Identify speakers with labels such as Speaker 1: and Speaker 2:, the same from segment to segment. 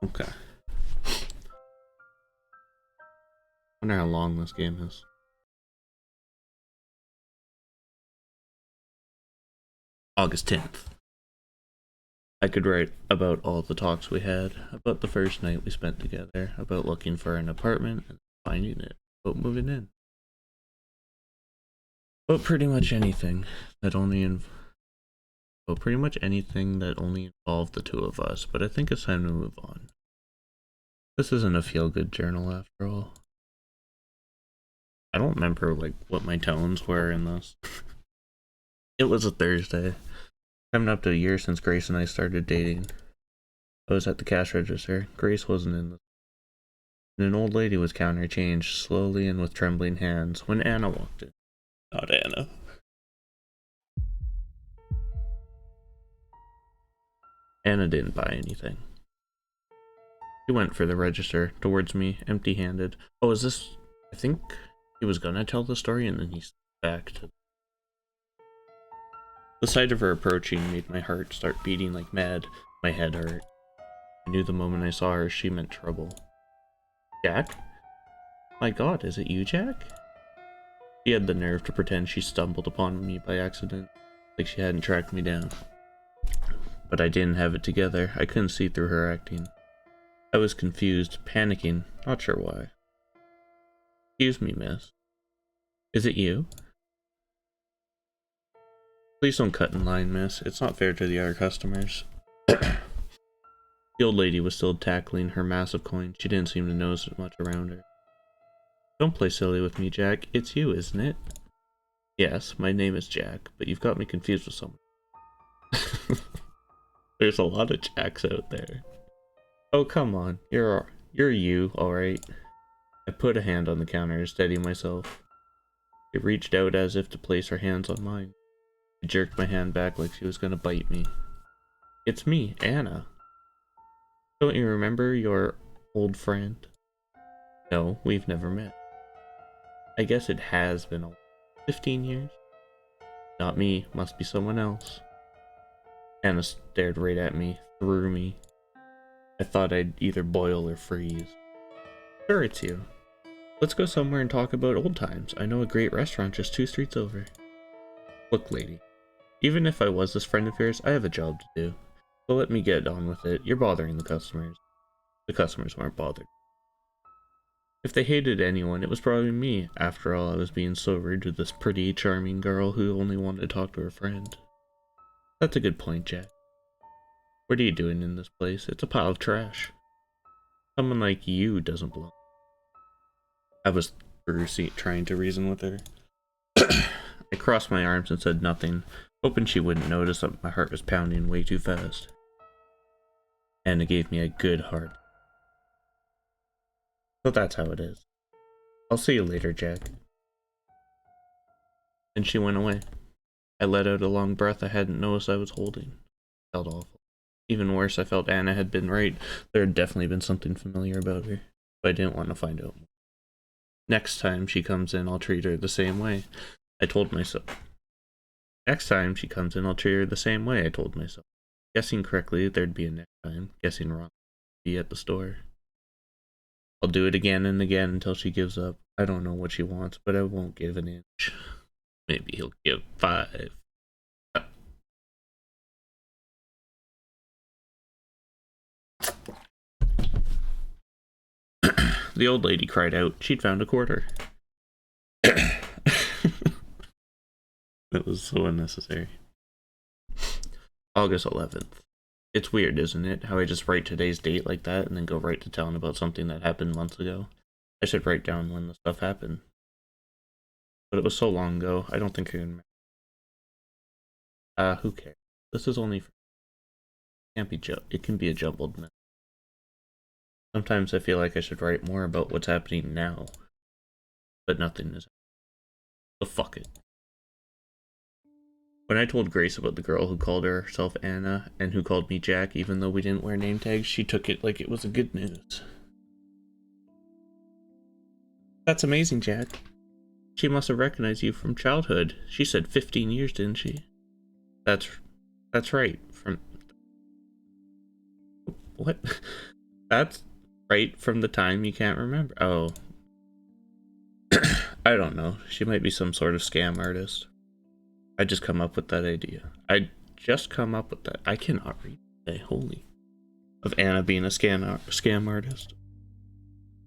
Speaker 1: Okay. Wonder how long this game is. August 10th. I could write about all the talks we had, about the first night we spent together, about looking for an apartment and finding it, about moving in. About pretty much anything that only involved the two of us, but I think it's time to move on. This isn't a feel-good journal after all. I don't remember what my tones were in this. It was a Thursday. Coming up to a year since Grace and I started dating. I was at the cash register. Grace wasn't in the and an old lady was counting her change slowly and with trembling hands when Anna walked in. Not Anna. Anna didn't buy anything. He went for the register, towards me, empty-handed. Oh, is this... I think he was gonna tell the story and then he stepped back to... The sight of her approaching made my heart start beating like mad. My head hurt. I knew the moment I saw her she meant trouble. Jack? My god, is it you, Jack? She had the nerve to pretend she stumbled upon me by accident, like she hadn't tracked me down. But I didn't have it together. I couldn't see through her acting. I was confused, panicking, not sure why. Excuse me, miss. Is it you? Please don't cut in line, miss. It's not fair to the other customers. The old lady was still tackling her massive coin. She didn't seem to notice much around her. Don't play silly with me, Jack. It's you, isn't it? Yes, my name is Jack, but you've got me confused with someone. There's a lot of Jacks out there. Oh, come on. You're you, alright. I put a hand on the counter to steady myself. She reached out as if to place her hands on mine. I jerked my hand back like she was gonna bite me. It's me, Anna. Don't you remember your old friend? No, we've never met. I guess it has been 15 years? Not me, must be someone else. Anna stared right at me, through me. I thought I'd either boil or freeze. Sure, it's you. Let's go somewhere and talk about old times. I know a great restaurant just 2 streets over. Look, lady. Even if I was this friend of yours, I have a job to do. So let me get on with it. You're bothering the customers. The customers weren't bothered. If they hated anyone, it was probably me. After all, I was being so rude to this pretty, charming girl who only wanted to talk to her friend. That's a good point, Jack. What are you doing in this place? It's a pile of trash. Someone like you doesn't belong. I was trying to reason with her. I crossed my arms and said nothing, hoping she wouldn't notice that my heart was pounding way too fast. Anna gave me a good heart. So that's how it is. I'll see you later, Jack. And she went away. I let out a long breath I hadn't noticed I was holding. It felt awful. Even worse, I felt Anna had been right. There had definitely been something familiar about her, but I didn't want to find out. Next time she comes in, I'll treat her the same way. I told myself. Next time she comes in, I'll treat her the same way, I told myself. Guessing correctly, there'd be a next time. Guessing wrong, be at the store. I'll do it again and again until she gives up. I don't know what she wants, but I won't give an inch. Maybe he'll give 5. The old lady cried out. She'd found a quarter. That was so unnecessary. August 11th. It's weird, isn't it? How I just write today's date like that and then go right to telling about something that happened months ago. I should write down when the stuff happened. But it was so long ago, I don't think I can remember. Who cares? This is only for... It can be a jumbled mess. Sometimes I feel like I should write more about what's happening now. But nothing is. So fuck it. When I told Grace about the girl who called herself Anna and who called me Jack, even though we didn't wear name tags, she took it like it was a good news. That's amazing, Jack. She must have recognized you from childhood. She said 15 years, didn't she? That's right. From... What? That's right from the time you can't remember. Oh. I don't know. She might be some sort of scam artist. I just come up with that idea. I just come up with that. I cannot read today. Holy. Of Anna being a scam artist.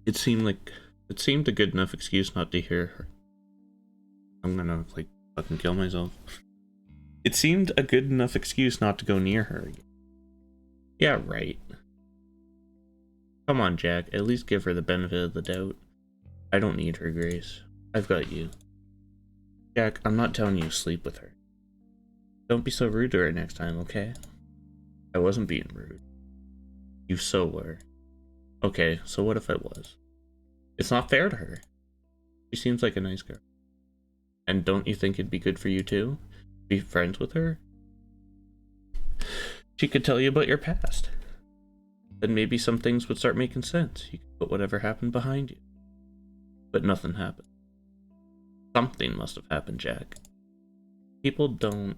Speaker 1: It seemed a good enough excuse not to hear her. I'm gonna like fucking kill myself. It seemed a good enough excuse not to go near her again. Yeah, right. Come on, Jack. At least give her the benefit of the doubt. I don't need her, Grace. I've got you. Jack, I'm not telling you to sleep with her. Don't be so rude to her next time, okay? I wasn't being rude. You so were. Okay, so what if I was? It's not fair to her. She seems like a nice girl. And don't you think it'd be good for you too? Be friends with her? She could tell you about your past. Then maybe some things would start making sense. You could put whatever happened behind you. But nothing happened. Something must have happened, Jack. People don't...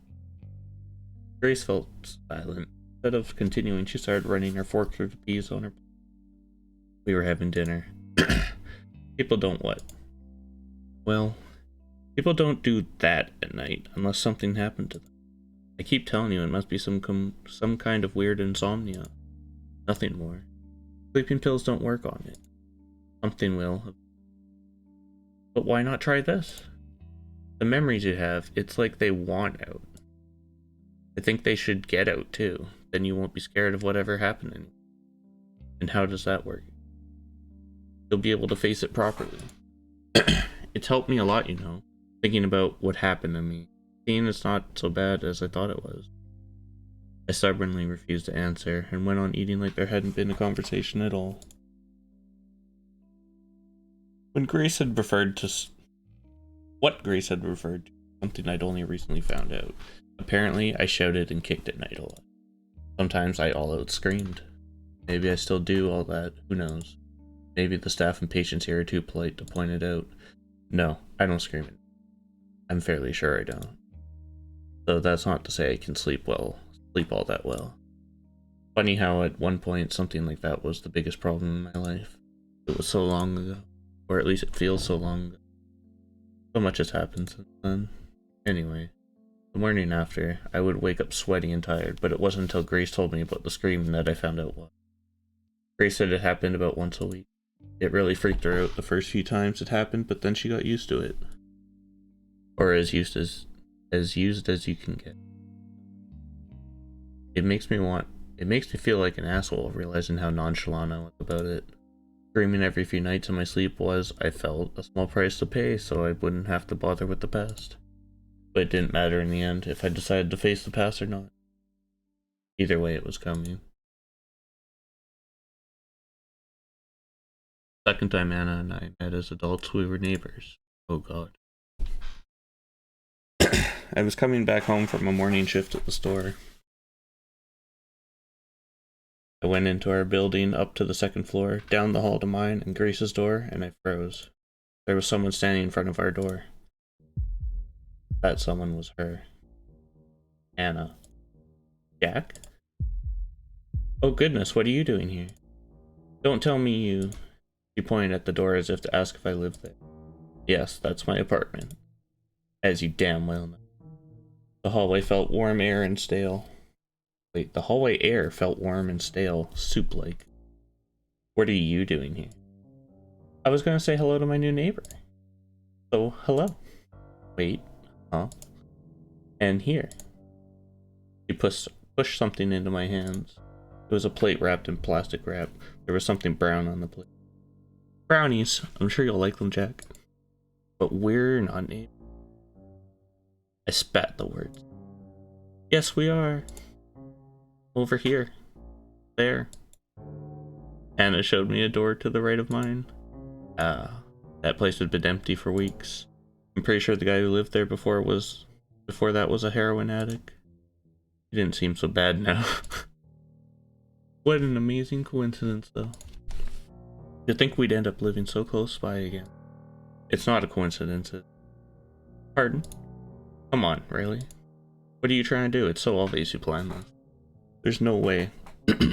Speaker 1: Grace felt silent. Instead of continuing, she started running her fork through the peas on her... We were having dinner. People don't what? Well, people don't do that at night unless something happened to them. I keep telling you, it must be some kind of weird insomnia. Nothing more. Sleeping pills don't work on it. Something will. But why not try this? The memories you have, it's like they want out. I think they should get out too. Then you won't be scared of whatever happened anymore. And how does that work? You'll be able to face it properly. It's helped me a lot, you know. Thinking about what happened to me. Seeing it's not so bad as I thought it was. I stubbornly refused to answer and went on eating like there hadn't been a conversation at all. When Grace had referred to... What Grace had referred to, something I'd only recently found out. Apparently, I shouted and kicked at night a lot. Sometimes I all out screamed. Maybe I still do all that, who knows. Maybe the staff and patients here are too polite to point it out. No, I don't scream. I'm fairly sure I don't. Though that's not to say I can sleep all that well. Funny how at one point something like that was the biggest problem in my life. It was so long ago. Or at least it feels so long ago. So much has happened since then. Anyway, the morning after, I would wake up sweaty and tired, but it wasn't until Grace told me about the screaming that I found out what. Grace said it happened about once a week. It really freaked her out the first few times it happened, but then she got used to it. Or as used as you can get. It makes me feel like an asshole realizing how nonchalant I was about it. Screaming every few nights in my sleep was, I felt, a small price to pay so I wouldn't have to bother with the past. But it didn't matter in the end if I decided to face the past or not. Either way, it was coming. Second time Anna and I met as adults, we were neighbors. Oh god. I was coming back home from a morning shift at the store. I went into our building, up to the second floor, down the hall to mine and Grace's door, and I froze. There was someone standing in front of our door. That someone was her. Anna. Jack? Oh goodness, what are you doing here? Don't tell me you... She pointed at the door as if to ask if I lived there. Yes, that's my apartment. As you damn well know. The hallway felt warm air and stale. Wait, the hallway air felt warm and stale, soup-like. What are you doing here? I was gonna say hello to my new neighbor. So, hello. Wait, huh? And here. She pushed something into my hands. It was a plate wrapped in plastic wrap. There was something brown on the plate. Brownies. I'm sure you'll like them, Jack. But we're not neighbors. I spat the words. Yes, we are. Over here. There. Anna showed me a door to the right of mine. That place had been empty for weeks. I'm pretty sure the guy who lived there before that was a heroin addict. He didn't seem so bad now. What an amazing coincidence, though. You'd think we'd end up living so close by again. It's not a coincidence. Pardon? Come on, really? What are you trying to do? It's so obvious you planned this. There's no way.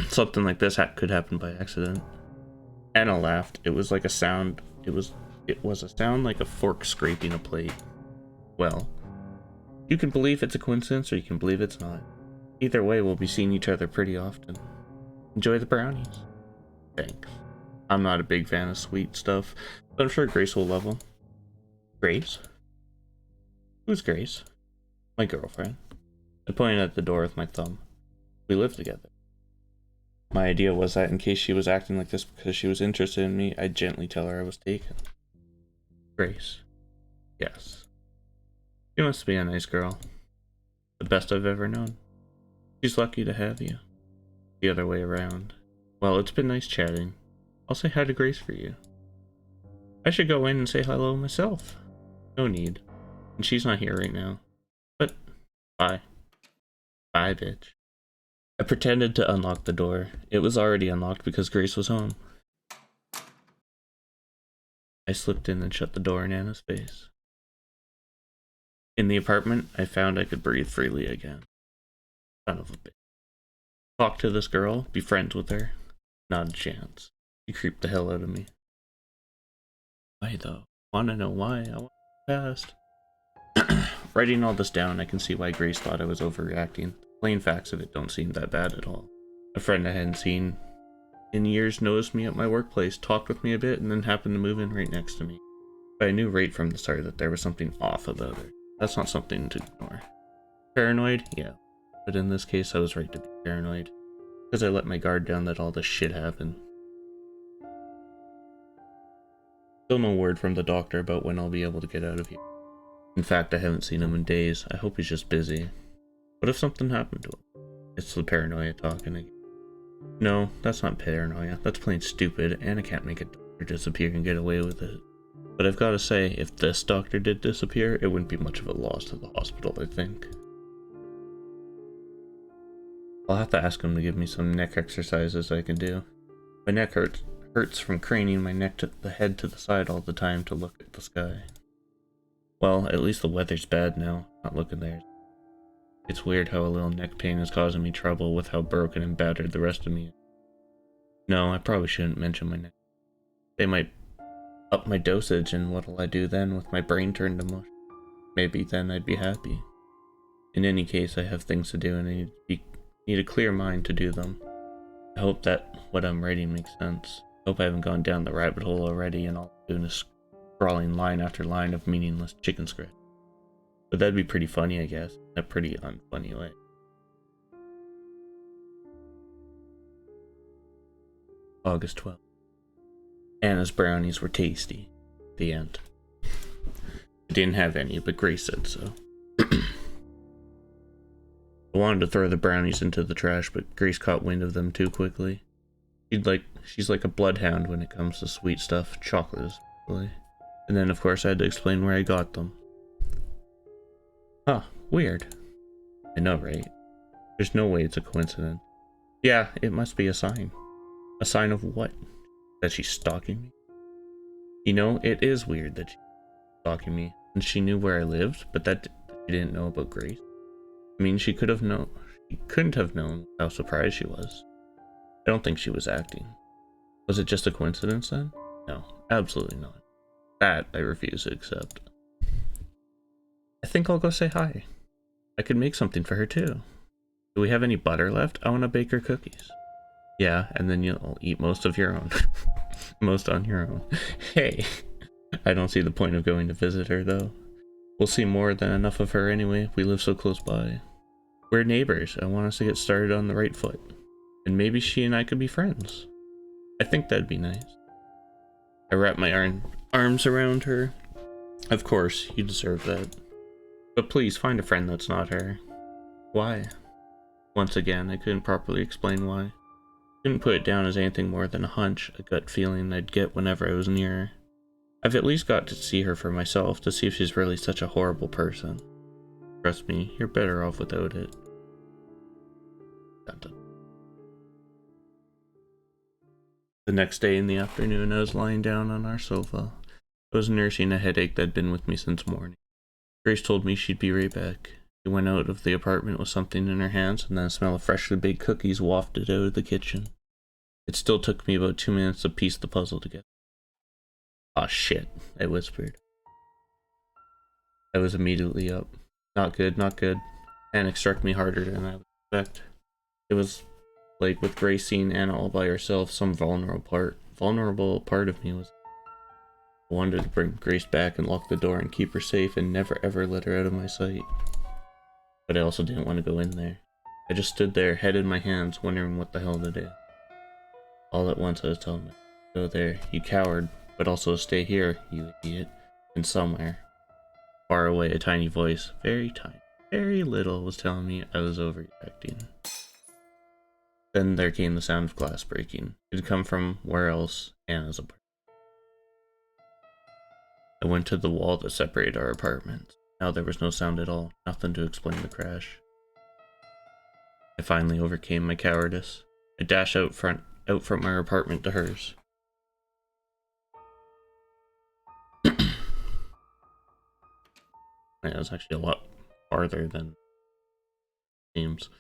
Speaker 1: Something like this could happen by accident. Anna laughed. It was like a sound. It was a sound like a fork scraping a plate. Well, you can believe it's a coincidence or you can believe it's not. Either way, we'll be seeing each other pretty often. Enjoy the brownies. Thanks. I'm not a big fan of sweet stuff, but I'm sure Grace will love them. Grace? Who's Grace? My girlfriend. I pointed at the door with my thumb. We live together. My idea was that in case she was acting like this because she was interested in me, I'd gently tell her I was taken. Grace. Yes. She must be a nice girl. The best I've ever known. She's lucky to have you. The other way around. Well, it's been nice chatting. I'll say hi to Grace for you. I should go in and say hello myself. No need. And she's not here right now. But, bye. Bye, bitch. I pretended to unlock the door. It was already unlocked because Grace was home. I slipped in and shut the door in Anna's face. In the apartment, I found I could breathe freely again. Son of a bitch. Talk to this girl, be friends with her. Not a chance. She creeped the hell out of me. Why though? Wanna know why? I want fast. Writing all this down, I can see why Grace thought I was overreacting. The plain facts of it don't seem that bad at all. A friend I hadn't seen in years noticed me at my workplace, talked with me a bit, and then happened to move in right next to me. But I knew right from the start that there was something off about her. That's not something to ignore. Paranoid? Yeah. But in this case, I was right to be paranoid. Because I let my guard down that all this shit happened. Still no word from the doctor about when I'll be able to get out of here. In fact, I haven't seen him in days. I hope he's just busy. What if something happened to him? It's the paranoia talking again. No, that's not paranoia. That's plain stupid, and I can't make a doctor disappear and get away with it. But I've got to say, if this doctor did disappear, it wouldn't be much of a loss to the hospital, I think. I'll have to ask him to give me some neck exercises I can do. My neck hurts from craning my neck to the head to the side all the time to look at the sky. Well, at least the weather's bad now, not looking there. It's weird how a little neck pain is causing me trouble with how broken and battered the rest of me is. No, I probably shouldn't mention my neck. They might up my dosage, and what'll I do then with my brain turned to mush? Maybe then I'd be happy. In any case, I have things to do and I need a clear mind to do them. I hope that what I'm writing makes sense. I hope I haven't gone down the rabbit hole already and all I'm doing is scrawling line after line of meaningless chicken scratch. But that'd be pretty funny, I guess, in a pretty unfunny way. August 12th. Anna's brownies were tasty. The end. I didn't have any, but Grace said so. I wanted to throw the brownies into the trash, but Grace caught wind of them too quickly. She's like a bloodhound when it comes to sweet stuff, chocolate especially. And then of course I had to explain where I got them. Huh, weird. I know, right? There's no way it's a coincidence. Yeah, it must be a sign. A sign of what? That she's stalking me? You know, it is weird that she's stalking me, and she knew where I lived, but that she didn't know about Grace. I mean, she couldn't have known how surprised she was. I don't think she was acting. Was it just a coincidence then? No, absolutely not. That I refuse to accept. I think I'll go say hi. I could make something for her too. Do we have any butter left? I want to bake her cookies. Yeah, and then you'll eat most of your own. Most on your own. Hey, I don't see the point of going to visit her though. We'll see more than enough of her anyway. We live so close by. We're neighbors. I want us to get started on the right foot. And maybe she and I could be friends. I think that'd be nice. I wrapped my arms around her. Of course, you deserve that. But please, find a friend that's not her. Why? Once again, I couldn't properly explain why. Couldn't put it down as anything more than a hunch, a gut feeling I'd get whenever I was near her. I've at least got to see her for myself to see if she's really such a horrible person. Trust me, you're better off without it. Dun dun. The next day in the afternoon, I was lying down on our sofa. I was nursing a headache that'd been with me since morning. Grace told me she'd be right back. She went out of the apartment with something in her hands, and then a smell of freshly baked cookies wafted out of the kitchen. It still took me about 2 minutes to piece the puzzle together. "Aw, shit," I whispered. I was immediately up. Not good, not good. Panic struck me harder than I would expect. It was like with Grace seeing Anna all by herself, some vulnerable part of me was I wanted to bring Grace back and lock the door and keep her safe and never ever let her out of my sight. But I also didn't want to go in there. I just stood there, head in my hands, wondering what the hell to do. All at once I was telling me, "Go there, you coward, but also stay here, you idiot." And somewhere, far away, a tiny voice, very tiny, very little, was telling me I was overreacting. Then there came the sound of glass breaking. It had come from where else? Anna's apartment. I went to the wall that separated our apartments. Now there was no sound at all, nothing to explain the crash. I finally overcame my cowardice. I dashed out from our apartment to hers. It was actually a lot farther than it seems.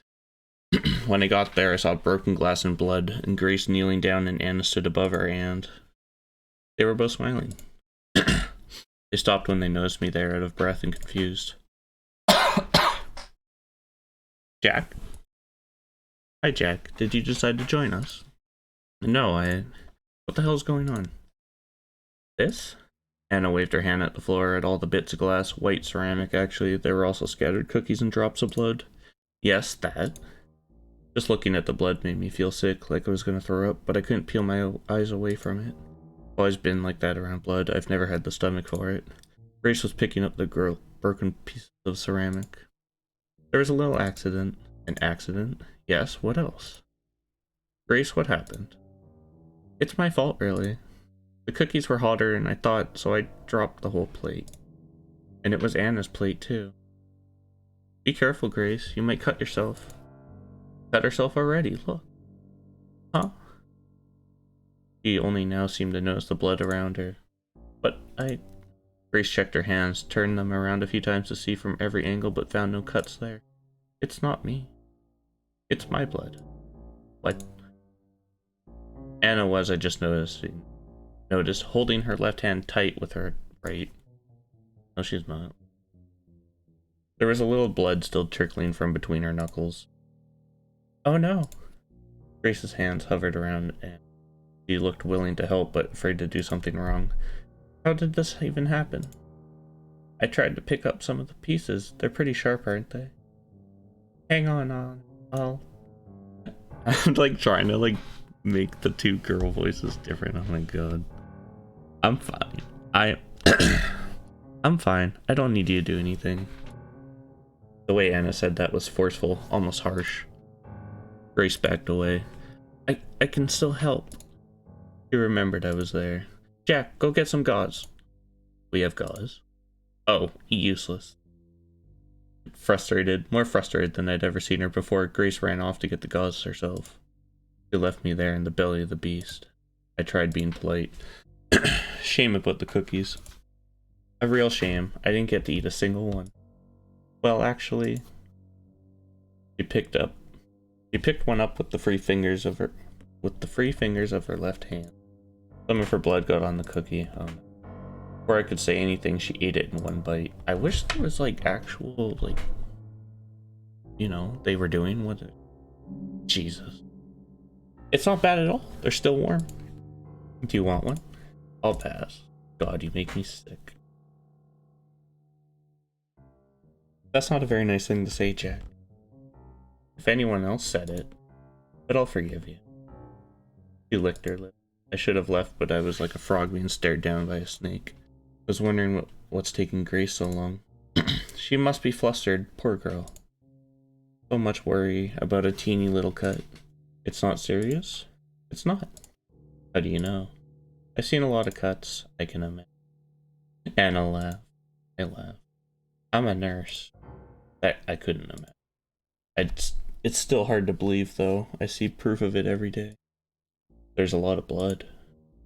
Speaker 1: When I got there, I saw broken glass and blood, and Grace kneeling down, and Anna stood above her, and they were both smiling. They stopped when they noticed me there, out of breath and confused. "Jack?" "Hi, Jack. Did you decide to join us?" "No, What the hell's going on?" "This?" Anna waved her hand at the floor, at all the bits of glass, white ceramic actually. There were also scattered cookies and drops of blood. "Yes, that." Just looking at the blood made me feel sick, like I was gonna throw up, but I couldn't peel my eyes away from it. I've always been like that around blood. I've never had the stomach for it. Grace was picking up the broken pieces of ceramic. "There was a little accident." "An accident?" "Yes, what else?" "Grace, what happened?" "It's my fault, really. The cookies were hotter and I thought, so I dropped the whole plate. And it was Anna's plate, too." "Be careful, Grace. You might cut yourself." "Cut herself already, look." "Huh?" She only now seemed to notice the blood around her. "But Grace checked her hands, turned them around a few times to see from every angle, but found no cuts there. "It's not me. It's my blood." "What?" Anna was, I just noticed, holding her left hand tight with her right. No, she's not. There was a little blood still trickling from between her knuckles. "Oh no." Grace's hands hovered around, and she looked willing to help, but afraid to do something wrong. "How did this even happen?" "I tried to pick up some of the pieces. They're pretty sharp, aren't they?" "Hang on, I'll..." I'm like trying to like make the two girl voices different. Oh my god. "I'm fine. I'm fine. I don't need you to do anything." The way Anna said that was forceful, almost harsh. Grace backed away. I can still help." She remembered I was there. "Jack, go get some gauze." "We have gauze." "Oh, useless." More frustrated than I'd ever seen her before, Grace ran off to get the gauze herself. She left me there in the belly of the beast. I tried being polite. "Shame about the cookies." "A real shame. I didn't get to eat a single one." "Well, actually..." She picked one up with the free fingers of her left hand. Some of her blood got on the cookie. Before I could say anything, she ate it in one bite. I wish there was like actual, like, you know, they were doing with it. Jesus. It's not bad at all. They're still warm. Do you want one? I'll pass. God, you make me sick. That's not a very nice thing to say, Jack. If anyone else said it, but I'll forgive you. She licked her lip. I should have left, but I was like a frog being stared down by a snake. I was wondering what's taking Grace so long. She must be flustered, poor girl. So much worry about a teeny little cut. It's not serious? It's not. How do you know? I've seen a lot of cuts, I can imagine. Anna laughed. I laughed. I'm a nurse. I couldn't imagine. It's still hard to believe, though. I see proof of it every day. There's a lot of blood.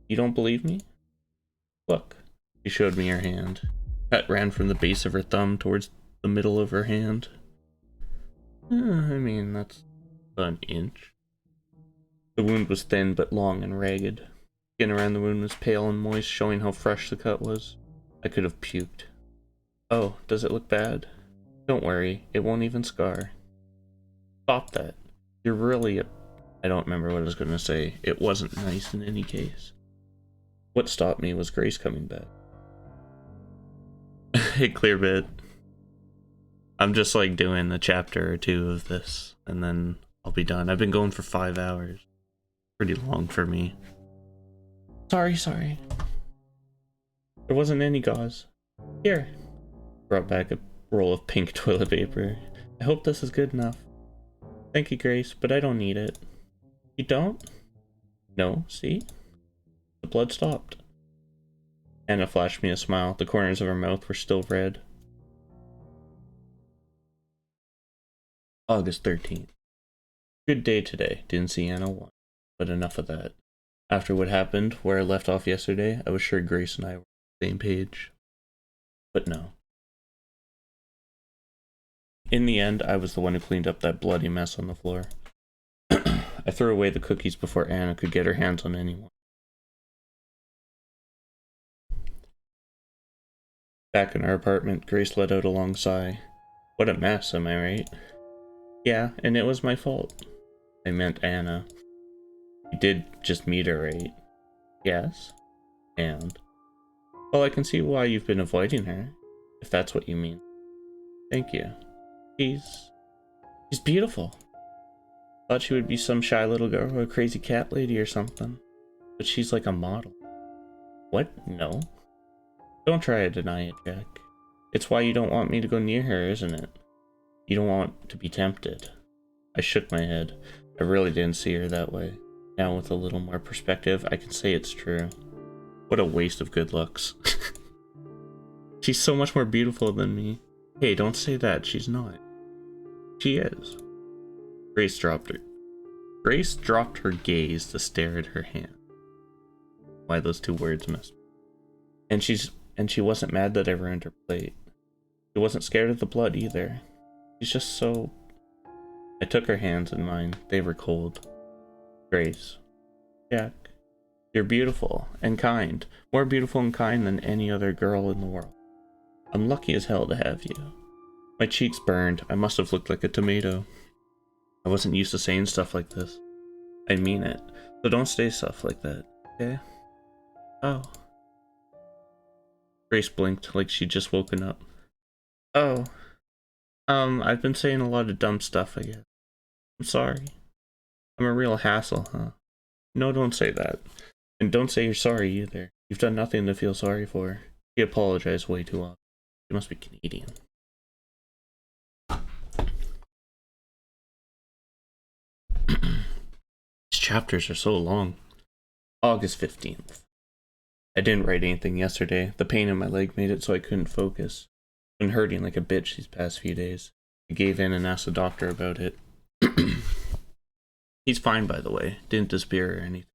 Speaker 1: You don't believe me? Look. She showed me her hand. Cut ran from the base of her thumb towards the middle of her hand. I mean, that's an inch. The wound was thin but long and ragged. Skin around the wound was pale and moist, showing how fresh the cut was. I could have puked. Oh, does it look bad? Don't worry, it won't even scar. Stop that. You're really a... I don't remember what I was going to say. It wasn't nice in any case. What stopped me was Grace coming back. Hey, Clearbit. I'm just like doing a chapter or two of this, and then I'll be done. I've been going for 5 hours. Pretty long for me. Sorry. There wasn't any gauze. Here. Brought back a roll of pink toilet paper. I hope this is good enough. Thank you, Grace, but I don't need it. You don't? No, see? The blood stopped. Anna flashed me a smile. The corners of her mouth were still red. August 13th. Good day today. Didn't see Anna once, but enough of that. After what happened, where I left off yesterday, I was sure Grace and I were on the same page. But no. In the end, I was the one who cleaned up that bloody mess on the floor. I threw away the cookies before Anna could get her hands on anyone. Back in our apartment, Grace let out a long sigh. What a mess, am I right? Yeah, and it was my fault. I meant Anna. You did just meet her, right? Yes. And? Well, I can see why you've been avoiding her, if that's what you mean. Thank you. She's beautiful. Thought she would be some shy little girl or a crazy cat lady or something. But she's like a model. What? No. Don't try to deny it, Jack. It's why you don't want me to go near her, isn't it? You don't want to be tempted. I shook my head. I really didn't see her that way. Now with a little more perspective, I can say it's true. What a waste of good looks. She's so much more beautiful than me. Hey, don't say that. She's not. She is. Grace dropped her gaze to stare at her hand. Why those two words messed me. And she wasn't mad that I ruined her plate. She wasn't scared of the blood either. She's just so... I took her hands in mine. They were cold. Grace. Jack. You're beautiful and kind. More beautiful and kind than any other girl in the world. I'm lucky as hell to have you. My cheeks burned. I must have looked like a tomato. I wasn't used to saying stuff like this. I mean it. So don't say stuff like that, okay? Oh. Grace blinked like she'd just woken up. Oh. I've been saying a lot of dumb stuff, I guess. I'm sorry. I'm a real hassle, huh? No, don't say that. And don't say you're sorry either. You've done nothing to feel sorry for. You apologize way too often. You must be Canadian. These chapters are so long. August 15th. I didn't write anything yesterday. The pain in my leg made it so I couldn't focus. I've been hurting like a bitch these past few days. I gave in and asked the doctor about it. He's fine, by the way. Didn't disappear or anything.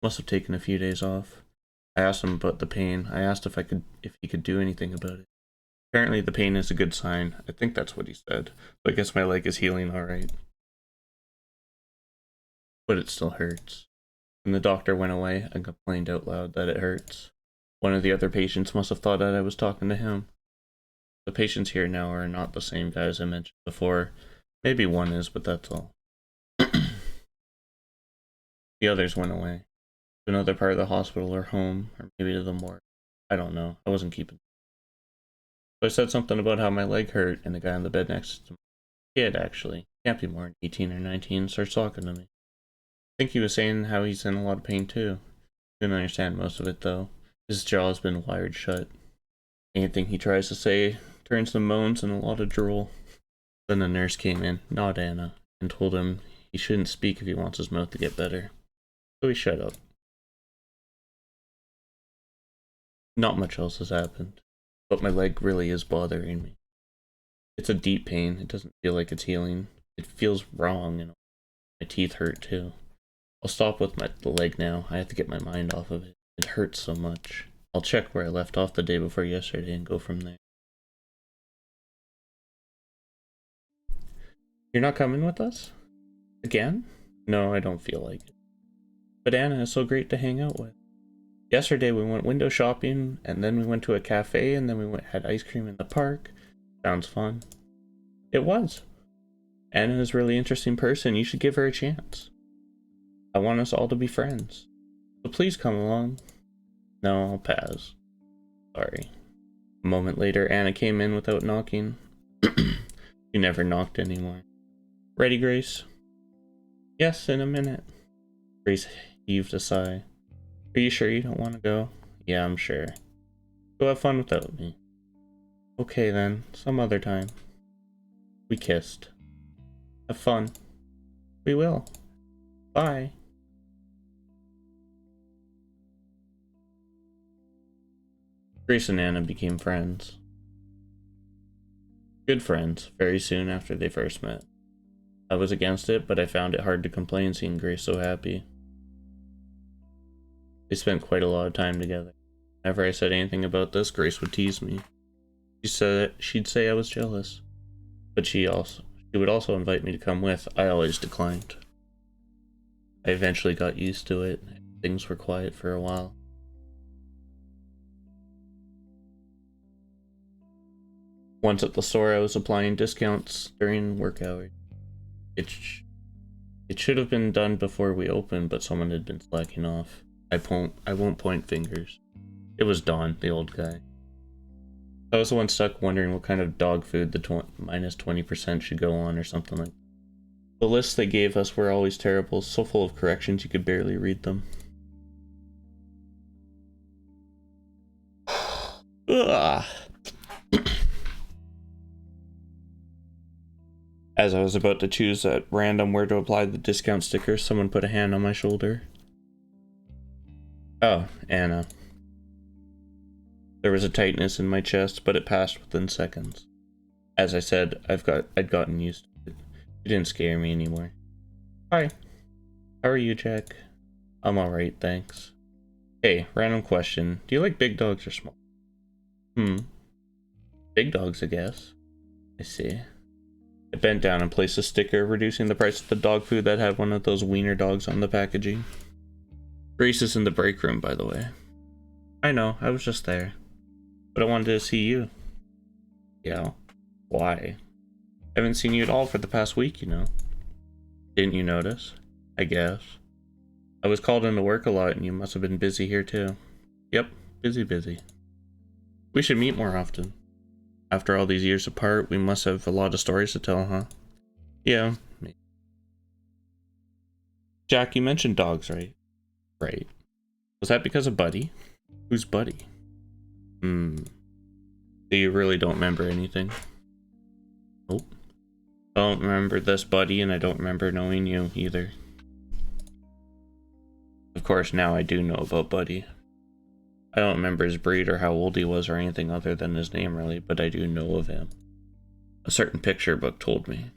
Speaker 1: Must have taken a few days off. I asked him about the pain. I asked if he could do anything about it. Apparently the pain is a good sign. I think that's what he said. So I guess my leg is healing alright. But it still hurts. When the doctor went away, I complained out loud that it hurts. One of the other patients must have thought that I was talking to him. The patients here now are not the same guys I mentioned before. Maybe one is, but that's all. The others went away. To another part of the hospital or home, or maybe to the morgue. I don't know. I wasn't keeping. So I said something about how my leg hurt, and the guy on the bed next to me, kid actually, can't be more than 18 or 19, starts talking to me. I think he was saying how he's in a lot of pain too. Didn't understand most of it though. His jaw's been wired shut. Anything he tries to say turns to moans and a lot of drool. Then the nurse came in, not Anna, and told him he shouldn't speak if he wants his mouth to get better. So he shut up. Not much else has happened, but my leg really is bothering me. It's a deep pain. It doesn't feel like it's healing. It feels wrong, and my teeth hurt too. I'll stop with the leg now. I have to get my mind off of it. It hurts so much. I'll check where I left off the day before yesterday and go from there. You're not coming with us? Again? No, I don't feel like it. But Anna is so great to hang out with. Yesterday we went window shopping, and then we went to a cafe, and then we had ice cream in the park. Sounds fun. It was. Anna is a really interesting person. You should give her a chance. I want us all to be friends. So please come along. No, I'll pass. Sorry. A moment later, Anna came in without knocking. She never knocked anymore. Ready, Grace? Yes, in a minute. Grace heaved a sigh. Are you sure you don't want to go? Yeah, I'm sure. Go have fun without me. Okay then, some other time. We kissed. Have fun. We will. Bye. Grace and Anna became friends. Good friends, very soon after they first met. I was against it, but I found it hard to complain seeing Grace so happy. They spent quite a lot of time together. Whenever I said anything about this, Grace would tease me. She'd say I was jealous. But she would also invite me to come with. I always declined. I eventually got used to it. Things were quiet for a while. Once at the store, I was applying discounts during work hours. It should have been done before we opened, but someone had been slacking off. I won't point fingers. It was Don, the old guy. I was the one stuck wondering what kind of dog food the minus 20% should go on or something like that. The lists they gave us were always terrible, so full of corrections you could barely read them. Ugh. As I was about to choose at random where to apply the discount sticker, someone put a hand on my shoulder. Oh, Anna. There was a tightness in my chest, but it passed within seconds. As I said, I'd gotten used to it. It didn't scare me anymore. Hi. How are you, Jack? I'm alright, thanks. Hey, random question. Do you like big dogs or small? Big dogs, I guess. I see. I bent down and placed a sticker reducing the price of the dog food that had one of those wiener dogs on the packaging. Grace is in the break room, by the way. I know, I was just there. But I wanted to see you. Yeah. Why? I haven't seen you at all for the past week, you know. Didn't you notice? I guess. I was called into work a lot and you must have been busy here too. Yep, busy. We should meet more often. After all these years apart, we must have a lot of stories to tell, huh? Yeah, maybe. Jack, you mentioned dogs, right? Right. Was that because of Buddy? Who's Buddy? So you really don't remember anything? Nope. I don't remember this Buddy, and I don't remember knowing you either. Of course, now I do know about Buddy. I don't remember his breed or how old he was or anything other than his name, really, but I do know of him. A certain picture book told me.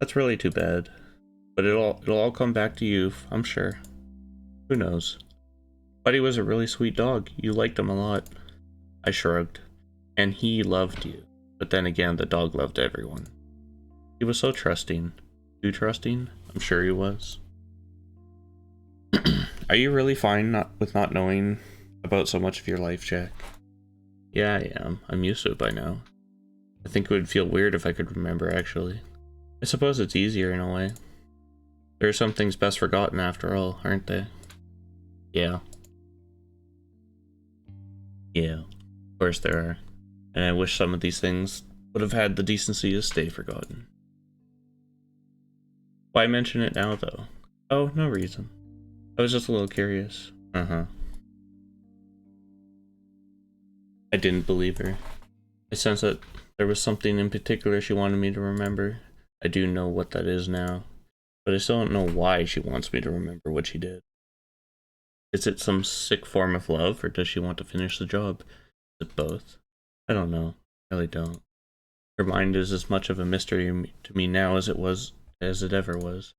Speaker 1: That's really too bad. But it'll all come back to you, I'm sure. Who knows? Buddy was a really sweet dog. You liked him a lot. I shrugged. And he loved you. But then again, the dog loved everyone. He was so trusting. Too trusting? I'm sure he was. Are you really fine with not knowing about so much of your life, Jack? Yeah, I am. I'm used to it by now. I think it would feel weird if I could remember, actually. I suppose it's easier in a way. There are some things best forgotten after all, aren't they? Yeah. Yeah. Of course there are. And I wish some of these things would have had the decency to stay forgotten. Why mention it now, though? Oh, no reason. I was just a little curious. I didn't believe her. I sensed that there was something in particular she wanted me to remember. I do know what that is now, but I still don't know why she wants me to remember what she did. Is it some sick form of love, or does she want to finish the job? Is it both? I don't know. I really don't. Her mind is as much of a mystery to me now as it ever was.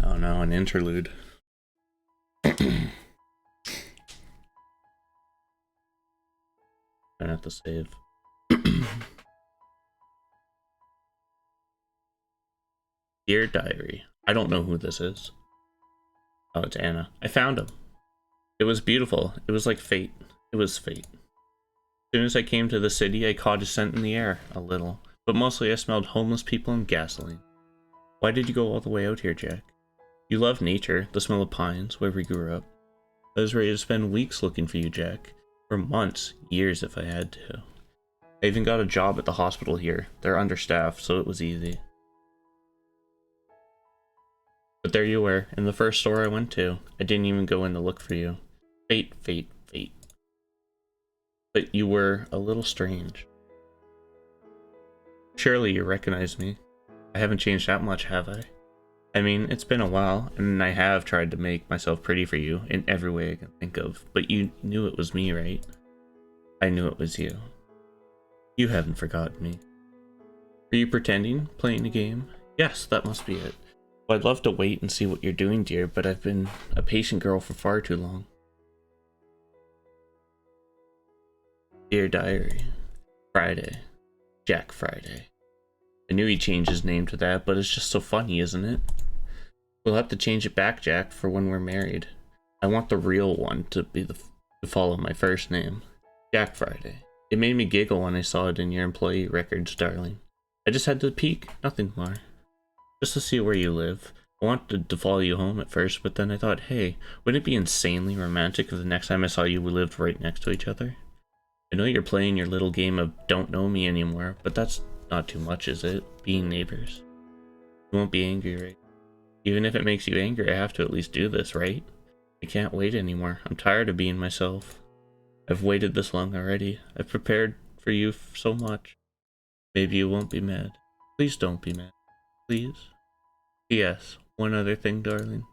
Speaker 1: Oh no, an interlude. the save. Dear Diary. I don't know who this is. Oh, it's Anna. I found him. It was beautiful. It was like fate. It was fate. As soon as I came to the city, I caught a scent in the air, a little. But mostly I smelled homeless people and gasoline. Why did you go all the way out here, Jack? You love nature, the smell of pines, where we grew up. I was ready to spend weeks looking for you, Jack. For months, years if I had to. I even got a job at the hospital here. They're understaffed, so it was easy. But there you were, in the first store I went to. I didn't even go in to look for you. Fate, fate, fate. But you were a little strange. Surely you recognize me. I haven't changed that much, have I? I mean, it's been a while, and I have tried to make myself pretty for you in every way I can think of, but you knew it was me, right? I knew it was you. You haven't forgotten me. Are you pretending? Playing a game? Yes, that must be it. Well, I'd love to wait and see what you're doing, dear, but I've been a patient girl for far too long. Dear Diary. Friday. Jack Friday. I knew he'd change his name to that, but it's just so funny, isn't it? We'll have to change it back, Jack, for when we're married. I want the real one to be to follow my first name. Jack Friday. It made me giggle when I saw it in your employee records, darling. I just had to peek, nothing more. Just to see where you live. I wanted to follow you home at first, but then I thought, hey, wouldn't it be insanely romantic if the next time I saw you we lived right next to each other? I know you're playing your little game of don't know me anymore, but that's not too much, is it? Being neighbors. You won't be angry, right? Even if it makes you angry, I have to at least do this, right? I can't wait anymore. I'm tired of being myself. I've waited this long already. I've prepared for you so much. Maybe you won't be mad. Please don't be mad. Please? P.S. One other thing, darling.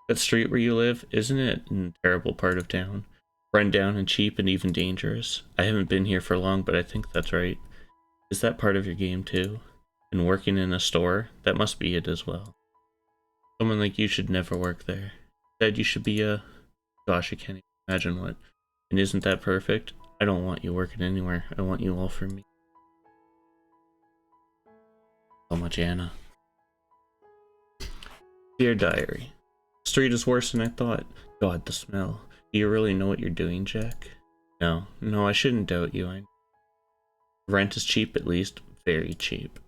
Speaker 1: That street where you live, isn't it in a terrible part of town? Run down and cheap and even dangerous. I haven't been here for long, but I think that's right. Is that part of your game too? And working in a store? That must be it as well. Someone like you should never work there. Instead, you should be a... Gosh, I can't even imagine what. And isn't that perfect? I don't want you working anywhere. I want you all for me. So much, Anna. Dear Diary. The street is worse than I thought. God, the smell. Do you really know what you're doing, Jack? No, I shouldn't doubt you. Rent is cheap, at least. Very cheap.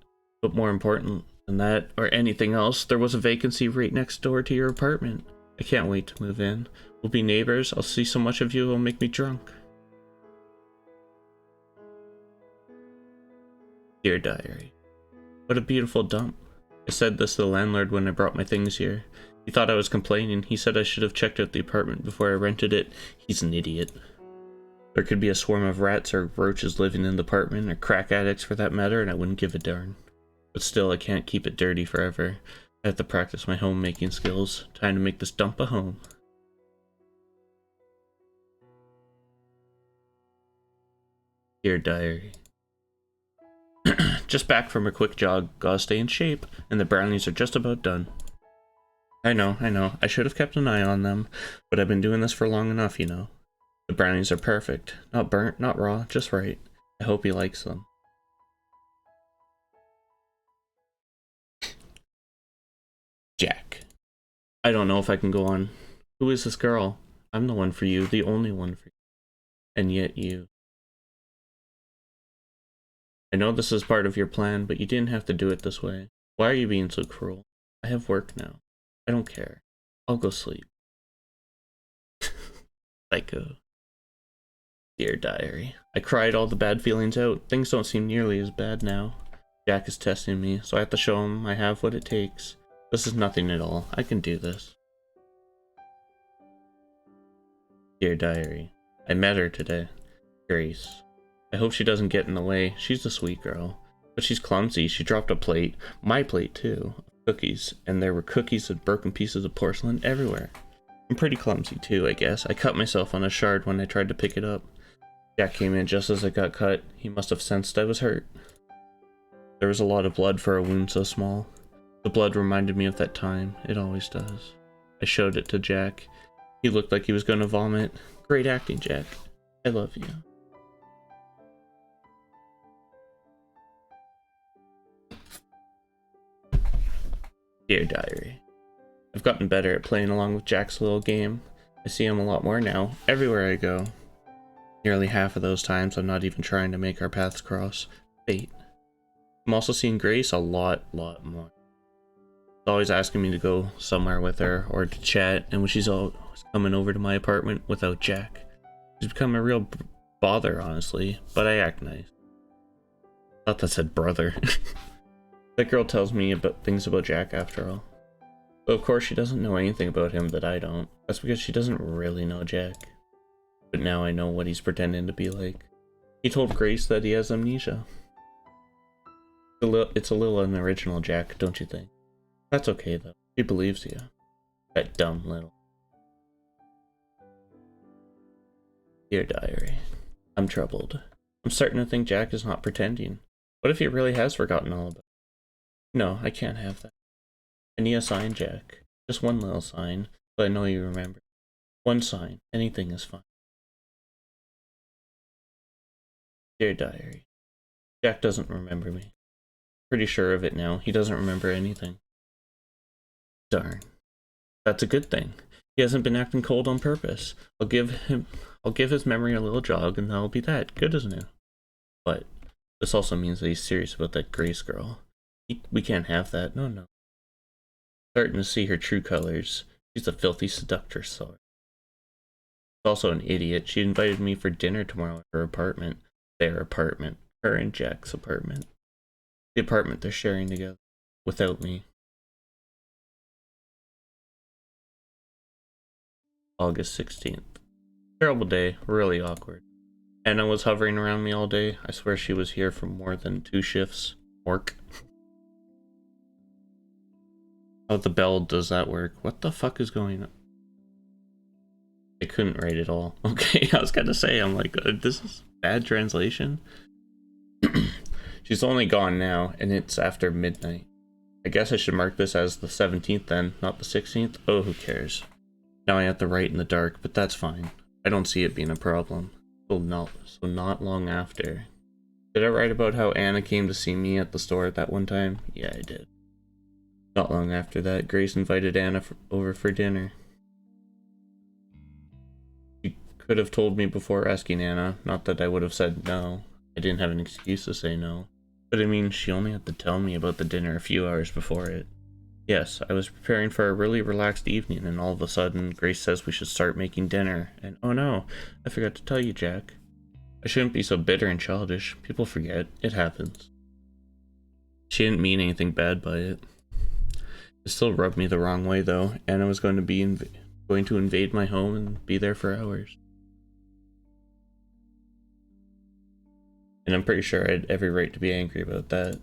Speaker 1: But more important than that, or anything else, there was a vacancy right next door to your apartment. I can't wait to move in. We'll be neighbors. I'll see so much of you, it'll make me drunk. Dear Diary. What a beautiful dump. I said this to the landlord when I brought my things here. He thought I was complaining. He said I should have checked out the apartment before I rented it. He's an idiot. There could be a swarm of rats or roaches living in the apartment, or crack addicts for that matter, and I wouldn't give a darn. But still, I can't keep it dirty forever. I have to practice my homemaking skills. Time to make this dump a home. Dear Diary. Just back from a quick jog. Gotta stay in shape, and the brownies are just about done. I know. I should have kept an eye on them, but I've been doing this for long enough, you know. The brownies are perfect. Not burnt, not raw, just right. I hope he likes them. Jack. I don't know if I can go on. Who is this girl? I'm the one for you, the only one for you. And yet you. I know this is part of your plan, but you didn't have to do it this way. Why are you being so cruel? I have work now. I don't care. I'll go sleep. Psycho. Dear Diary. I cried all the bad feelings out. Things don't seem nearly as bad now. Jack is testing me, so I have to show him I have what it takes. This is nothing at all. I can do this. Dear Diary. I met her today. Grace. I hope she doesn't get in the way. She's a sweet girl. But she's clumsy. She dropped a plate. My plate, too. Of cookies. And there were cookies and broken pieces of porcelain everywhere. I'm pretty clumsy, too, I guess. I cut myself on a shard when I tried to pick it up. Jack came in just as I got cut. He must have sensed I was hurt. There was a lot of blood for a wound so small. The blood reminded me of that time. It always does. I showed it to Jack. He looked like he was going to vomit. Great acting, Jack. I love you. Dear Diary. I've gotten better at playing along with Jack's little game. I see him a lot more now, everywhere I go. Nearly half of those times I'm not even trying to make our paths cross. Fate. I'm also seeing Grace a lot more. She's always asking me to go somewhere with her or to chat, and when she's always coming over to my apartment without Jack. She's become a real bother, honestly, but I act nice. Thought that said brother. That girl tells me about things about Jack after all. But of course she doesn't know anything about him that I don't. That's because she doesn't really know Jack. But now I know what he's pretending to be like. He told Grace that he has amnesia. It's a little unoriginal, Jack, don't you think? That's okay though. She believes you. That dumb little. Dear Diary. I'm troubled. I'm starting to think Jack is not pretending. What if he really has forgotten all about it? No, I can't have that. I need a sign, Jack. Just one little sign, but I know you remember. One sign. Anything is fine. Dear Diary. Jack doesn't remember me. Pretty sure of it now. He doesn't remember anything. Darn. That's a good thing. He hasn't been acting cold on purpose. I'll give his memory a little jog, and that'll be that. Good, isn't it? But this also means that he's serious about that Grace girl. We can't have that. No. Starting to see her true colors. She's a filthy seductress sort. She's also an idiot. She invited me for dinner tomorrow at her apartment. Their apartment. Her and Jack's apartment. The apartment they're sharing together. Without me. August 16th. Terrible day. Really awkward. Anna was hovering around me all day. I swear she was here for more than 2 shifts. Work. Oh, the bell does that work. What the fuck is going on? I couldn't write it all. Okay, I was gonna say, I'm like, this is bad translation. She's only gone now, and it's after midnight. I guess I should mark this as the 17th then, not the 16th. Oh, who cares? Now I have to write in the dark, but that's fine. I don't see it being a problem. So not long after. Did I write about how Anna came to see me at the store at that one time? Yeah, I did. Not long after that, Grace invited Anna over for dinner. She could have told me before asking Anna, not that I would have said no. I didn't have an excuse to say no. But I mean, she only had to tell me about the dinner a few hours before it. Yes, I was preparing for a really relaxed evening, and all of a sudden, Grace says we should start making dinner. And oh no, I forgot to tell you, Jack. I shouldn't be so bitter and childish. People forget. It happens. She didn't mean anything bad by it. It still rubbed me the wrong way, though. Anna was going to invade my home and be there for hours. And I'm pretty sure I had every right to be angry about that.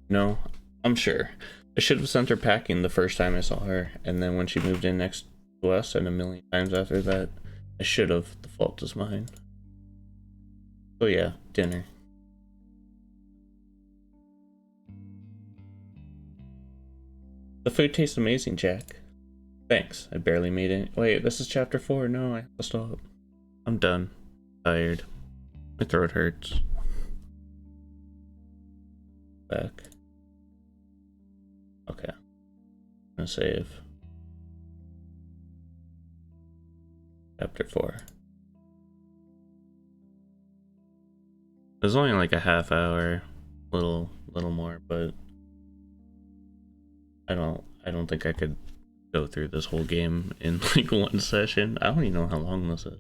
Speaker 1: No, I'm sure. I should have sent her packing the first time I saw her, and then when she moved in next to us, and a million times after that, I should have. The fault is mine. So yeah, dinner. The food tastes amazing, Jack. Thanks. I barely made it. Wait, this is chapter 4. No, I have to stop. I'm done. Tired. My throat hurts. Back. Okay. I'm gonna save. Chapter 4. It was only like a half hour, little more, but I don't think I could go through this whole game in like one session. I don't even know how long this is.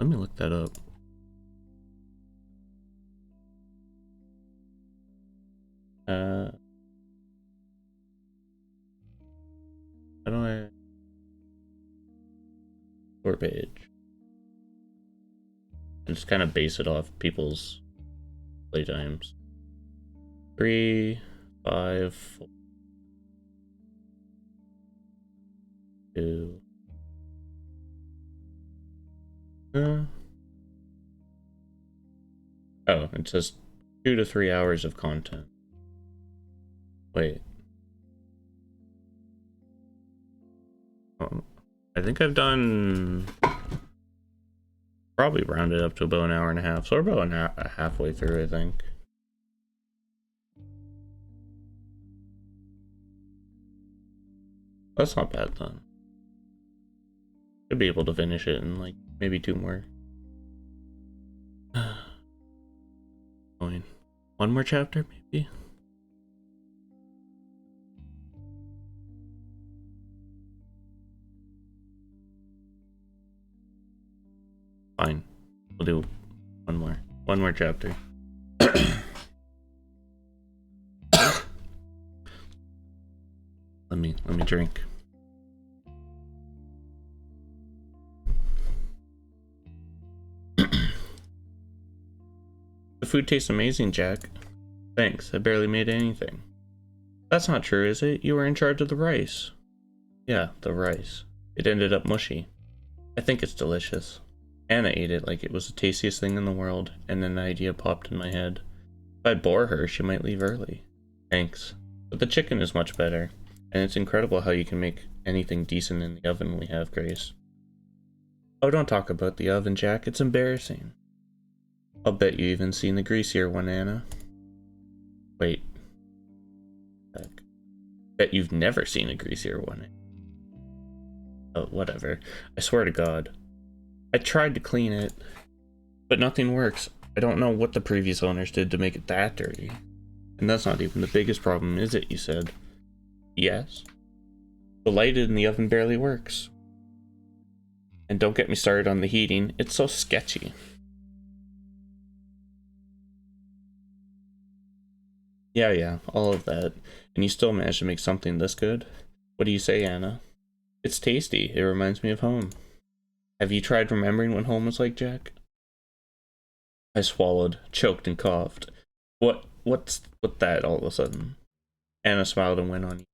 Speaker 1: Let me look that up. How do I short page? And just kind of base it off people's playtimes. 3, 5, 4, 2. Oh, it says 2 to 3 hours of content. Wait. I think I've done probably rounded up to about an hour and a half, so we're about halfway through, I think. That's not bad then. Should be able to finish it in like maybe 2 more. Fine. 1 more chapter, maybe? Fine. We'll do 1 more. 1 more chapter. Let me drink. The food tastes amazing, Jack. Thanks, I barely made anything. That's not true, is it? You were in charge of the rice. Yeah, the rice. It ended up mushy. I think it's delicious. Anna ate it like it was the tastiest thing in the world, and an idea popped in my head. If I bore her, she might leave early. Thanks. But the chicken is much better, and it's incredible how you can make anything decent in the oven we have, Grace. Oh, don't talk about the oven, Jack. It's embarrassing. I'll bet you even seen the greasier one, Anna. Wait. Heck. Bet you've never seen a greasier one. Oh, whatever. I swear to God. I tried to clean it, but nothing works. I don't know what the previous owners did to make it that dirty. And that's not even the biggest problem, is it, you said? Yes. The light in the oven barely works. And don't get me started on the heating. It's so sketchy. Yeah, all of that. And you still managed to make something this good? What do you say, Anna? It's tasty. It reminds me of home. Have you tried remembering what home was like, Jack? I swallowed, choked, and coughed. What's that all of a sudden? Anna smiled and went on.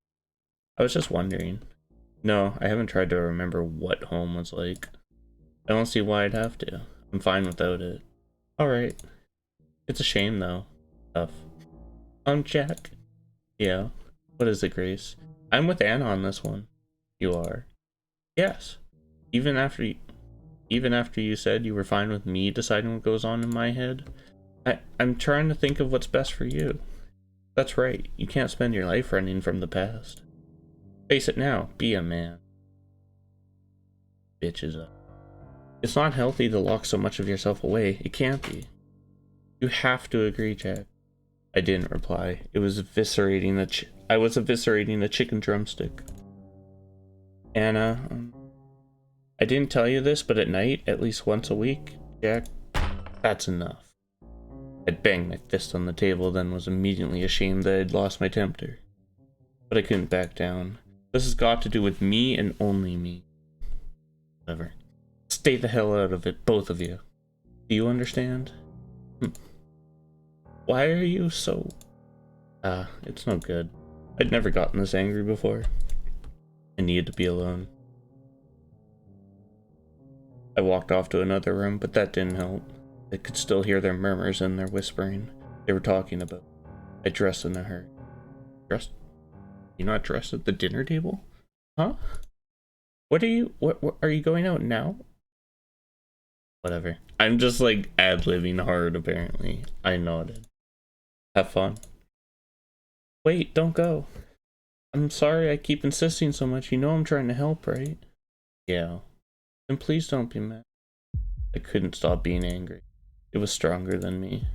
Speaker 1: I was just wondering. No, I haven't tried to remember what home was like. I don't see why I'd have to. I'm fine without it. Alright. It's a shame, though. Tough. Jack? Yeah. What is it, Grace? I'm with Anna on this one. You are? Yes. Even after you said you were fine with me deciding what goes on in my head, I'm trying to think of what's best for you. That's right. You can't spend your life running from the past. Face it now. Be a man. Bitches up. It's not healthy to lock so much of yourself away. It can't be. You have to agree, Jack. I didn't reply. I was eviscerating a chicken drumstick. Anna, I didn't tell you this, but at night, at least once a week, Jack, that's enough. I banged my fist on the table, then was immediately ashamed that I'd lost my temper. But I couldn't back down. This has got to do with me and only me. Whatever. Stay the hell out of it, both of you. Do you understand? Why are you so... it's no good. I'd never gotten this angry before. I needed to be alone. I walked off to another room, but that didn't help. I could still hear their murmurs and their whispering. They were talking about. I dressed in a hurry. Dressed? You're not dressed at the dinner table? Huh? What are you going out now? Whatever. I'm just like ad-libbing hard, apparently. I nodded. Have fun. Wait, don't go. I'm sorry I keep insisting so much. You know I'm trying to help, right? Yeah. Then please don't be mad. I couldn't stop being angry. It was stronger than me.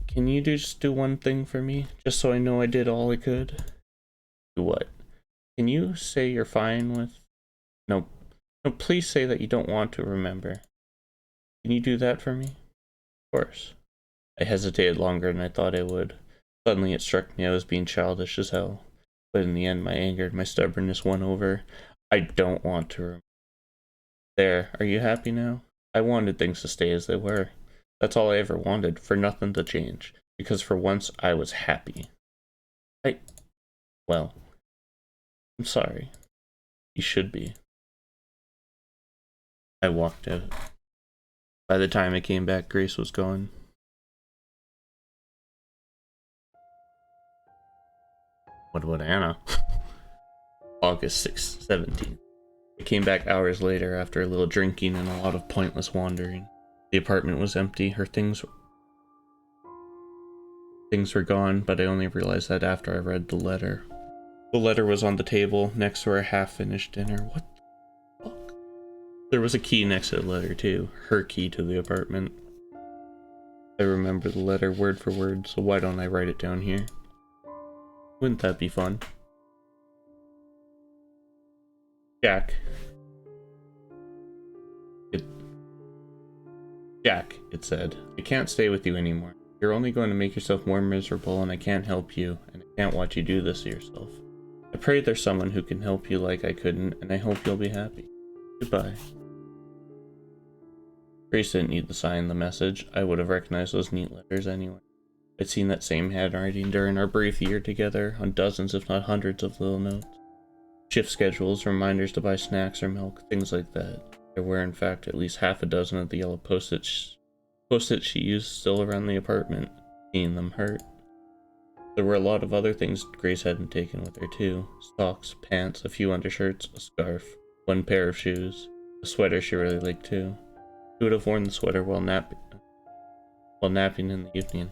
Speaker 1: Can you just do one thing for me? Just so I know I did all I could? Do what? Can you say you're fine with... No, please say that you don't want to remember. Can you do that for me? Of course. I hesitated longer than I thought I would. Suddenly it struck me I was being childish as hell. But in the end, my anger and my stubbornness won over. I don't want to remember. There, are you happy now? I wanted things to stay as they were. That's all I ever wanted, for nothing to change. Because for once, I was happy. Well, I'm sorry. You should be. I walked out. By the time I came back, Grace was gone. What about Anna? August 6th, 17th. I came back hours later after a little drinking and a lot of pointless wandering. The apartment was empty. Her things were gone, but I only realized that after I read the letter. The letter was on the table next to our half-finished dinner. What the fuck? There was a key next to the letter too. Her key to the apartment. I remember the letter word for word, so why don't I write it down here? Wouldn't that be fun? Jack. Jack, it said. I can't stay with you anymore. You're only going to make yourself more miserable, and I can't help you, and I can't watch you do this to yourself. I pray there's someone who can help you like I couldn't, and I hope you'll be happy. Goodbye. Grace didn't need to sign the message. I would have recognized those neat letters anyway. I'd seen that same handwriting during our brief year together on dozens if not hundreds of little notes. Shift schedules, reminders to buy snacks or milk, things like that. There were in fact at least half a dozen of the yellow post-its she used still around the apartment. Seeing them hurt. There were a lot of other things Grace hadn't taken with her too. Socks, pants, a few undershirts, a scarf, one pair of shoes, a sweater she really liked too. She would have worn the sweater while napping in the evening.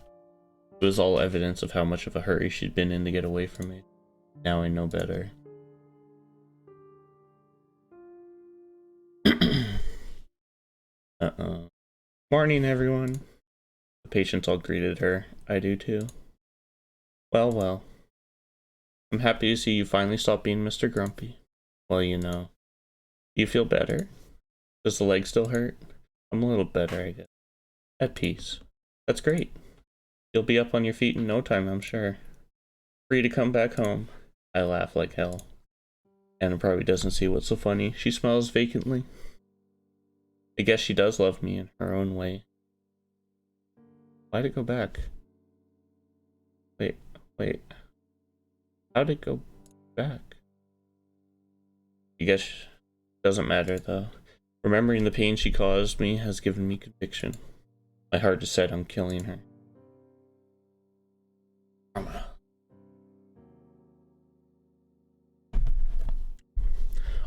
Speaker 1: It was all evidence of how much of a hurry she'd been in to get away from me. Now I know better. Uh-oh. Morning, everyone. The patients all greeted her. I do too. Well, well. I'm happy to see you finally stop being Mr. Grumpy. Well, you know. Do you feel better? Does the leg still hurt? I'm a little better, I guess. At peace. That's great. You'll be up on your feet in no time, I'm sure. Free to come back home. I laugh like hell. Anna probably doesn't see what's so funny. She smiles vacantly. I guess she does love me in her own way. Why'd it go back? Wait. How'd it go back? I guess it doesn't matter though. Remembering the pain she caused me has given me conviction. My heart is set on killing her.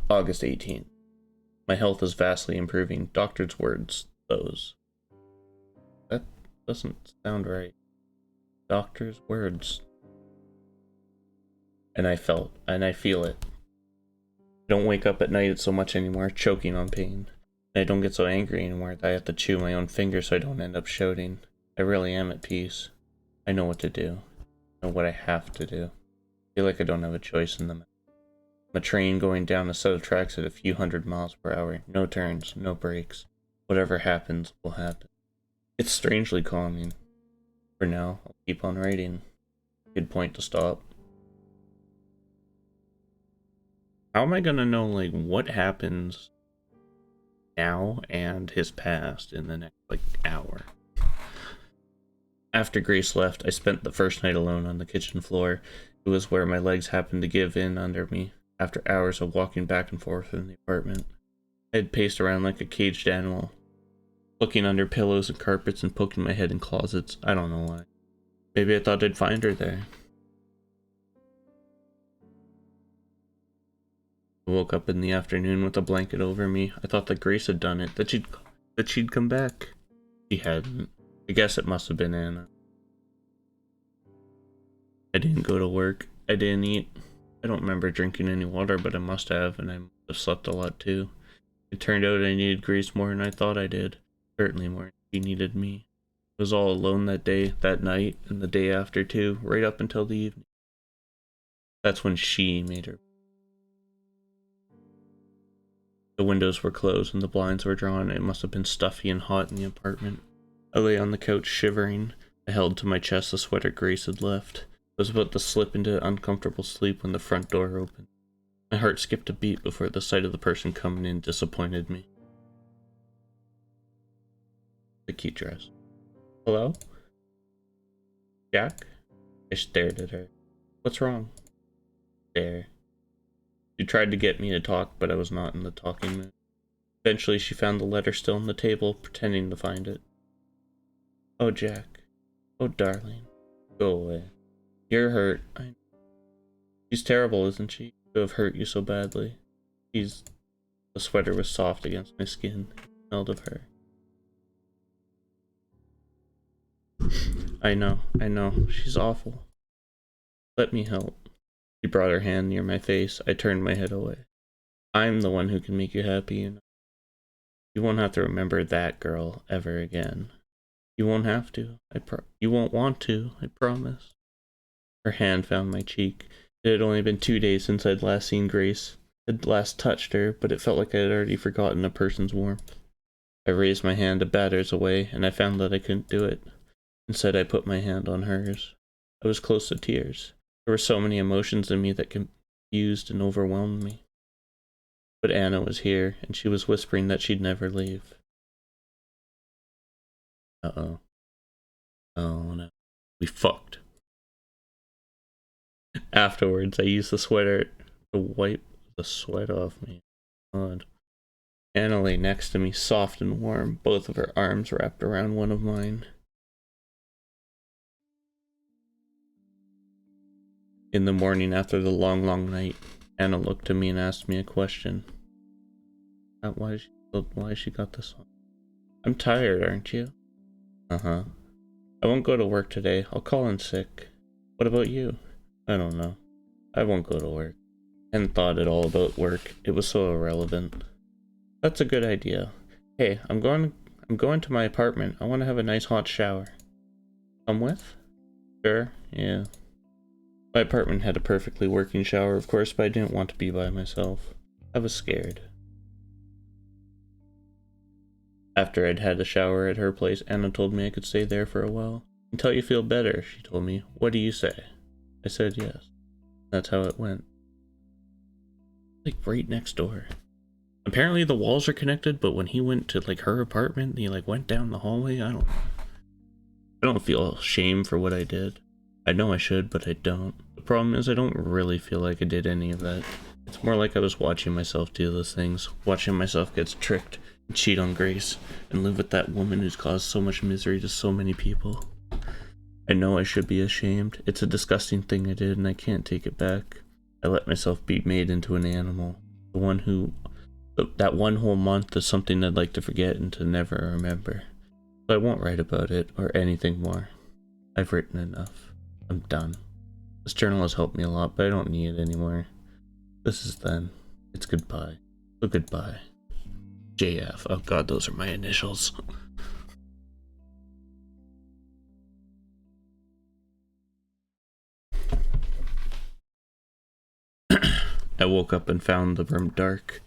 Speaker 1: August 18th. My health is vastly improving. Doctor's words, those. That doesn't sound right. Doctor's words. And I feel it. I don't wake up at night so much anymore, choking on pain. And I don't get so angry anymore that I have to chew my own finger so I don't end up shouting. I really am at peace. I know what to do. I know what I have to do. I feel like I don't have a choice in the matter. I'm a train going down a set of tracks at a few hundred miles per hour. No turns, no brakes. Whatever happens will happen. It's strangely calming. For now, I'll keep on writing. Good point to stop. How am I gonna know, like, what happens now and his past in the next, like, hour? After Grace left, I spent the first night alone on the kitchen floor. It was where my legs happened to give in under me, after hours of walking back and forth in the apartment. I had paced around like a caged animal, looking under pillows and carpets and poking my head in closets. I don't know why. Maybe I thought I'd find her there. I woke up in the afternoon with a blanket over me. I thought that Grace had done it, that she'd come back. She hadn't. I guess it must have been Anna. I didn't go to work. I didn't eat. I don't remember drinking any water, but I must have, and I must have slept a lot too. It turned out I needed Grace more than I thought I did. Certainly more than she needed me. I was all alone that day, that night, and the day after too, right up until the evening. That's when she made her. The windows were closed and the blinds were drawn. It must have been stuffy and hot in the apartment. I lay on the couch shivering. I held to my chest the sweater Grace had left. I was about to slip into uncomfortable sleep when the front door opened. My heart skipped a beat before the sight of the person coming in disappointed me. The cute dress. Hello? Jack? I stared at her. What's wrong? There. She tried to get me to talk, but I was not in the talking mood. Eventually, she found the letter still on the table, pretending to find it. Oh, Jack. Oh, darling. Go away. You're hurt. She's terrible, isn't she? To have hurt you so badly. The sweater was soft against my skin. It smelled of her. I know. She's awful. Let me help. She brought her hand near my face. I turned my head away. I'm the one who can make you happy, you know. You won't have to remember that girl ever again. You won't have to. You won't want to, I promise. Her hand found my cheek. It had only been 2 days since I'd last seen Grace. I'd last touched her, but it felt like I had already forgotten a person's warmth. I raised my hand to bat hers away, and I found that I couldn't do it. Instead, I put my hand on hers. I was close to tears. There were so many emotions in me that confused and overwhelmed me. But Anna was here, and she was whispering that she'd never leave. Uh-oh. Oh no. We fucked. Afterwards, I used the sweater to wipe the sweat off me. God. Anna lay next to me, soft and warm, both of her arms wrapped around one of mine. In the morning after the long, long night, Anna looked at me and asked me a question. Why she got this on? I'm tired, aren't you? Uh-huh. I won't go to work today. I'll call in sick. What about you? I don't know. I won't go to work. I hadn't thought at all about work. It was so irrelevant. That's a good idea. Hey, I'm going to my apartment. I want to have a nice hot shower. Come with? Sure, yeah. My apartment had a perfectly working shower, of course, but I didn't want to be by myself. I was scared. After I'd had a shower at her place, Anna told me I could stay there for a while. Until you feel better, she told me. What do you say? I said yes. That's how it went. Like right next door. Apparently the walls are connected, but when he went to like her apartment, he like went down the hallway. I don't feel shame for what I did. I know I should, but I don't. The problem is I don't really feel like I did any of that. It's more like I was watching myself do those things, watching myself get tricked and cheat on Grace and live with that woman who's caused so much misery to so many people. I know I should be ashamed. It's a disgusting thing I did and I can't take it back. I let myself be made into an animal. That one whole month is something I'd like to forget and to never remember. So I won't write about it or anything more. I've written enough. I'm done. This journal has helped me a lot, but I don't need it anymore. This is then. It's goodbye. So goodbye. JF. Oh god, those are my initials. I woke up and found the room dark.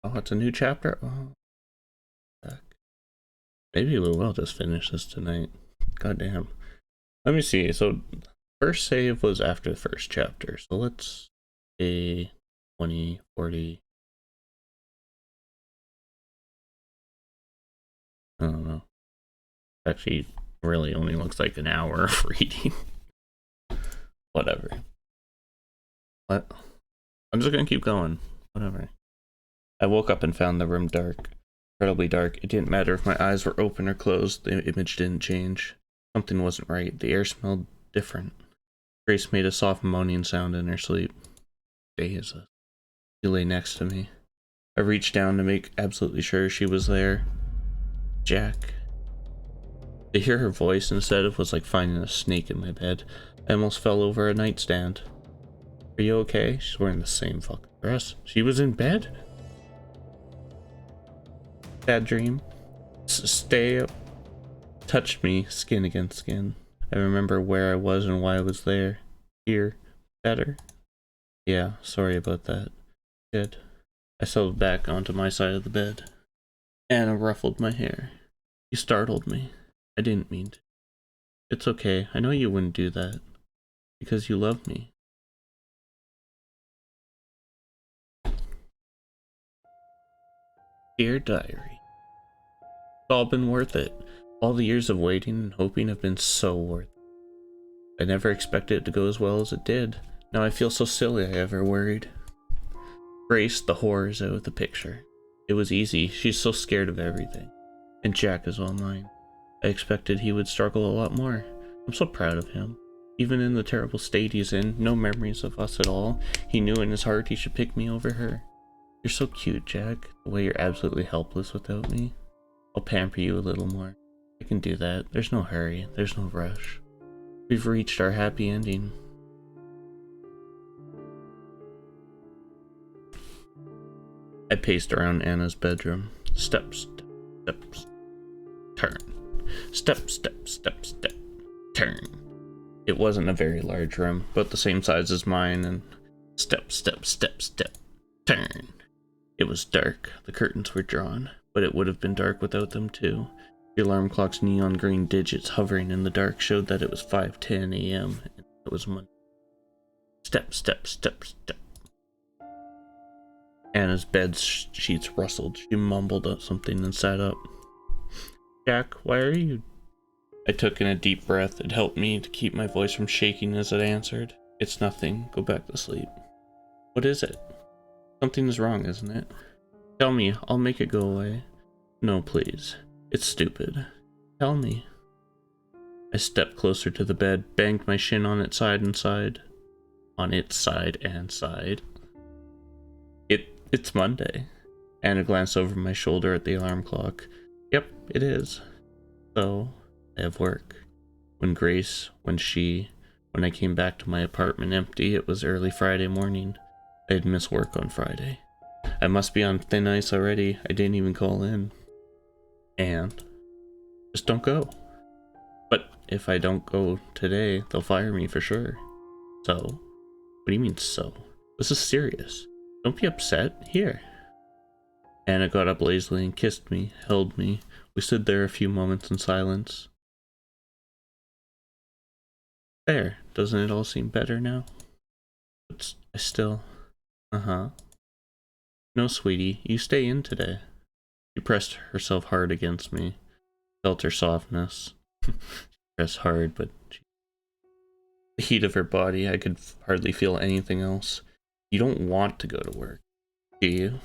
Speaker 1: Oh, it's a new chapter? Oh, heck. Maybe we will just finish this tonight. God damn. Let me see. So, first save was after the first chapter. So let's say 20, 40. I don't know. Actually, really only looks like an hour of reading. Whatever. What? I'm just gonna keep going. Whatever. I woke up and found the room dark. Incredibly dark. It didn't matter if my eyes were open or closed. The image didn't change. Something wasn't right. The air smelled different. Grace made a soft moaning sound in her sleep. What day is it? She lay next to me. I reached down to make absolutely sure she was there. Jack. To hear her voice instead of was like finding a snake in my bed. I almost fell over a nightstand. Are you okay? She's wearing the same fucking dress. She was in bed? Bad dream. Stay up. Touched me, skin against skin. I remember where I was and why I was there. Here. Better? Yeah, sorry about that. Good. I settled back onto my side of the bed. Anna ruffled my hair. You startled me. I didn't mean to. It's okay. I know you wouldn't do that. Because you love me. Dear Diary. It's all been worth it. All the years of waiting and hoping have been so worth it. I never expected it to go as well as it did. Now I feel so silly I ever worried. Grace, the whore, is out of the picture. It was easy. She's so scared of everything. And Jack is online. I expected he would struggle a lot more. I'm so proud of him. Even in the terrible state he's in, no memories of us at all, he knew in his heart he should pick me over her. You're so cute, Jack, the way you're absolutely helpless without me. I'll pamper you a little more. I can do that. There's no hurry. There's no rush. We've reached our happy ending. I paced around Anna's bedroom. Step, step, turn. Step, step, step, step, turn. It wasn't a very large room, but the same size as mine, and step, step, step, step, turn. It was dark. The curtains were drawn, but it would have been dark without them too. The alarm clock's neon green digits hovering in the dark showed that it was 5:10 a.m. and it was Monday. Step, step, step, step. Anna's bed sheets rustled. She mumbled something and sat up. Jack, why are you... I took in a deep breath. It helped me to keep my voice from shaking as it answered. It's nothing. Go back to sleep. What is it? Something is wrong, isn't it? Tell me. I'll make it go away. No, please. It's stupid. Tell me. I stepped closer to the bed, banged my shin on its side and side. On its side and side. It's Monday. Anna glanced over my shoulder at the alarm clock. Yep, it is. So, I have work. When I came back to my apartment empty, it was early Friday morning. I had missed work on Friday. I must be on thin ice already. I didn't even call in. And just don't go. But if I don't go today, they'll fire me for sure. So, what do you mean so? This is serious. Don't be upset. Here. Anna got up lazily and kissed me, held me. We stood there a few moments in silence. There, doesn't it all seem better now? But I still... Uh-huh. No, sweetie, you stay in today. She pressed herself hard against me. Felt her softness. She pressed hard, but the heat of her body, I could hardly feel anything else. You don't want to go to work, do you?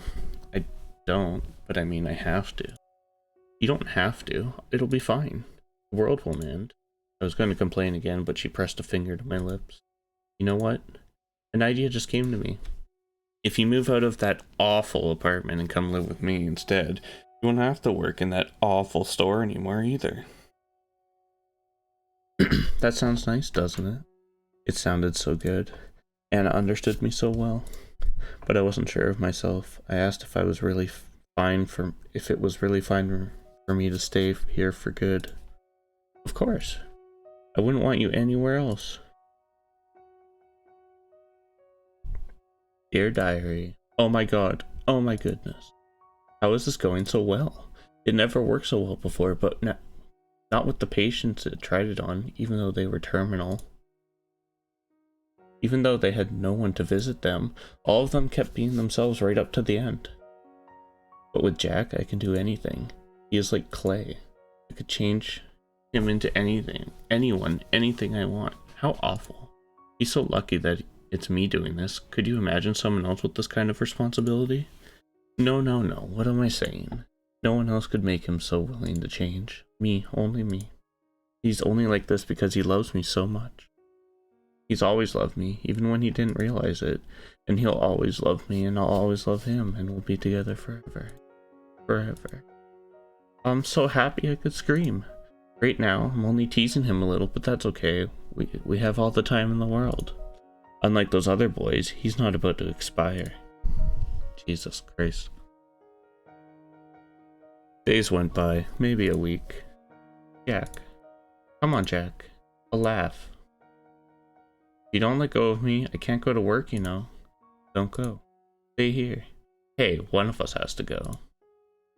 Speaker 1: I don't, but I mean I have to. You don't have to. It'll be fine. The world won't end. I was going to complain again, but she pressed a finger to my lips. You know what? An idea just came to me. If you move out of that awful apartment and come live with me instead, you won't have to work in that awful store anymore either. That sounds nice, doesn't it? It sounded so good. Anna understood me so well. But I wasn't sure of myself. I asked if I was really if it was really fine for me to stay here for good. Of course. I wouldn't want you anywhere else. Dear Diary. Oh my god. Oh my goodness. How is this going so well? It never worked so well before, but not with the patients that tried it on, even though they were terminal. Even though they had no one to visit them, all of them kept being themselves right up to the end. But with Jack, I can do anything. He is like clay. I could change him into anything, anyone, anything I want. How awful. He's so lucky that it's me doing this. Could you imagine someone else with this kind of responsibility? No, no, no. What am I saying? No one else could make him so willing to change. Me, only me. He's only like this because he loves me so much. He's always loved me, even when he didn't realize it. And he'll always love me, and I'll always love him, and we'll be together forever. Forever. I'm so happy I could scream. Right now, I'm only teasing him a little, but that's okay. We have all the time in the world. Unlike those other boys, he's not about to expire. Jesus Christ. Days went by, maybe a week. Jack. Come on, Jack. A laugh. If you don't let go of me, I can't go to work, you know. Don't go. Stay here. Hey, one of us has to go.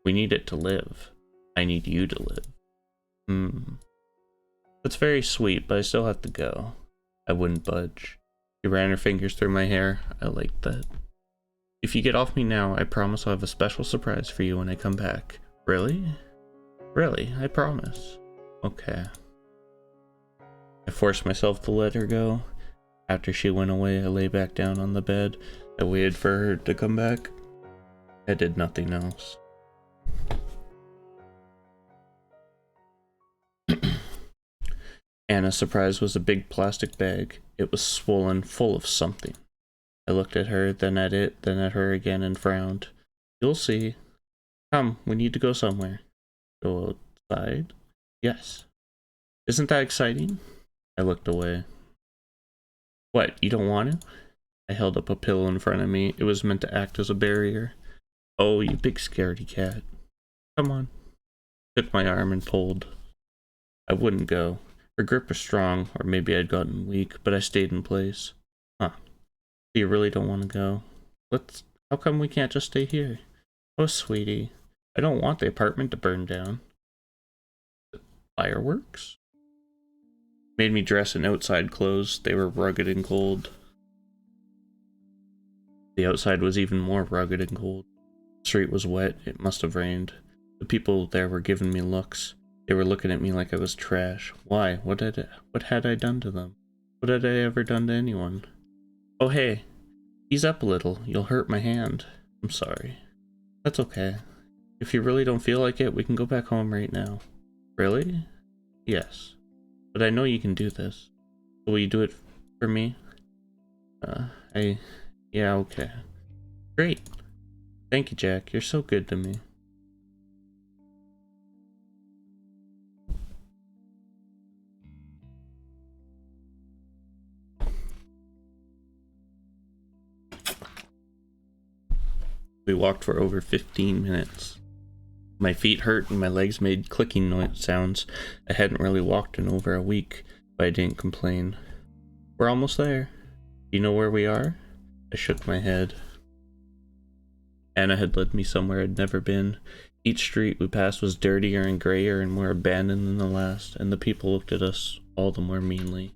Speaker 1: We need it to live. I need you to live. That's very sweet, but I still have to go. I wouldn't budge. She ran her fingers through my hair. I liked that. If you get off me now, I promise I'll have a special surprise for you when I come back. Really? Really, I promise. Okay. I forced myself to let her go. After she went away, I lay back down on the bed. I waited for her to come back. I did nothing else. Anna's surprise was a big plastic bag. It was swollen, full of something. I looked at her, then at it, then at her again, and frowned. You'll see. Come, we need to go somewhere. Go outside? Yes. Isn't that exciting? I looked away. What, you don't want to? I held up a pillow in front of me. It was meant to act as a barrier. Oh, you big scaredy cat. Come on. Took my arm and pulled. I wouldn't go. Her grip was strong, or maybe I'd gotten weak, but I stayed in place. Huh. You really don't want to go? How come we can't just stay here? Oh, sweetie. I don't want the apartment to burn down. Fireworks? Made me dress in outside clothes. They were rugged and cold. The outside was even more rugged and cold. The street was wet. It must have rained. The people there were giving me looks. They were looking at me like I was trash. Why? What had I done to them? What had I ever done to anyone? Oh, hey. Ease up a little. You'll hurt my hand. I'm sorry. That's okay. If you really don't feel like it, we can go back home right now. Really? Yes. But I know you can do this. Will you do it for me? Yeah, okay. Great. Thank you, Jack. You're so good to me. We walked for over 15 minutes. My feet hurt and my legs made clicking noise sounds. I hadn't really walked in over a week, but I didn't complain. We're almost there. You know where we are? I shook my head. Anna had led me somewhere I'd never been. Each street we passed was dirtier and grayer and more abandoned than the last, and the people looked at us all the more meanly.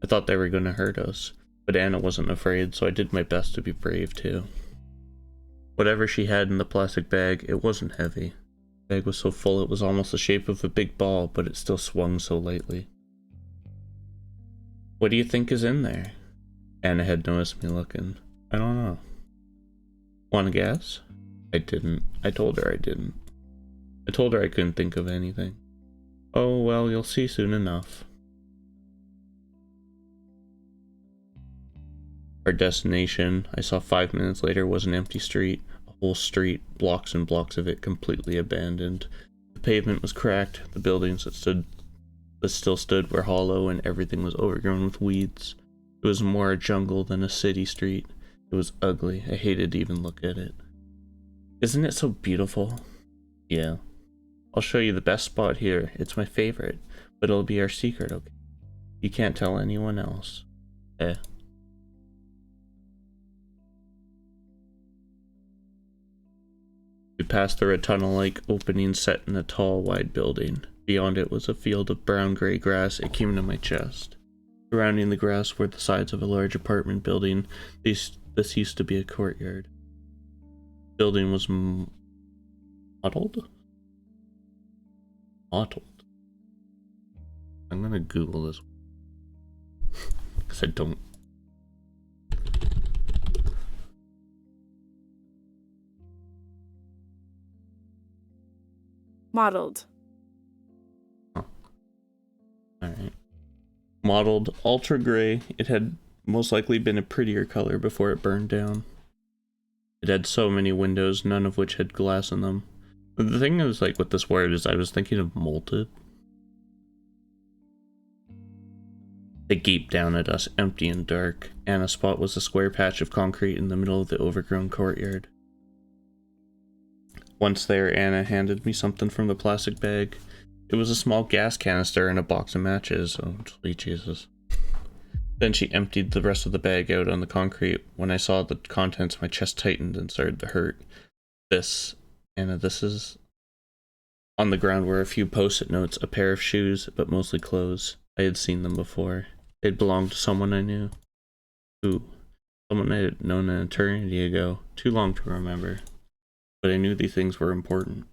Speaker 1: I thought they were going to hurt us, but Anna wasn't afraid, so I did my best to be brave too. Whatever she had in the plastic bag, it wasn't heavy. The bag was so full it was almost the shape of a big ball, but it still swung so lightly. What do you think is in there? Anna had noticed me looking. I don't know. Want to guess? I didn't. I told her I didn't. I told her I couldn't think of anything. Oh, well, you'll see soon enough. Our destination, I saw 5 minutes later, was an empty street. A whole street, blocks and blocks of it, completely abandoned. The pavement was cracked, the buildings that still stood were hollow, and everything was overgrown with weeds. It was more a jungle than a city street. It was ugly. I hated to even look at it. Isn't it so beautiful? Yeah. I'll show you the best spot here. It's my favorite, but it'll be our secret, okay? You can't tell anyone else. Eh. We passed through a tunnel-like opening set in a tall, wide building. Beyond it was a field of brown-gray grass. It came to my chest. Surrounding the grass were the sides of a large apartment building. This used to be a courtyard. The building was mottled? Mottled. I'm gonna Google this. Because I don't.
Speaker 2: Mottled.
Speaker 1: Oh. Alright. Mottled, ultra gray. It had most likely been a prettier color before it burned down. It had so many windows, none of which had glass in them. The thing is, like, with this word is I was thinking of molted. They gaped down at us, empty and dark. Anna's spot was a square patch of concrete in the middle of the overgrown courtyard. Once there, Anna handed me something from the plastic bag. It was a small gas canister and a box of matches. Oh, sweet Jesus. Then she emptied the rest of the bag out on the concrete. When I saw the contents, my chest tightened and started to hurt. Anna, this is... On the ground were a few post-it notes, a pair of shoes, but mostly clothes. I had seen them before. They'd belonged to someone I knew. Who? Someone I had known an eternity ago. Too long to remember. But I knew these things were important.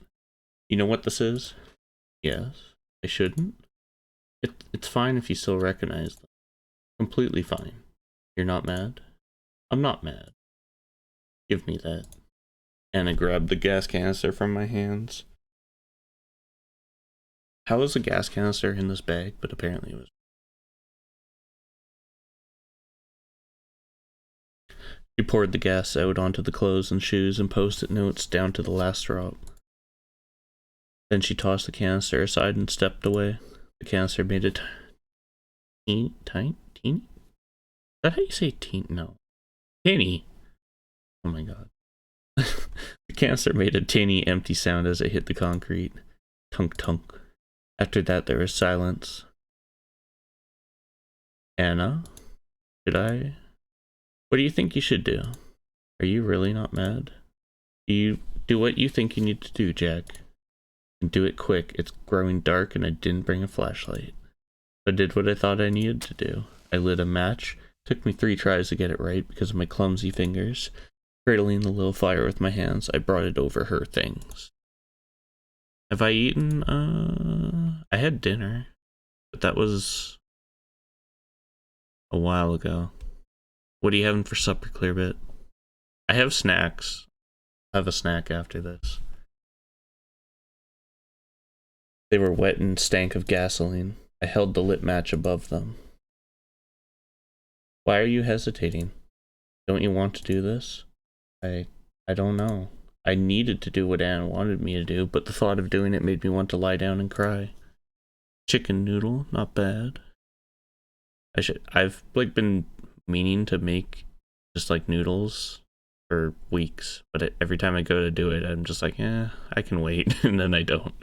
Speaker 1: You know what this is? Yes. I shouldn't? It's fine if you still recognize them. Completely fine. You're not mad? I'm not mad. Give me that. Anna grabbed the gas canister from my hands. How was the gas canister in this bag? But apparently it was. She poured the gas out onto the clothes and shoes and post-it notes down to the last drop. Then she tossed the canister aside and stepped away. The canister made a teeny? Is that how you say teen? No. Teeny. Oh my god. The canister made a tinny, empty sound as it hit the concrete. Tunk tunk. After that, there was silence. Anna? Should I? What do you think you should do? Are you really not mad? You do what you think you need to do, Jack. And do it quick. It's growing dark and I didn't bring a flashlight. I did what I thought I needed to do. I lit a match. Took me 3 tries to get it right because of my clumsy fingers. Cradling the little fire with my hands, I brought it over her things. Have I eaten? I had dinner. But that was a while ago. What are you having for supper, Clearbit? I have snacks. I'll have a snack after this. They were wet and stank of gasoline. I held the lit match above them. Why are you hesitating? Don't you want to do this? I don't know. I needed to do what Anna wanted me to do, but the thought of doing it made me want to lie down and cry. Chicken noodle, not bad. I've been meaning to make just like noodles for weeks, but every time I go to do it, I'm just like, I can wait, and then I don't.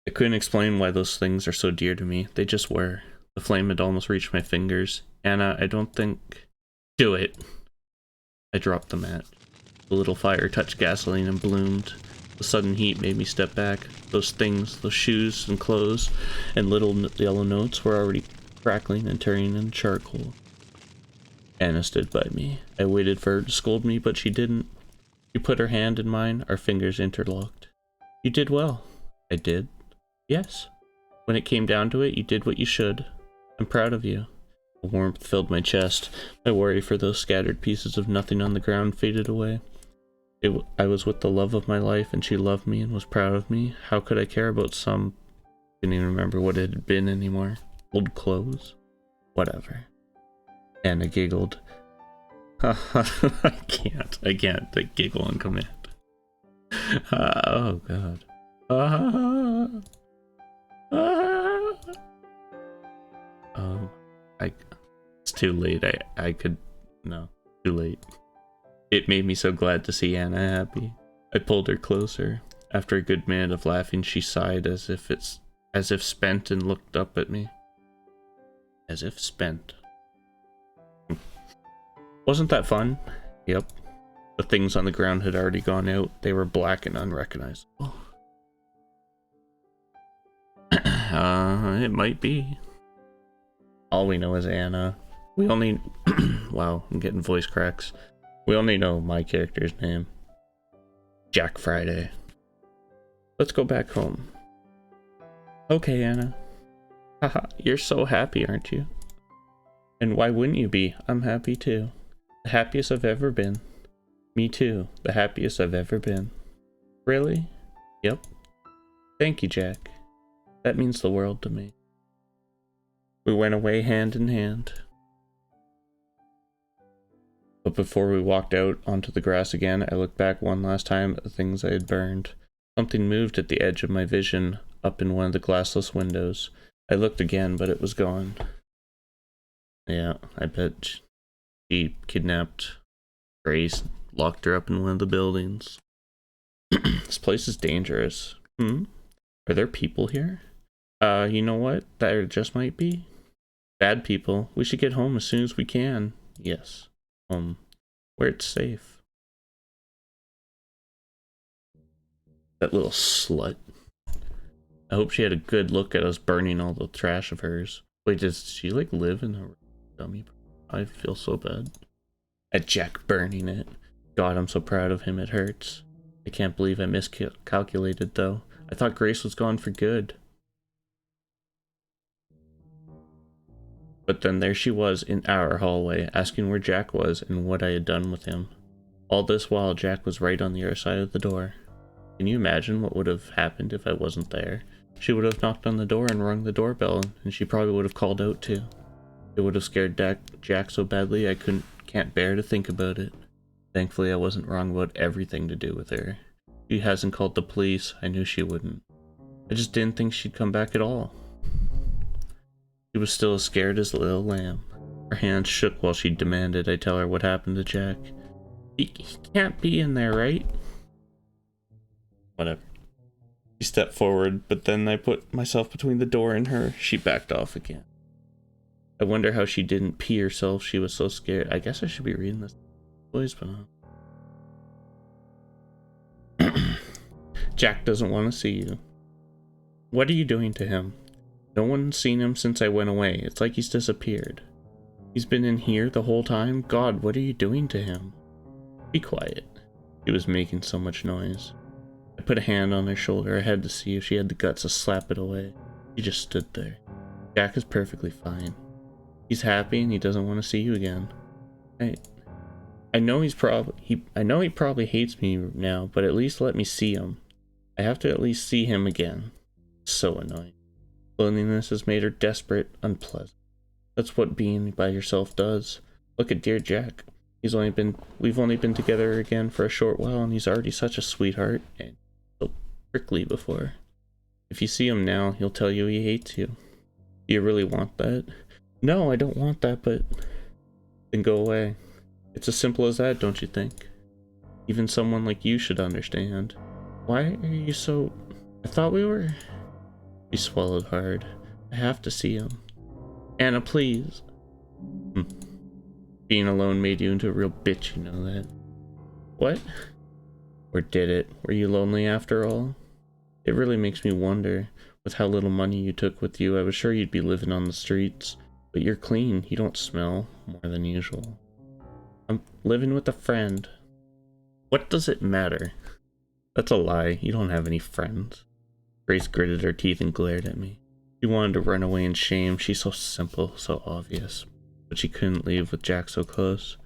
Speaker 1: I couldn't explain why those things are so dear to me. They just were. The flame had almost reached my fingers. Anna, I don't think... Do it. I dropped the match. The little fire touched gasoline and bloomed. The sudden heat made me step back. Those things, those shoes and clothes and little yellow notes were already crackling and turning into charcoal. Anna stood by me. I waited for her to scold me, but she didn't. She put her hand in mine, our fingers interlocked. You did well. I did. Yes. When it came down to it, you did what you should. I'm proud of you. A warmth filled my chest. My worry for those scattered pieces of nothing on the ground faded away. I was with the love of my life, and she loved me and was proud of me. How could I care about some... Didn't even remember what it had been anymore. Old clothes? Whatever. Anna giggled. I can't giggle on command. Oh god. It's too late. I could... No, too late. It made me so glad to see Anna happy. I pulled her closer. After a good minute of laughing, she sighed as if spent and looked up at me. As if spent. Wasn't that fun? Yep. The things on the ground had already gone out. They were black and unrecognizable. It might be. All we know is Anna. We only... Wow, I'm getting voice cracks. We only know my character's name. Jack Friday. Let's go back home. Okay, Anna. Haha, you're so happy, aren't you? And why wouldn't you be? I'm happy too. The happiest I've ever been. Me too. The happiest I've ever been. Really? Yep. Thank you, Jack. That means the world to me. We went away hand in hand. But before we walked out onto the grass again, I looked back one last time at the things I had burned. Something moved at the edge of my vision, up in one of the glassless windows. I looked again, but it was gone. Yeah, I bet she kidnapped Grace, locked her up in one of the buildings. This place is dangerous. Are there people here? You know what? There just might be. Bad people. We should get home as soon as we can. Yes. Where it's safe. That little slut. I hope she had a good look at us burning all the trash of hers. Wait, does she like live in a dummy? I feel so bad. At Jack burning it. God, I'm so proud of him, it hurts. I can't believe I miscalculated though. I thought Grace was gone for good. But then there she was in our hallway, asking where Jack was and what I had done with him. All this while Jack was right on the other side of the door. Can you imagine what would have happened if I wasn't there? She would have knocked on the door and rung the doorbell, and she probably would have called out too. It would have scared Jack so badly I can't bear to think about it. Thankfully I wasn't wrong about everything to do with her. She hasn't called the police. I knew she wouldn't. I just didn't think she'd come back at all. She was still as scared as a little lamb. Her hands shook while she demanded I tell her what happened to Jack. He can't be in there, right? Whatever. She stepped forward, but then I put myself between the door and her. She backed off again. I wonder how she didn't pee herself. She was so scared. I guess I should be reading this, boys, but Jack doesn't want to see you. What are you doing to him? No one's seen him since I went away. It's like he's disappeared. He's been in here the whole time? God, what are you doing to him? Be quiet. He was making so much noise. I put a hand on her shoulder. I had to see if she had the guts to slap it away. She just stood there. Jack is perfectly fine. He's happy and he doesn't want to see you again. I know he probably hates me now, but at least let me see him. I have to at least see him again. So annoying. Loneliness has made her desperate, unpleasant. That's what being by yourself does. Look at dear Jack. We've only been together again for a short while, and he's already such a sweetheart and so prickly before. If you see him now, he'll tell you he hates you. Do you really want that? No, I don't want that, but then go away. It's as simple as that, don't you think? Even someone like you should understand. Why are you so... I thought we were... She swallowed hard. I have to see him. Anna, please. Being alone made you into a real bitch, you know that. What? Or did it? Were you lonely after all? It really makes me wonder. With how little money you took with you, I was sure you'd be living on the streets. But you're clean. You don't smell more than usual. I'm living with a friend. What does it matter? That's a lie. You don't have any friends. Grace gritted her teeth and glared at me. She wanted to run away in shame. She's so simple, so obvious. But she couldn't leave with Jack so close.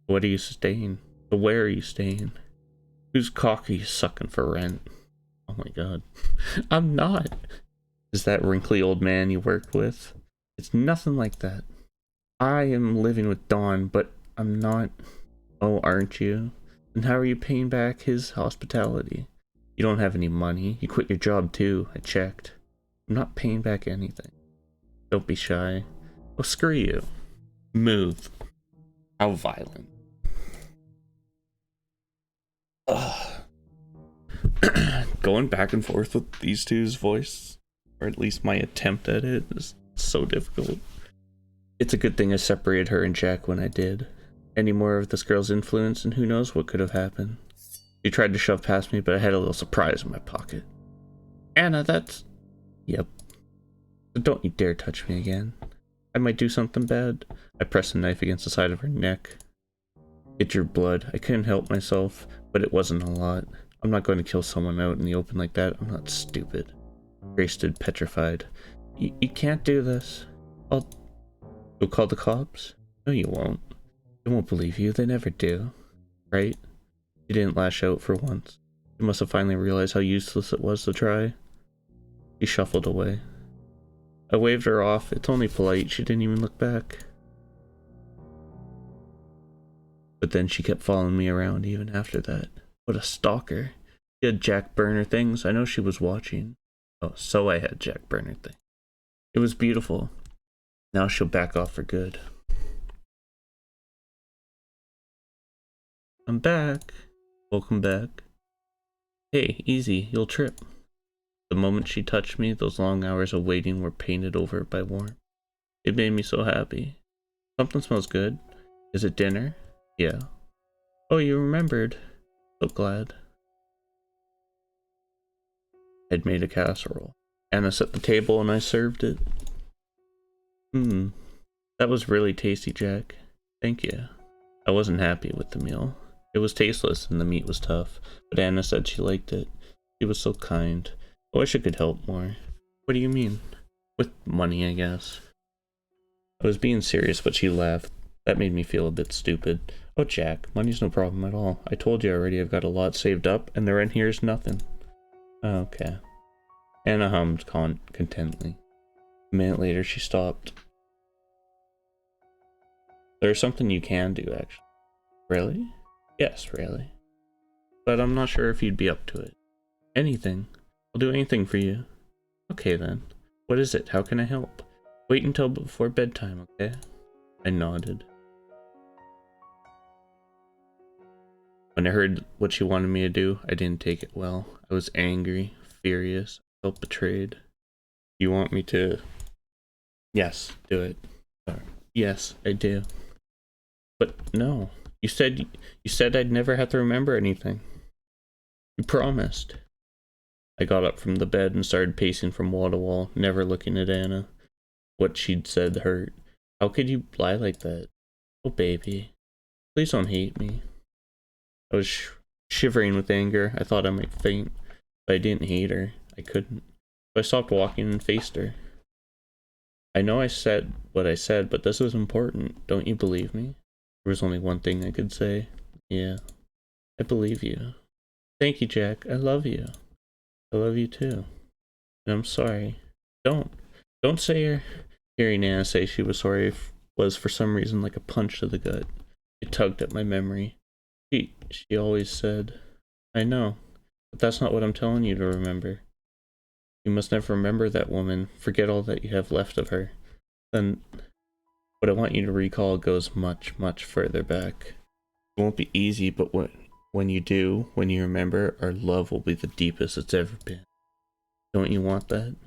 Speaker 1: What are you staying? But where are you staying? Whose cock are you sucking for rent? Oh my god. I'm not. Is that wrinkly old man you worked with? It's nothing like that. I am living with Dawn, but I'm not. Oh, aren't you? And how are you paying back his hospitality? You don't have any money. You quit your job too. I checked. I'm not paying back anything. Don't be shy. Oh, screw you. Move. How violent. Ugh. Going back and forth with these two's voice, or at least my attempt at it, is so difficult. It's a good thing I separated her and Jack when I did. Any more of this girl's influence, and who knows what could have happened. She tried to shove past me, but I had a little surprise in my pocket. Anna, that's... Yep. So don't you dare touch me again. I might do something bad. I pressed the knife against the side of her neck. It drew blood. I couldn't help myself, but it wasn't a lot. I'm not going to kill someone out in the open like that. I'm not stupid. Grace stood petrified. You can't do this. You'll call the cops? No, you won't. They won't believe you. They never do. Right? She didn't lash out for once. She must have finally realized how useless it was to try. She shuffled away. I waved her off. It's only polite. She didn't even look back. But then she kept following me around even after that. What a stalker. She had Jack burner things. I know she was watching. Oh, so I had Jack burner things. It was beautiful. Now she'll back off for good. I'm back. Welcome back. Hey, easy. You'll trip. The moment she touched me, those long hours of waiting were painted over by warmth. It made me so happy. Something smells good. Is it dinner? Yeah. Oh, you remembered. So glad. I'd made a casserole. Anna set the table and I served it. That was really tasty, Jack. Thank you. I wasn't happy with the meal. It was tasteless and the meat was tough, but Anna said she liked it. She was so kind. I wish I could help more. What do you mean? With money, I guess. I was being serious, but she laughed. That made me feel a bit stupid. Oh, Jack, money's no problem at all. I told you already I've got a lot saved up, and the rent here is nothing. Oh, okay. Anna hummed contentedly. A minute later, she stopped. There's something you can do, actually. Really? Yes, really. But I'm not sure if you'd be up to it. Anything. I'll do anything for you. Okay, then. What is it? How can I help? Wait until before bedtime, okay? I nodded. When I heard what she wanted me to do, I didn't take it well. I was angry, furious, felt betrayed. You want me to? Yes, do it. Yes, I do. But no, you said I'd never have to remember anything. You promised. I got up from the bed and started pacing from wall to wall, never looking at Anna. What she'd said hurt. How could you lie like that? Oh, baby. Please don't hate me. I was shivering with anger. I thought I might faint, but I didn't hate her. I couldn't. So I stopped walking and faced her. I know I said what I said, but this was important. Don't you believe me? There was only one thing I could say. Yeah, I believe you. Thank you, Jack. I love you. I love you too. And I'm sorry. Don't say her. Hearing Anna say she was sorry was for some reason like a punch to the gut. It tugged at my memory. She always said, I know, but that's not what I'm telling you to remember. You must never remember that woman. Forget all that you have left of her. Then what I want you to recall goes much, much further back. It won't be easy, but when you do, when you remember, our love will be the deepest it's ever been. Don't you want that?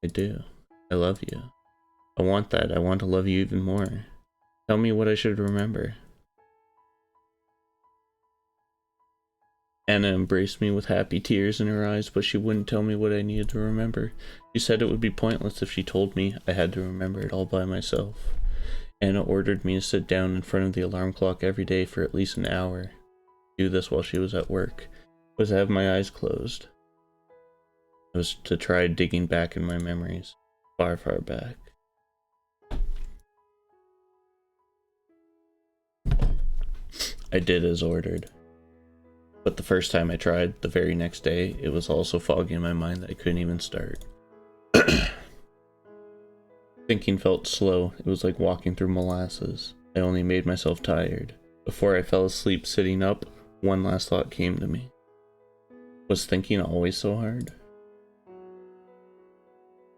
Speaker 1: I do. I love you. I want that. I want to love you even more. Tell me what I should remember. Anna embraced me with happy tears in her eyes, but she wouldn't tell me what I needed to remember. She said it would be pointless if she told me I had to remember it all by myself. Anna ordered me to sit down in front of the alarm clock every day for at least an hour. Do this while she was at work. Was to have my eyes closed. It was to try digging back in my memories. Far, far back. I did as ordered. But the first time I tried, the very next day, it was all so foggy in my mind that I couldn't even start. Thinking felt slow. It was like walking through molasses. I only made myself tired. Before I fell asleep sitting up, one last thought came to me. Was thinking always so hard?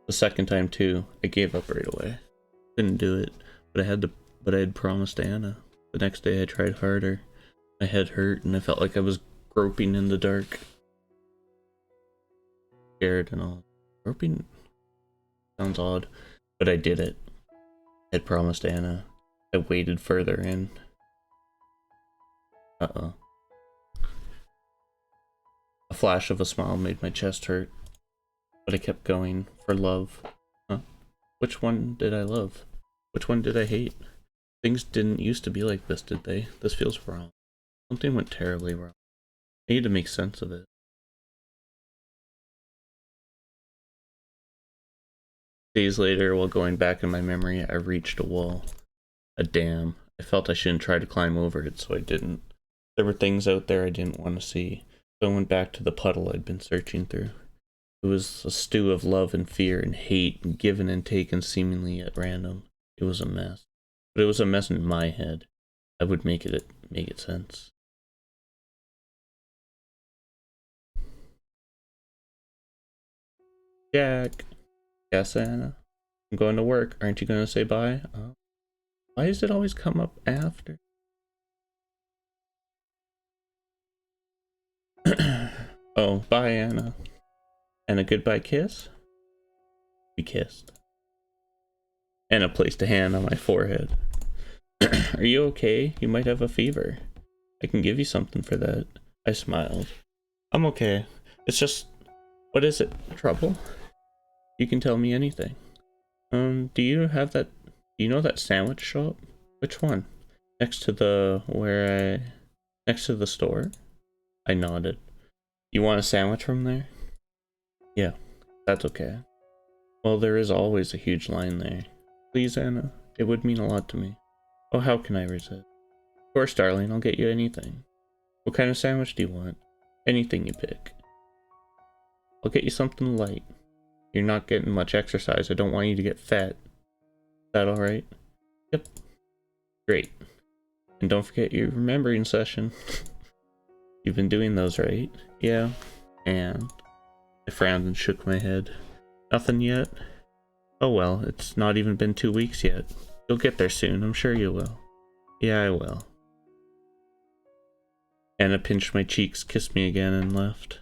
Speaker 1: The second time too, I gave up right away. Couldn't do it, but I had promised Anna. The next day I tried harder. My head hurt and I felt like I was groping in the dark. Scared and all. Groping sounds odd, but I did it. I had promised Anna. I waded further in. Uh-oh. A flash of a smile made my chest hurt, but I kept going for love. Huh? Which one did I love? Which one did I hate? Things didn't used to be like this, did they? This feels wrong. Something went terribly wrong. I need to make sense of it. Days later, while going back in my memory, I reached a wall. A dam. I felt I shouldn't try to climb over it, so I didn't. There were things out there I didn't want to see, so I went back to the puddle I'd been searching through. It was a stew of love and fear and hate, and given and taken seemingly at random. It was a mess. But it was a mess in my head. I would make it sense. Jack. Yes, Anna. I'm going to work. Aren't you going to say bye? Why does it always come up after? Oh, bye, Anna. And a goodbye kiss? We kissed. Anna placed a hand on my forehead. Are you okay? You might have a fever. I can give you something for that. I smiled. I'm okay. It's just... What is it? Trouble? You can tell me anything. Do you know that sandwich shop? Which one? Next to the store? I nodded. You want a sandwich from there? Yeah, that's okay. Well, there is always a huge line there. Please, Anna, it would mean a lot to me. Oh, how can I resist? Of course, darling, I'll get you anything. What kind of sandwich do you want? Anything you pick. I'll get you something light. You're not getting much exercise. I don't want you to get fat. Is that alright? Yep. Great. And don't forget your remembering session. You've been doing those, right? Yeah. And I frowned and shook my head. Nothing yet? Oh well, it's not even been 2 weeks yet. You'll get there soon, I'm sure you will. Yeah, I will. Anna pinched my cheeks, kissed me again, and left.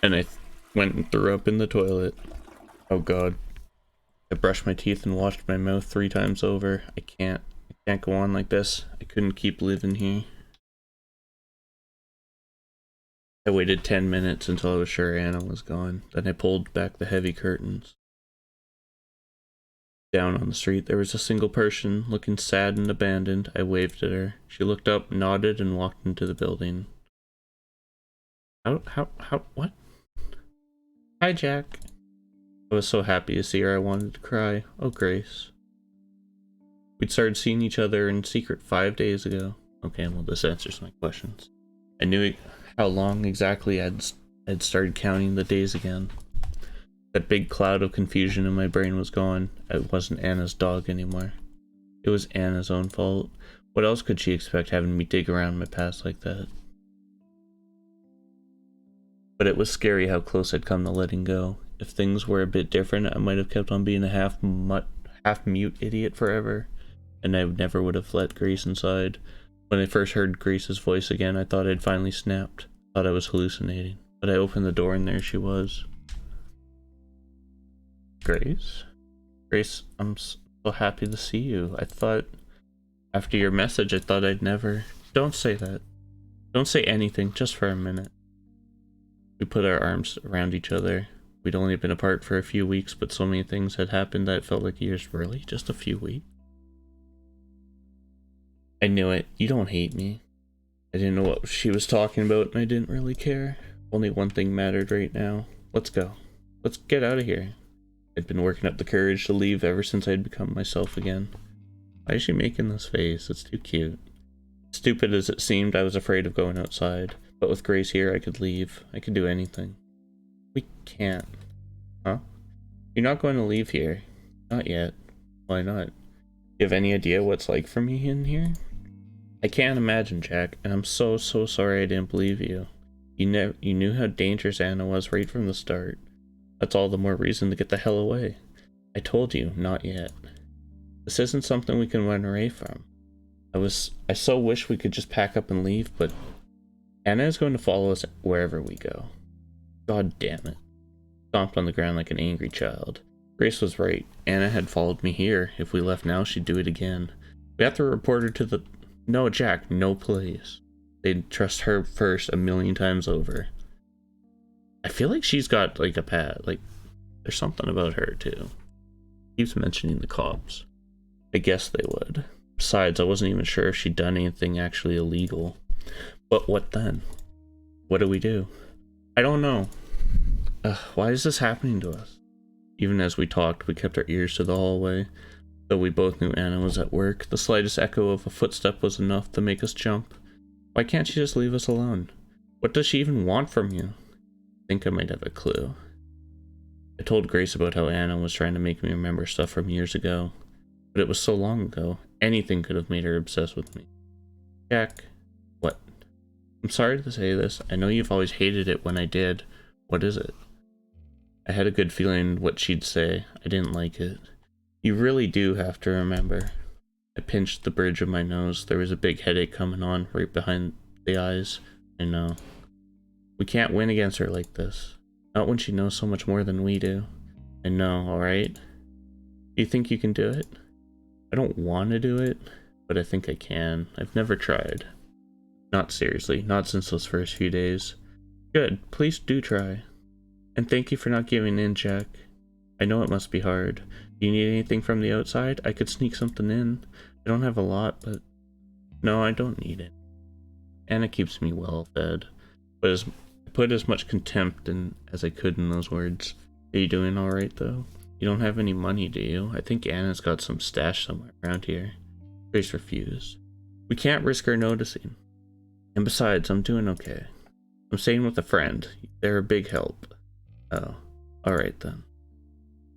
Speaker 1: And I went and threw up in the toilet. Oh god. I brushed my teeth and washed my mouth 3 times over. I can't go on like this. I couldn't keep living here. I waited 10 minutes until I was sure Anna was gone. Then I pulled back the heavy curtains. Down on the street, there was a single person, looking sad and abandoned. I waved at her. She looked up, nodded, and walked into the building. What? Hi, Jack. I was so happy to see her, I wanted to cry. Oh, Grace. We'd started seeing each other in secret 5 days ago. Okay, well, this answers my questions. I knew how long exactly I'd started counting the days again. That big cloud of confusion in my brain was gone. It wasn't Anna's dog anymore. It was Anna's own fault. What else could she expect having me dig around my past like that? But it was scary how close I'd come to letting go. If things were a bit different, I might have kept on being a half-mute idiot forever, and I never would have let Grace inside. When I first heard Grace's voice again, I thought I'd finally snapped. Thought I was hallucinating. But I opened the door and there she was. Grace? Grace, I'm so happy to see you. I thought, after your message, I thought I'd never... Don't say that. Don't say anything, just for a minute. We put our arms around each other. We'd only been apart for a few weeks, but so many things had happened that it felt like years. Really? Just a few weeks? I knew it. You don't hate me. I didn't know what she was talking about, and I didn't really care. Only one thing mattered right now. Let's go. Let's get out of here. I'd been working up the courage to leave ever since I'd become myself again. Why is she making this face? It's too cute. Stupid as it seemed, I was afraid of going outside. But with Grace here, I could leave. I could do anything. We can't. Huh? You're not going to leave here. Not yet. Why not? You have any idea what it's like for me in here? I can't imagine, Jack, and I'm so sorry I didn't believe you. You knew how dangerous Anna was right from the start. That's all the more reason to get the hell away. I told you, not yet. This isn't something we can run away from. I so wish we could just pack up and leave, but Anna is going to follow us wherever we go. God damn it. Stomped on the ground like an angry child. Grace was right. Anna had followed me here. If we left now, she'd do it again. We have to report her to the... No, Jack, no please. They'd trust her first 1,000,000 times over. I feel like she's got, like, a pat. Like, there's something about her, too. Keeps mentioning the cops. I guess they would. Besides, I wasn't even sure if she'd done anything actually illegal. But what then? What do we do? I don't know. Why is this happening to us? Even as we talked, we kept our ears to the hallway. Though we both knew Anna was at work, the slightest echo of a footstep was enough to make us jump. Why can't she just leave us alone? What does she even want from you? I think I might have a clue. I told Grace about how Anna was trying to make me remember stuff from years ago. But it was so long ago, anything could have made her obsessed with me. Jack. What? I'm sorry to say this. I know you've always hated it when I did. What is it? I had a good feeling what she'd say. I didn't like it. You really do have to remember. I pinched the bridge of my nose. There was a big headache coming on right behind the eyes. I know. We can't win against her like this. Not when she knows so much more than we do. I know, alright? Do you think you can do it? I don't want to do it, but I think I can. I've never tried. Not seriously, not since those first few days. Good, please do try. And thank you for not giving in, Jack. I know it must be hard. Do you need anything from the outside? I could sneak something in. I don't have a lot, but... No, I don't need it. Anna keeps me well fed. But I put as much contempt in as I could in those words. Are you doing alright, though? You don't have any money, do you? I think Anna's got some stash somewhere around here. Grace refused. We can't risk her noticing. And besides, I'm doing okay. I'm staying with a friend. They're a big help. Oh, alright then.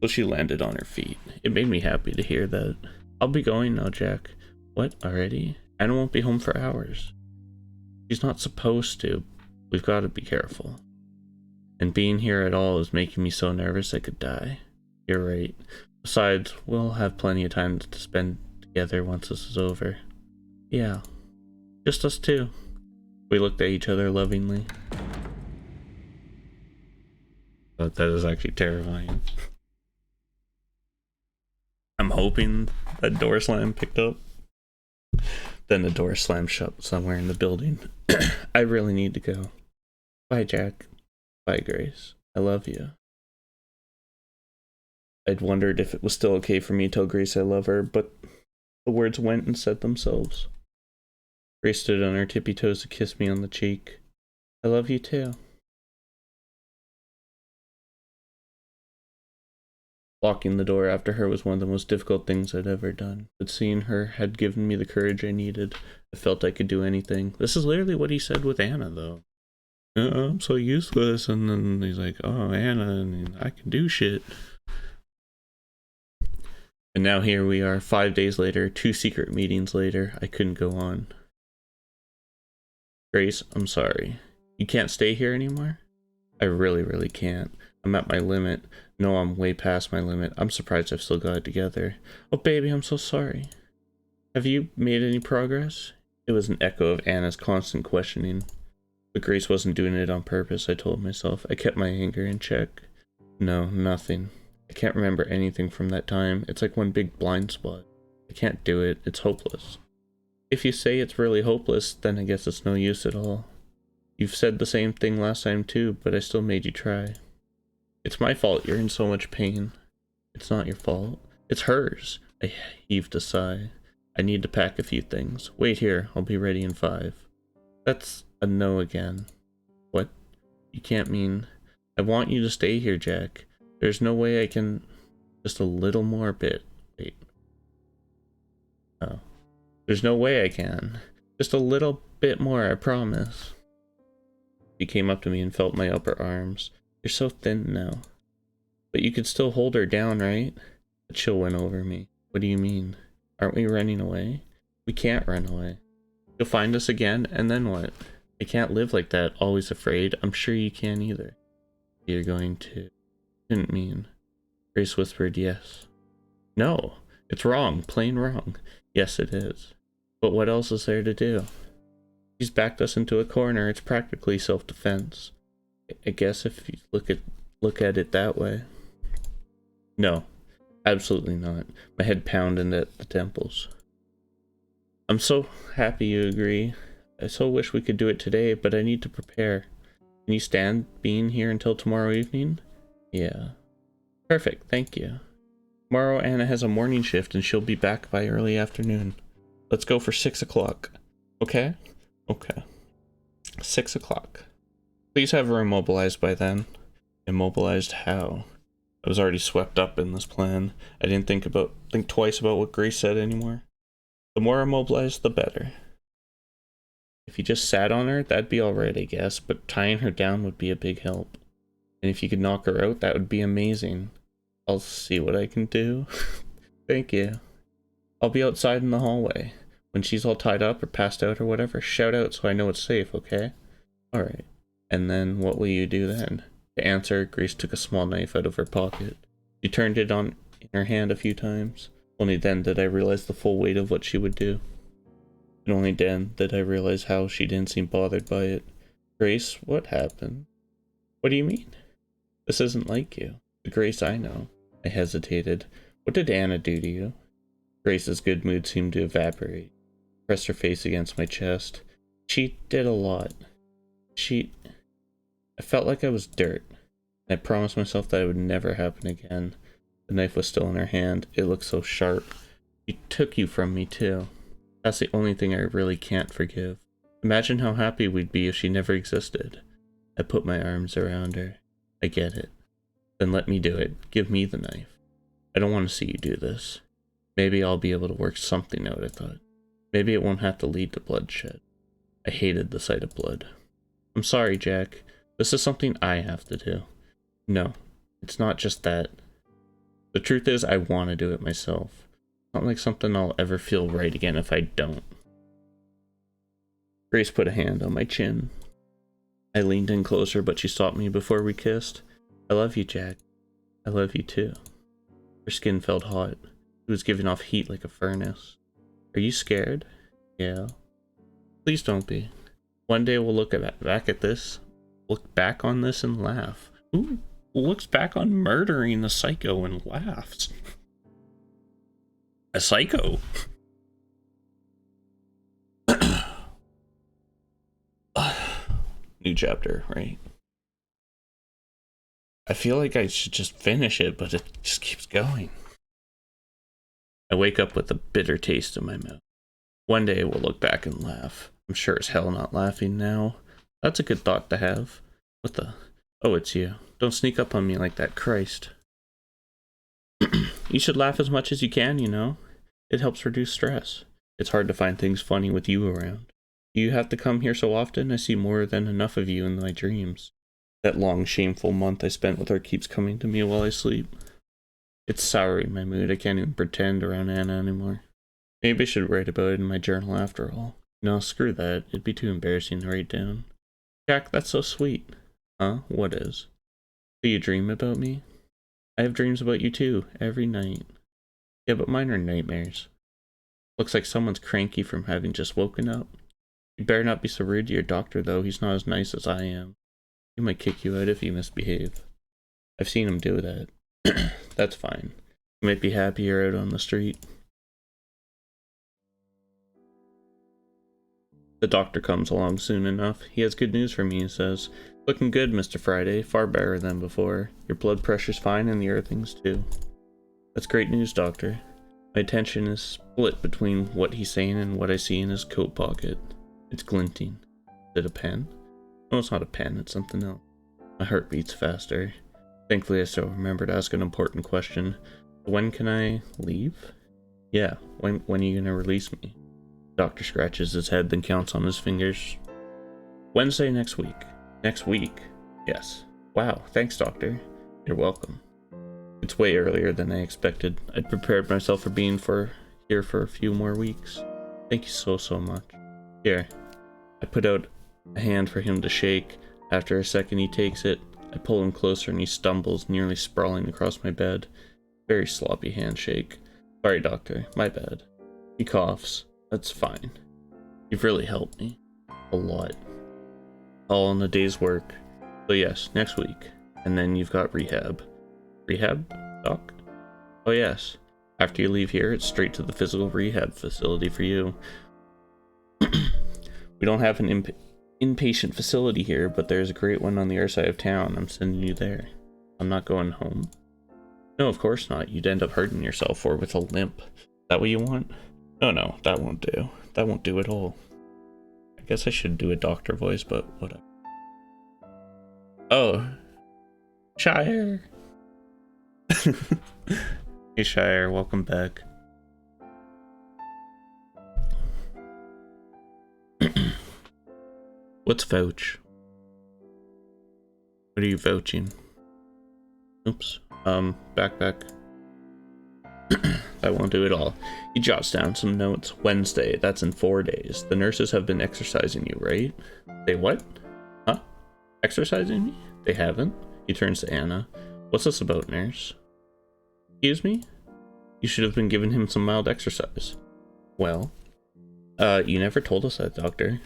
Speaker 1: So she landed on her feet. It made me happy to hear that. I'll be going now, Jack. What, already? Anna won't be home for hours. She's not supposed to. We've got to be careful. And being here at all is making me so nervous I could die. You're right. Besides, we'll have plenty of time to spend together once this is over. Yeah. Just us two. We looked at each other lovingly. But that is actually terrifying. I'm hoping that door slam picked up. Then the door slammed shut somewhere in the building. I really need to go. Bye, Jack. Bye, Grace. I love you. I'd wondered if it was still okay for me to tell Grace I love her, but the words went and said themselves. Grace stood on her tippy toes to kiss me on the cheek. I love you too. Locking the door after her was one of the most difficult things I'd ever done, but seeing her had given me the courage I needed. I felt I could do anything. This is literally what he said with Anna, though. I'm so useless, and then he's like, oh, Anna, and I can do shit. And now here we are, 5 days later, 2 secret meetings later. I couldn't go on. Grace, I'm sorry. You can't stay here anymore? I really can't. I'm at my limit. No, I'm way past my limit. I'm surprised I've still got it together. Oh, baby, I'm so sorry. Have you made any progress? It was an echo of Anna's constant questioning. But Grace wasn't doing it on purpose, I told myself. I kept my anger in check. No, nothing. I can't remember anything from that time. It's like one big blind spot. I can't do it. It's hopeless. If you say it's really hopeless, then I guess it's no use at all. You've said the same thing last time too, but I still made you try. It's my fault you're in so much pain. It's not your fault. It's hers. I heaved a sigh. I need to pack a few things. Wait here. I'll be ready in 5. That's a no again. What? You can't mean... I want you to stay here, Jack. There's no way I can... Just a little more bit. Wait. Oh. There's no way I can. Just a little bit more, I promise. He came up to me and felt my upper arms. You're so thin now. But you could still hold her down, right? A chill went over me. What do you mean? Aren't we running away? We can't run away. You'll find us again, and then what? I can't live like that, always afraid. I'm sure you can't either. You're going to... Didn't mean. Grace whispered yes. No, it's wrong, plain wrong. Yes, it is. But what else is there to do? She's backed us into a corner. It's practically self-defense. I guess if you look at it that way. No, absolutely not. My head pounded at the temples. I'm so happy you agree. I so wish we could do it today, but I need to prepare. Can you stand being here until tomorrow evening? Yeah. Perfect, thank you. Tomorrow Anna has a morning shift and she'll be back by early afternoon. Let's go for 6 o'clock. Okay? Okay. 6 o'clock. Please have her immobilized by then. Immobilized how? I was already swept up in this plan. I didn't think twice about what Grace said anymore. The more immobilized, the better. If you just sat on her, that'd be alright, I guess, but tying her down would be a big help. And if you could knock her out, that would be amazing. I'll see what I can do. Thank you. I'll be outside in the hallway. When she's all tied up or passed out or whatever, shout out so I know it's safe, okay? Alright. And then what will you do then? To answer, Grace took a small knife out of her pocket. She turned it on in her hand a few times. Only then did I realize the full weight of what she would do. And only then did I realize how she didn't seem bothered by it. Grace, what happened? What do you mean? This isn't like you. The Grace I know. I hesitated. What did Anna do to you? Grace's good mood seemed to evaporate. Pressed her face against my chest. She did a lot. I felt like I was dirt. I promised myself that it would never happen again. The knife was still in her hand. It looked so sharp. She took you from me too. That's the only thing I really can't forgive. Imagine how happy we'd be if she never existed. I put my arms around her. I get it. Then let me do it. Give me the knife. I don't want to see you do this. Maybe I'll be able to work something out, I thought. Maybe it won't have to lead to bloodshed. I hated the sight of blood. I'm sorry, Jack. This is something I have to do. No, it's not just that. The truth is, I want to do it myself. It's not like something I'll ever feel right again if I don't. Grace put a hand on my chin. I leaned in closer, but she stopped me before we kissed. I love you, Jack. I love you too. Her skin felt hot. It was giving off heat like a furnace. Are you scared? Yeah. Please don't be. One day we'll back at this, look back on this and laugh. Who looks back on murdering a psycho and laughs? A psycho? New chapter, right? I feel like I should just finish it, but it just keeps going. I wake up with a bitter taste in my mouth. One day we'll look back and laugh. I'm sure as hell not laughing now. That's a good thought to have. What the? Oh, it's you. Don't sneak up on me like that, Christ. You should laugh as much as you can, you know? It helps reduce stress. It's hard to find things funny with you around. Do you have to come here so often? I see more than enough of you in my dreams. That long, shameful month I spent with her keeps coming to me while I sleep. It's souring my mood. I can't even pretend around Anna anymore. Maybe I should write about it in my journal after all. No, screw that. It'd be too embarrassing to write down. Jack, that's so sweet. Huh? What is? Do you dream about me? I have dreams about you too, every night. Yeah, but mine are nightmares. Looks like someone's cranky from having just woken up. You better not be so rude to your doctor, though. He's not as nice as I am. He might kick you out if you misbehave. I've seen him do that. That's fine. You might be happier out on the street. The doctor comes along soon enough. He has good news for me, he says. Looking good, Mr. Friday. Far better than before. Your blood pressure's fine and the earthing's too. That's great news, doctor. My attention is split between what he's saying and what I see in his coat pocket. It's glinting. Is it a pen? No, it's not a pen. It's something else. My heart beats faster. Thankfully, I still remember to ask an important question. When can I leave? Yeah, when are you gonna release me? The doctor scratches his head, then counts on his fingers. Wednesday next week. Next week? Yes. Wow, thanks, doctor. You're welcome. It's way earlier than I expected. I'd prepared myself for being here for a few more weeks. Thank you so much. Here. I put out a hand for him to shake. After a second he takes it. I pull him closer and he stumbles, nearly sprawling across my bed. Very sloppy handshake. Sorry, doctor. My bad. He coughs. That's fine. You've really helped me. A lot. All in a day's work. So yes, next week. And then you've got rehab. Rehab, doc? Oh yes. After you leave here, it's straight to the physical rehab facility for you. We don't have an inpatient facility here, but there's a great one on the other side of town. I'm sending you there. I'm not going home. No, of course not. You'd end up hurting yourself or with a limp. Is that what you want? No, that won't do. That won't do at all. I guess I should do a doctor voice, but whatever. Oh. Shire. Hey Shire, welcome back. What's vouch? What are you vouching? Oops. Backpack. That won't do at all. He jots down some notes. Wednesday, that's in 4 days. The nurses have been exercising you, right? They what? Huh? Exercising me? They haven't? He turns to Anna. What's this about, nurse? Excuse me? You should have been giving him some mild exercise. Well, you never told us that, doctor.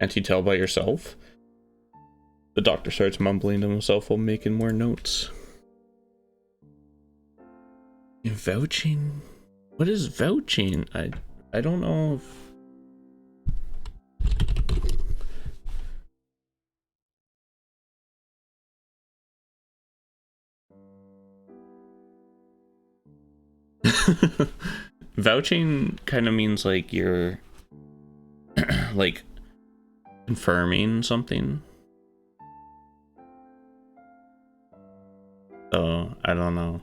Speaker 1: Can't you tell by yourself? The doctor starts mumbling to himself while making more notes. Vouching? What is vouching? I don't know if... Vouching kind of means like you're like confirming something. So I don't know.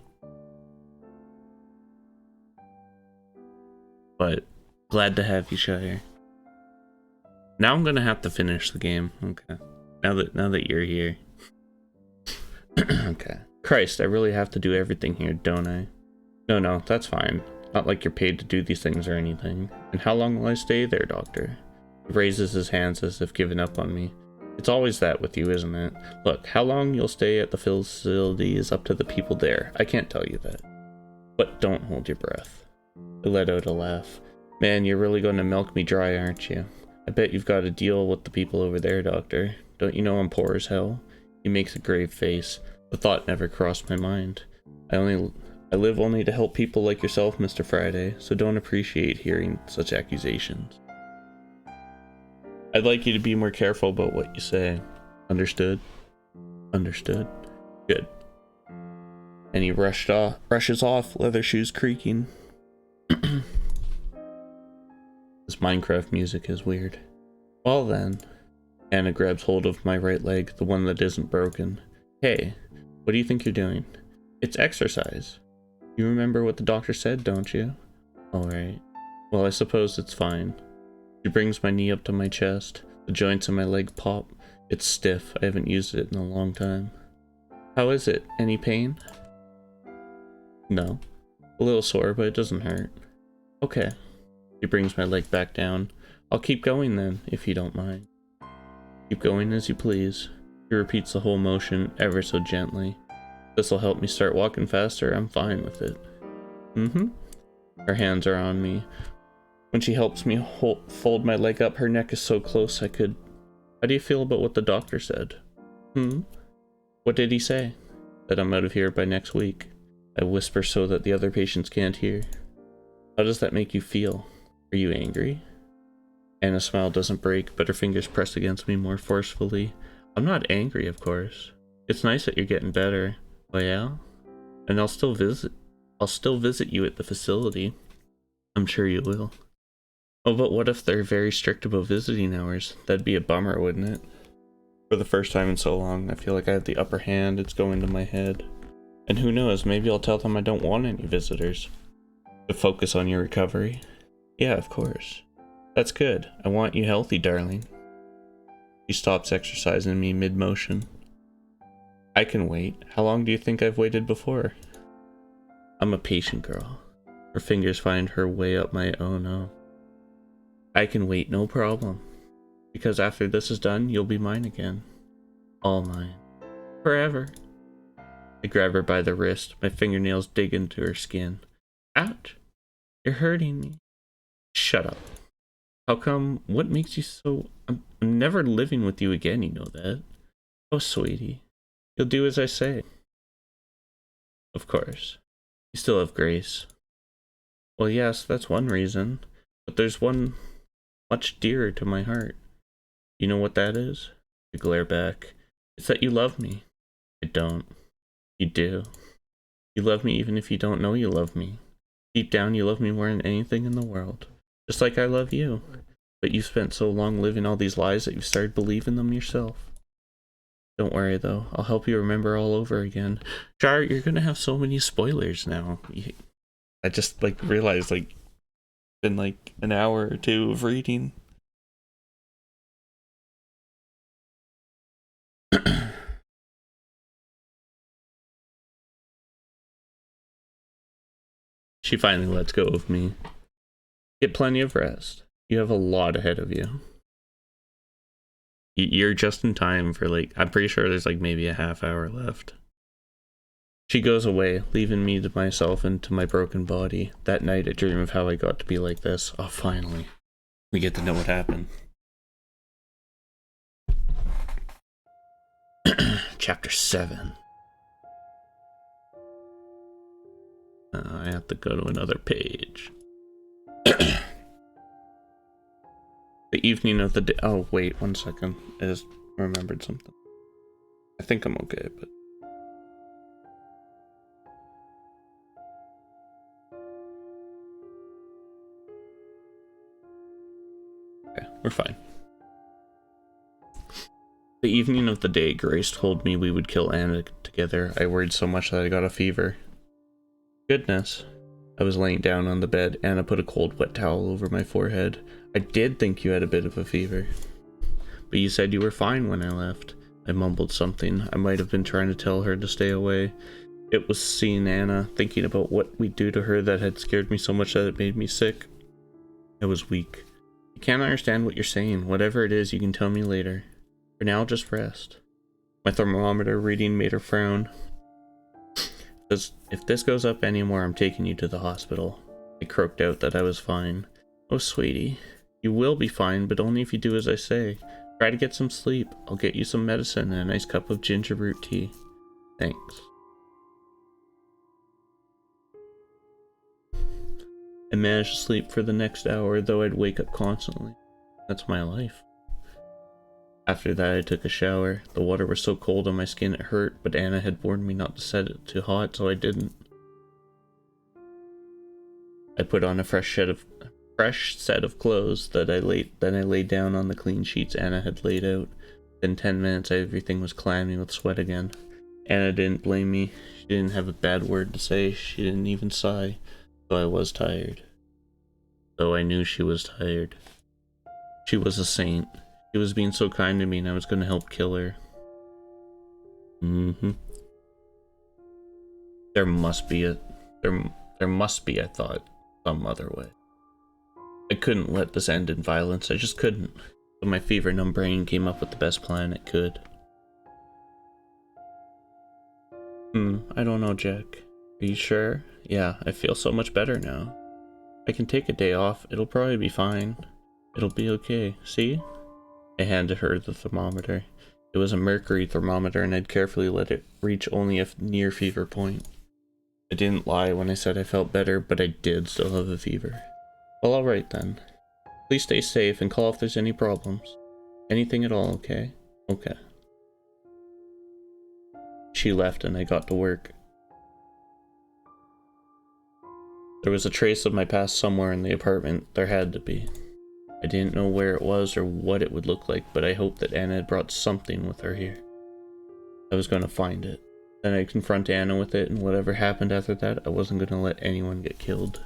Speaker 1: But glad to have you, Shire. Now I'm gonna have to finish the game. Okay. Now that you're here. Okay. Christ, I really have to do everything here, don't I? No, that's fine. Not like you're paid to do these things or anything. And how long will I stay there, doctor? He raises his hands as if giving up on me. It's always that with you, isn't it? Look, how long you'll stay at the facility is up to the people there. I can't tell you that. But don't hold your breath. I let out a laugh. Man, you're really going to milk me dry, aren't you? I bet you've got to deal with the people over there, Doctor. Don't you know I'm poor as hell? He makes a grave face. The thought never crossed my mind. I live only to help people like yourself, Mr. Friday, so don't appreciate hearing such accusations. I'd like you to be more careful about what you say. Understood? Understood. Good. And he rushes off, leather shoes creaking. This Minecraft music is weird. Well then, Anna grabs hold of my right leg, the one that isn't broken. Hey, what do you think you're doing? It's exercise. You remember what the doctor said, don't you? Alright. Well, I suppose it's fine. She brings my knee up to my chest. The joints in my leg pop. It's stiff. I haven't used it in a long time. How is it? Any pain? No. A little sore, but it doesn't hurt. Okay. She brings my leg back down. I'll keep going then, if you don't mind. Keep going as you please. She repeats the whole motion ever so gently. This'll help me start walking faster. I'm fine with it. Her hands are on me. When she helps me fold my leg up, her neck is so close I could... How do you feel about what the doctor said? What did he say? That I'm out of here by next week. I whisper so that the other patients can't hear. How does that make you feel? Are you angry? Anna's smile doesn't break, but her fingers press against me more forcefully. I'm not angry, of course. It's nice that you're getting better. Oh yeah? And I'll still visit you at the facility. I'm sure you will. Oh, but what if they're very strict about visiting hours? That'd be a bummer, wouldn't it? For the first time in so long, I feel like I have the upper hand. It's going to my head. And who knows, maybe I'll tell them I don't want any visitors. To focus on your recovery. Yeah, of course. That's good. I want you healthy, darling. She stops exercising me mid-motion. I can wait. How long do you think I've waited before? I'm a patient girl. Her fingers find her way up my... Oh no. I can wait, no problem. Because after this is done, you'll be mine again. All mine. Forever. I grab her by the wrist. My fingernails dig into her skin. Ouch. You're hurting me. Shut up. How come? What makes you so... I'm never living with you again, you know that. Oh, sweetie. You'll do as I say. Of course. You still have Grace. Well, yes, that's one reason. But there's one much dearer to my heart. You know what that is? I glare back. It's that you love me. I don't. You do. You love me even if you don't know you love me. Deep down, you love me more than anything in the world. Just like I love you. But you've spent so long living all these lies that you've started believing them yourself. Don't worry though, I'll help you remember all over again. Char, you're gonna have so many spoilers now. I just realized been an hour or two of reading. She finally lets go of me. Get plenty of rest. You have a lot ahead of you. You're just in time for I'm pretty sure there's maybe a half hour left. She goes away, leaving me to myself and to my broken body. That night I dream of how I got to be like this. Oh, finally. We get to know what happened. Chapter 7. I have to go to another page. The evening of the day. Oh, wait, 1 second. I just remembered something. I think I'm okay, but. Okay, we're fine. The evening of the day Grace told me we would kill Anna together, I worried so much that I got a fever. Goodness. I was laying down on the bed. Anna put a cold, wet towel over my forehead. I did think you had a bit of a fever. But you said you were fine when I left. I mumbled something. I might have been trying to tell her to stay away. It was seeing Anna, thinking about what we'd do to her that had scared me so much that it made me sick. I was weak. I can't understand what you're saying. Whatever it is, you can tell me later. For now, just rest. My thermometer reading made her frown. If this goes up anymore, I'm taking you to the hospital. I croaked out that I was fine. Oh, sweetie. You will be fine, but only if you do as I say. Try to get some sleep. I'll get you some medicine and a nice cup of ginger root tea. Thanks. I managed to sleep for the next hour, though I'd wake up constantly. That's my life. After that, I took a shower. The water was so cold on my skin it hurt, but Anna had warned me not to set it too hot, so I didn't. I put on a fresh set of clothes then I laid down on the clean sheets Anna had laid out. In 10 minutes, everything was clammy with sweat again. Anna didn't blame me. She didn't have a bad word to say. She didn't even sigh. So I was tired. Though I knew she was tired. She was a saint. She was being so kind to me, and I was going to help kill her. There must be, I thought, some other way. I couldn't let this end in violence. I just couldn't. So my fever-numb brain came up with the best plan it could. I don't know, Jack. Are you sure? Yeah, I feel so much better now. I can take a day off. It'll probably be fine. It'll be okay. See? I handed her the thermometer. It was a mercury thermometer, and I'd carefully let it reach only a near fever point. I didn't lie when I said I felt better, but I did still have a fever. Well, alright then. Please stay safe and call if there's any problems. Anything at all, okay? Okay. She left and I got to work. There was a trace of my past somewhere in the apartment. There had to be. I didn't know where it was or what it would look like, but I hoped that Anna had brought something with her here. I was going to find it. Then I'd confront Anna with it, and whatever happened after that, I wasn't going to let anyone get killed.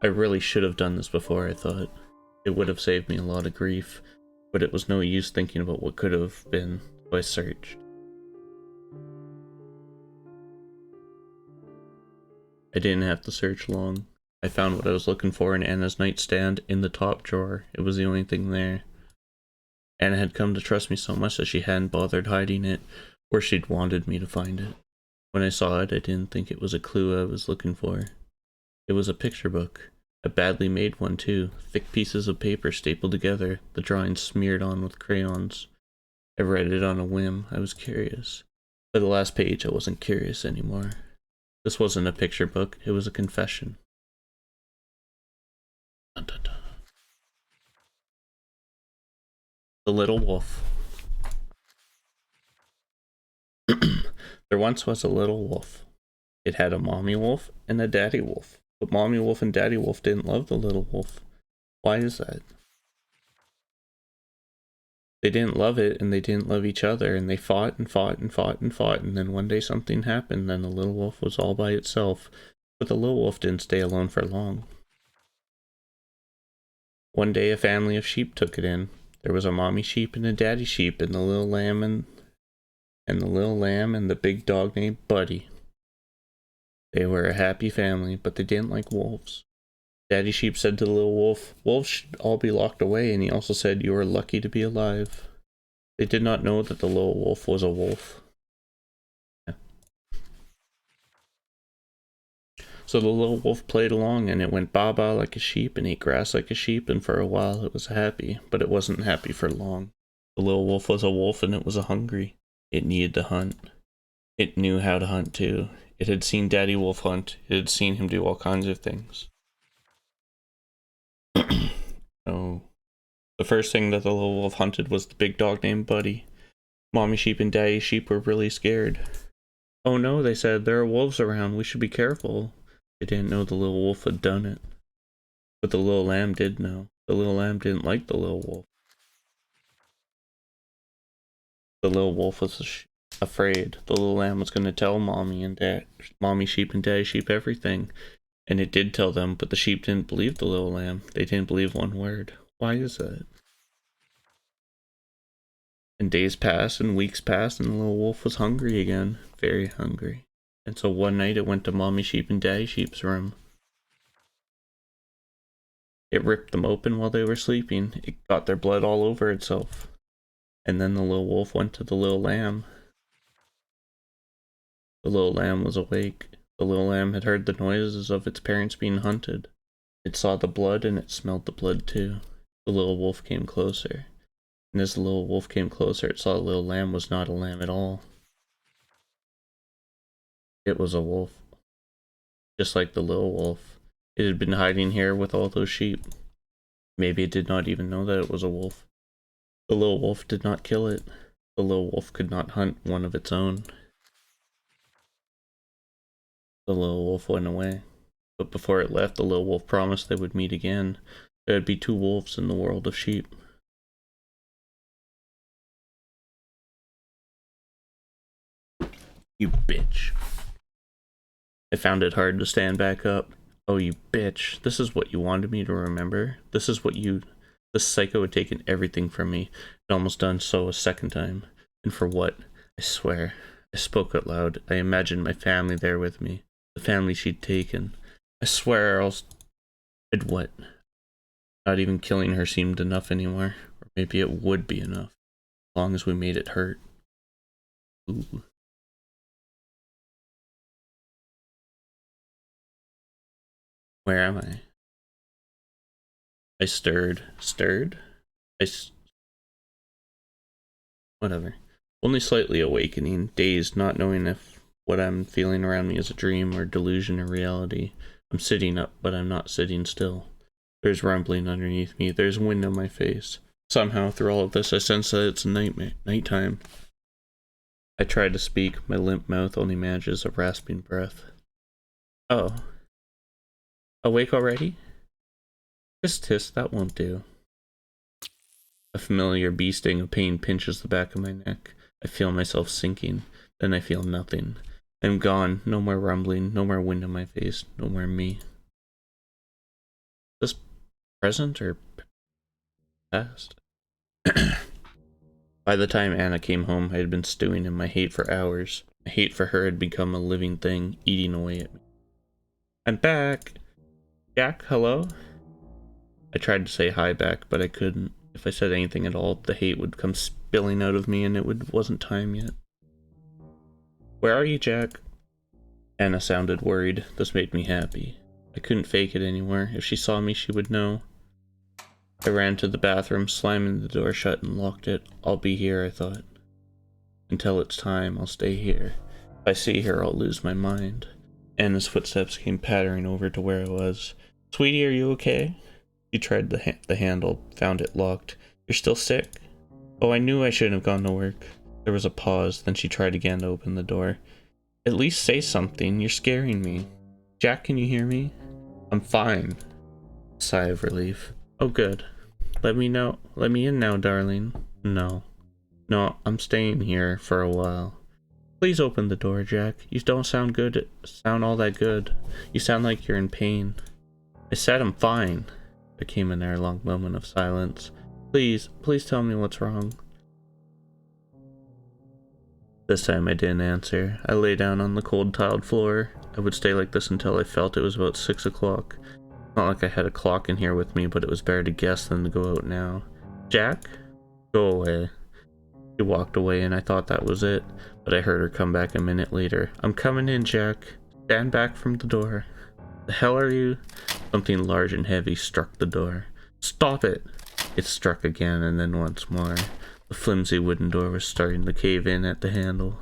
Speaker 1: I really should have done this before, I thought. It would have saved me a lot of grief, but it was no use thinking about what could have been, so I searched. I didn't have to search long. I found what I was looking for in Anna's nightstand in the top drawer. It was the only thing there. Anna had come to trust me so much that she hadn't bothered hiding it, or she'd wanted me to find it. When I saw it, I didn't think it was a clue I was looking for. It was a picture book. A badly made one, too. Thick pieces of paper stapled together, the drawings smeared on with crayons. I read it on a whim. I was curious. By the last page, I wasn't curious anymore. This wasn't a picture book, it was a confession. Dun, dun, dun. The Little Wolf. There once was a little wolf. It had a mommy wolf and a daddy wolf. But mommy wolf and daddy wolf didn't love the little wolf. Why is that? They didn't love it, and they didn't love each other, and they fought and fought and fought and fought, and then one day something happened, then the little wolf was all by itself. But the little wolf didn't stay alone for long. One day a family of sheep took it in. There was a mommy sheep and a daddy sheep, and the little lamb and the big dog named Buddy. They were a happy family, but they didn't like wolves. Daddy Sheep said to the little wolf, "Wolves should all be locked away," and he also said, "You are lucky to be alive." They did not know that the little wolf was a wolf. So the little wolf played along, and it went ba-ba like a sheep and ate grass like a sheep, and for a while it was happy, but it wasn't happy for long. The little wolf was a wolf, and it was hungry. It needed to hunt. It knew how to hunt too. It had seen Daddy Wolf hunt. It had seen him do all kinds of things. Oh. The first thing that the little wolf hunted was the big dog named Buddy. Mommy sheep and daddy sheep were really scared. "Oh no," they said, "there are wolves around. We should be careful." They didn't know the little wolf had done it. But the little lamb did know. The little lamb didn't like the little wolf. The little wolf was afraid. The little lamb was going to tell mommy sheep and daddy sheep everything. And it did tell them, but the sheep didn't believe the little lamb. They didn't believe one word. Why is that? And days passed and weeks passed, and the little wolf was hungry again. Very hungry. And so one night it went to mommy sheep and daddy sheep's room. It ripped them open while they were sleeping. It got their blood all over itself. And then the little wolf went to the little lamb. The little lamb was awake. The little lamb had heard the noises of its parents being hunted. It saw the blood and it smelled the blood too. The little wolf came closer. And as the little wolf came closer, it saw the little lamb was not a lamb at all. It was a wolf. Just like the little wolf. It had been hiding here with all those sheep. Maybe it did not even know that it was a wolf. The little wolf did not kill it. The little wolf could not hunt one of its own. The little wolf went away. But before it left, the little wolf promised they would meet again. There would be 2 wolves in the world of sheep. You bitch. I found it hard to stand back up. Oh, you bitch. This is what you wanted me to remember? This is what you... This psycho had taken everything from me. It almost done so a second time. And for what? I swear. I spoke out loud. I imagined my family there with me. The family she'd taken. I swear else... I'd what? Not even killing her seemed enough anymore. Or maybe it would be enough. As long as we made it hurt. Ooh. Where am I? I stirred. Stirred? Whatever. Only slightly awakening, dazed, not knowing if what I'm feeling around me is a dream or delusion or reality. I'm sitting up, but I'm not sitting still. There's rumbling underneath me. There's wind on my face. Somehow, through all of this, I sense that it's nighttime. I try to speak. My limp mouth only manages a rasping breath. Oh. Awake already? Tisk, that won't do. A familiar bee sting of pain pinches the back of my neck. I feel myself sinking. Then I feel nothing. I'm gone. No more rumbling. No more wind on my face. No more me. Is this present or past? By the time Anna came home, I had been stewing in my hate for hours. My hate for her had become a living thing, eating away at me. I'm back! Jack, hello? I tried to say hi back, but I couldn't. If I said anything at all, the hate would come spilling out of me, and wasn't time yet. Where are you, Jack? Anna sounded worried. This made me happy. I couldn't fake it anymore. If she saw me, she would know. I ran to the bathroom, slamming the door shut and locked it. I'll be here, I thought. Until it's time, I'll stay here. If I see her, I'll lose my mind. Anna's footsteps came pattering over to where I was. Sweetie, are you okay? She tried the handle, found it locked. You're still sick? Oh, I knew I shouldn't have gone to work. There was a pause, then she tried again to open the door. At least say something, you're scaring me. Jack, can you hear me? I'm fine. Sigh of relief. Oh, good. Let me in now, darling. No, I'm staying here for a while. Please open the door, Jack. You don't sound all that good. You sound like you're in pain. I said I'm fine. There came an hour-long moment of silence. Please tell me what's wrong. This time I didn't answer. I lay down on the cold tiled floor. I would stay like this until I felt it was about 6 o'clock. Not like I had a clock in here with me, but it was better to guess than to go out now. Jack? Go away. She walked away and I thought that was it, but I heard her come back a minute later. I'm coming in, Jack. Stand back from the door. The hell are you? Something large and heavy struck the door. Stop it! It struck again and then once more. The flimsy wooden door was starting to cave in at the handle.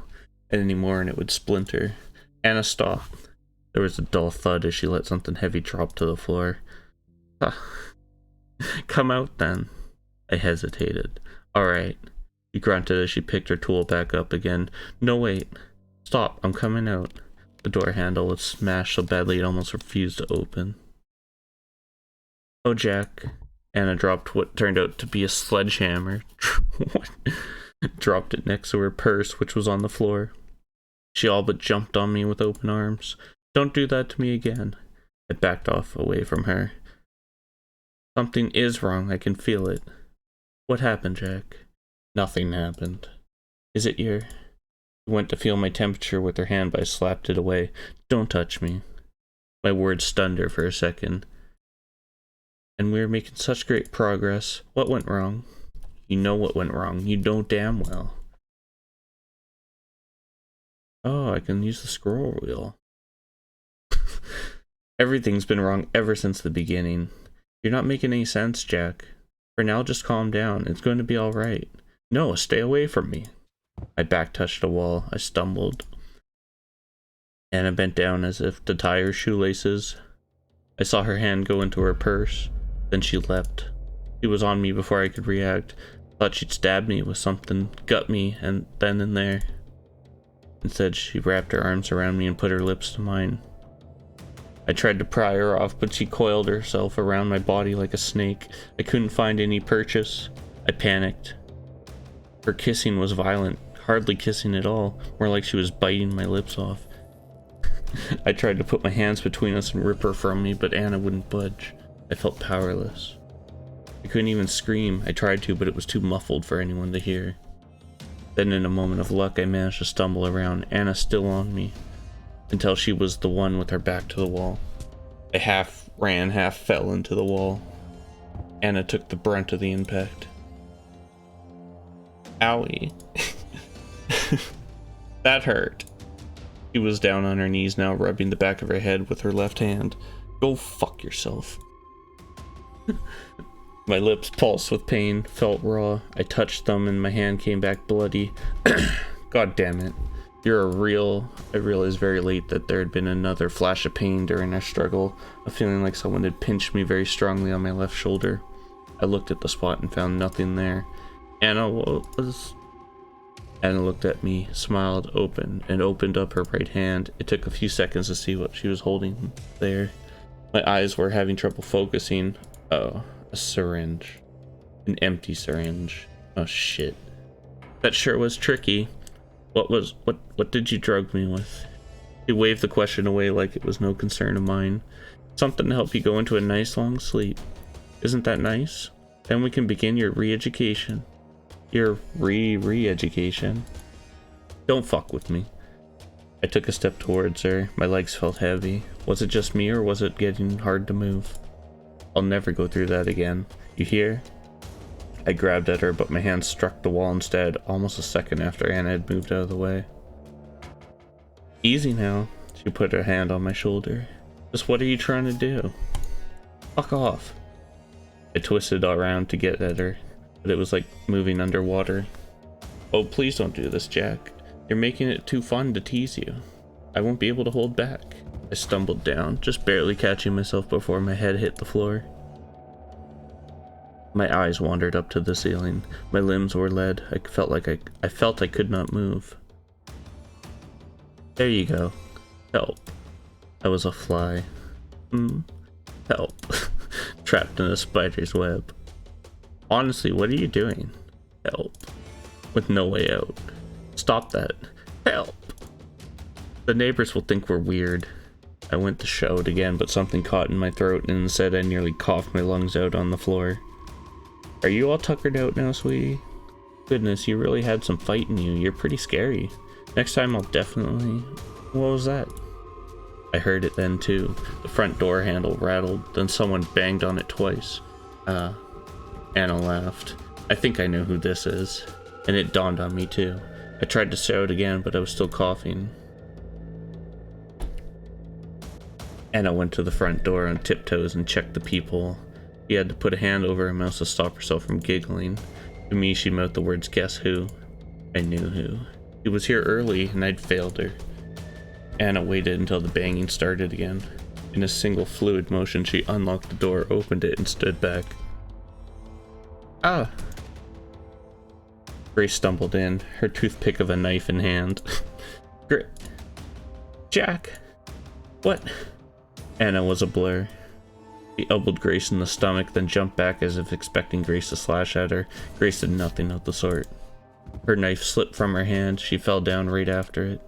Speaker 1: Any more and it would splinter. Anna stopped. There was a dull thud as she let something heavy drop to the floor. Come out then. I hesitated. Alright. She grunted as she picked her tool back up again. No, wait. Stop, I'm coming out. The door handle was smashed so badly it almost refused to open. Oh, Jack. Anna dropped what turned out to be a sledgehammer. What? Dropped it next to her purse, which was on the floor. She all but jumped on me with open arms. Don't do that to me again. I backed off away from her. Something is wrong, I can feel it. What happened, Jack? Nothing happened. Is it your... She went to feel my temperature with her hand, but I slapped it away. Don't touch me. My words stunned her for a second. And we were making such great progress. What went wrong? You know what went wrong. You know damn well. Oh, I can use the scroll wheel. Everything's been wrong ever since the beginning. You're not making any sense, Jack. For now, just calm down. It's going to be alright. No, stay away from me. My back touched a wall. I stumbled. Anna bent down as if to tie her shoelaces. I saw her hand go into her purse. Then she leapt. She was on me before I could react. Thought she'd stab me with something, gut me, and then and there. Instead, she wrapped her arms around me and put her lips to mine. I tried to pry her off, but she coiled herself around my body like a snake. I couldn't find any purchase. I panicked. Her kissing was violent, hardly kissing at all, more like she was biting my lips off. I tried to put my hands between us and rip her from me, but Anna wouldn't budge. I felt powerless. I couldn't even scream. I tried to, but it was too muffled for anyone to hear. Then in a moment of luck, I managed to stumble around, Anna still on me, until she was the one with her back to the wall. I half ran, half fell into the wall. Anna took the brunt of the impact. Owie. That hurt. She was down on her knees now, rubbing the back of her head with her left hand. Go fuck yourself. My lips pulsed with pain, felt raw. I touched them and my hand came back bloody. God damn it. You're a real... I realized very late that there had been another flash of pain during our struggle, a feeling like someone had pinched me very strongly on my left shoulder. I looked at the spot and found nothing there. Anna looked at me, smiled, and opened up her right hand. It took a few seconds to see what she was holding there. My eyes were having trouble focusing. Oh, a syringe. An empty syringe. Oh shit. That sure was tricky. What did you drug me with? He waved the question away like it was no concern of mine. Something to help you go into a nice long sleep. Isn't that nice? Then we can begin your re-education. Your re-education. Don't fuck with me. I took a step towards her. My legs felt heavy. Was it just me or was it getting hard to move? I'll never go through that again. You hear? I grabbed at her, but my hand struck the wall instead, almost a second after Anna had moved out of the way. Easy now. She put her hand on my shoulder. Just what are you trying to do? Fuck off. I twisted around to get at her, but it was like moving underwater. Oh, please don't do this, Jack. You're making it too fun to tease you. I won't be able to hold back. I stumbled down, just barely catching myself before my head hit the floor. My eyes wandered up to the ceiling. My limbs were lead. I felt I could not move. There you go. Help. I was a fly. Help. Trapped in a spider's web. Honestly, what are you doing? Help. With no way out. Stop that. Help. The neighbors will think we're weird. I went to shout again, but something caught in my throat and instead I nearly coughed my lungs out on the floor. Are you all tuckered out now, sweetie? Goodness, you really had some fight in you. You're pretty scary. Next time I'll definitely... What was that? I heard it then too. The front door handle rattled, then someone banged on it twice. Anna laughed. I think I know who this is. And it dawned on me too. I tried to shout again, but I was still coughing. Anna went to the front door on tiptoes and checked the peephole. She had to put a hand over her mouth to stop herself from giggling. To me, she mouthed the words, "Guess who?" I knew who. She was here early, and I'd failed her. Anna waited until the banging started again. In a single fluid motion, she unlocked the door, opened it, and stood back. Ah! Grace stumbled in, her toothpick of a knife in hand. Jack! What? Anna was a blur. She elbowed Grace in the stomach, then jumped back as if expecting Grace to slash at her. Grace did nothing of the sort. Her knife slipped from her hand. She fell down right after it.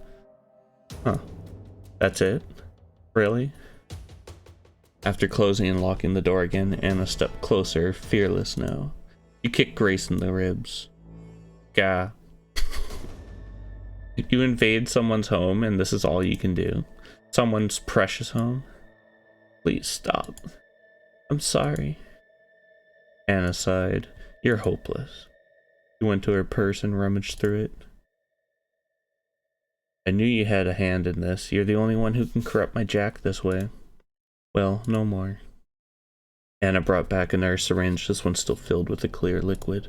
Speaker 1: Huh. That's it? Really? After closing and locking the door again, Anna stepped closer, fearless now. She kicked Grace in the ribs. Gah. You invade someone's home and this is all you can do? Someone's precious home? Please stop. I'm sorry. Anna sighed. You're hopeless. She went to her purse and rummaged through it. I knew you had a hand in this. You're the only one who can corrupt my Jack this way. Well, no more. Anna brought back another syringe, this one still filled with a clear liquid.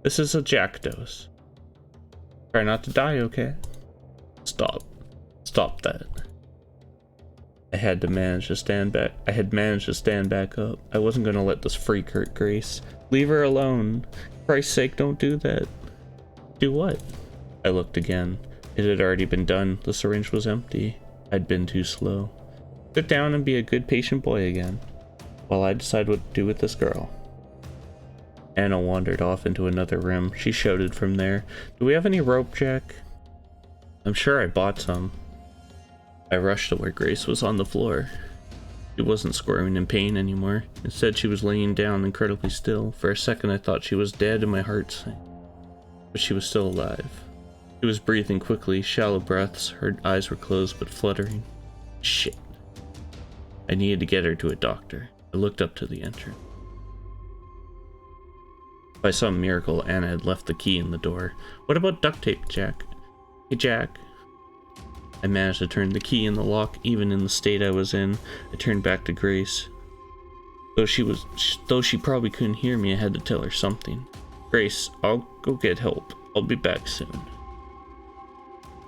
Speaker 1: This is a Jack dose. Try not to die, okay? Stop. Stop that. I had managed to stand back up. I wasn't gonna let this freak hurt Grace. Leave her alone. For Christ's sake, don't do that. Do what? I looked again. It had already been done. The syringe was empty. I'd been too slow. Sit down and be a good patient boy again, while I decide what to do with this girl. Anna wandered off into another room. She shouted from there, "Do we have any rope, Jack?" I'm sure I bought some. I rushed to where Grace was on the floor. She wasn't squirming in pain anymore. Instead, she was laying down incredibly still. For a second, I thought she was dead and my heart sank. But she was still alive. She was breathing quickly, shallow breaths. Her eyes were closed but fluttering. Shit. I needed to get her to a doctor. I looked up to the entrance. By some miracle, Anna had left the key in the door. What about duct tape, Jack? Hey, Jack. I managed to turn the key in the lock, even in the state I was in. I turned back to Grace. Though she probably couldn't hear me, I had to tell her something. Grace, I'll go get help. I'll be back soon.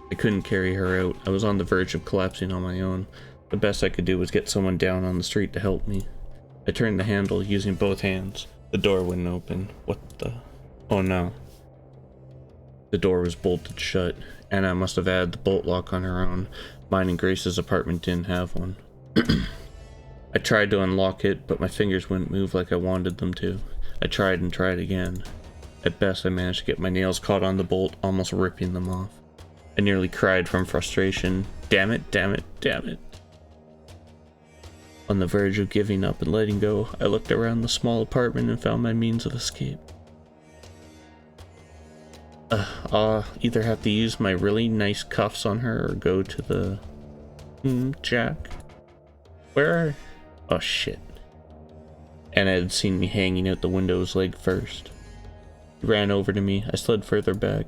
Speaker 1: I couldn't carry her out. I was on the verge of collapsing on my own. The best I could do was get someone down on the street to help me. I turned the handle using both hands. The door wouldn't open. What the? Oh no. The door was bolted shut. Anna must have added the bolt lock on her own. Mine and Grace's apartment didn't have one. I tried to unlock it, but my fingers wouldn't move like I wanted them to. I tried and tried again. At best, I managed to get my nails caught on the bolt, almost ripping them off. I nearly cried from frustration. Damn it, damn it, damn it. On the verge of giving up and letting go, I looked around the small apartment and found my means of escape. I'll either have to use my really nice cuffs on her or go to the... Jack? Where are... Oh shit. Anna had seen me hanging out the window's leg first. He ran over to me. I slid further back.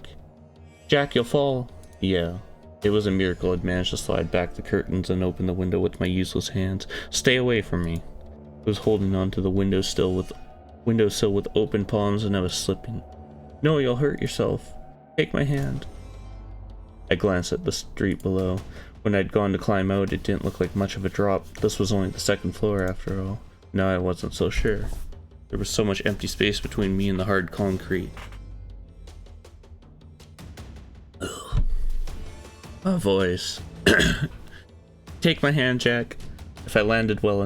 Speaker 1: Jack, you'll fall. Yeah. It was a miracle I'd managed to slide back the curtains and open the window with my useless hands. Stay away from me. I was holding onto the windowsill with open palms and I was slipping. No, you'll hurt yourself. Take my hand. I glanced at the street below. When I'd gone to climb out, it didn't look like much of a drop. This was only the second floor after all. No, I wasn't so sure. There was so much empty space between me and the hard concrete. Ugh. My voice. Take my hand, Jack. If I landed well,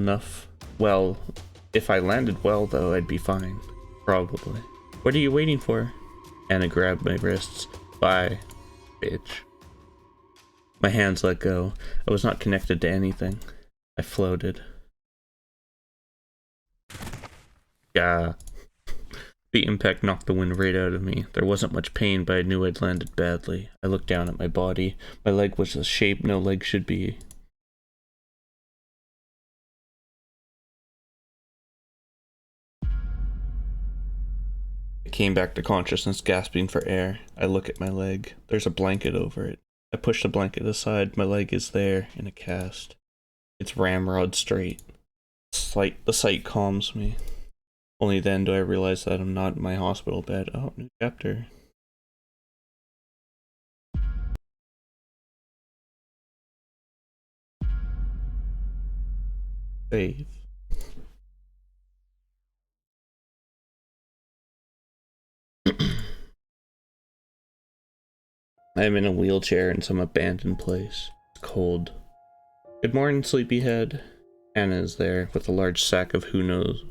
Speaker 1: though, I'd be fine. Probably. What are you waiting for? Anna grabbed my wrists. Bye, bitch. My hands let go. I was not connected to anything. I floated. Gah. The impact knocked the wind right out of me. There wasn't much pain, but I knew I'd landed badly. I looked down at my body. My leg was the shape no leg should be. I came back to consciousness, gasping for air. I look at my leg. There's a blanket over it. I push the blanket aside. My leg is there, in a cast. It's ramrod straight. The sight calms me. Only then do I realize that I'm not in my hospital bed. Oh, new chapter. Save. I'm in a wheelchair in some abandoned place. It's cold. Good morning, sleepyhead. Anna is there with a large sack of who knows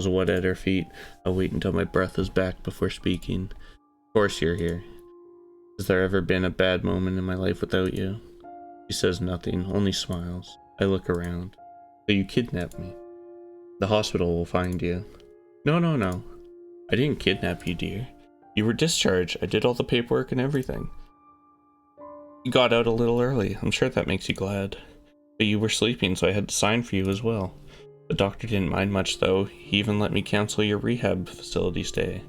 Speaker 1: what at her feet. I'll wait until my breath is back before speaking. Of course you're here. Has there ever been a bad moment in my life without you? She says nothing, only smiles. I look around. So you kidnapped me. The hospital will find you. No. I didn't kidnap you, dear. You were discharged. I did all the paperwork and everything. You got out a little early. I'm sure that makes you glad. But you were sleeping, so I had to sign for you as well. The doctor didn't mind much, though. He even let me cancel your rehab facility stay.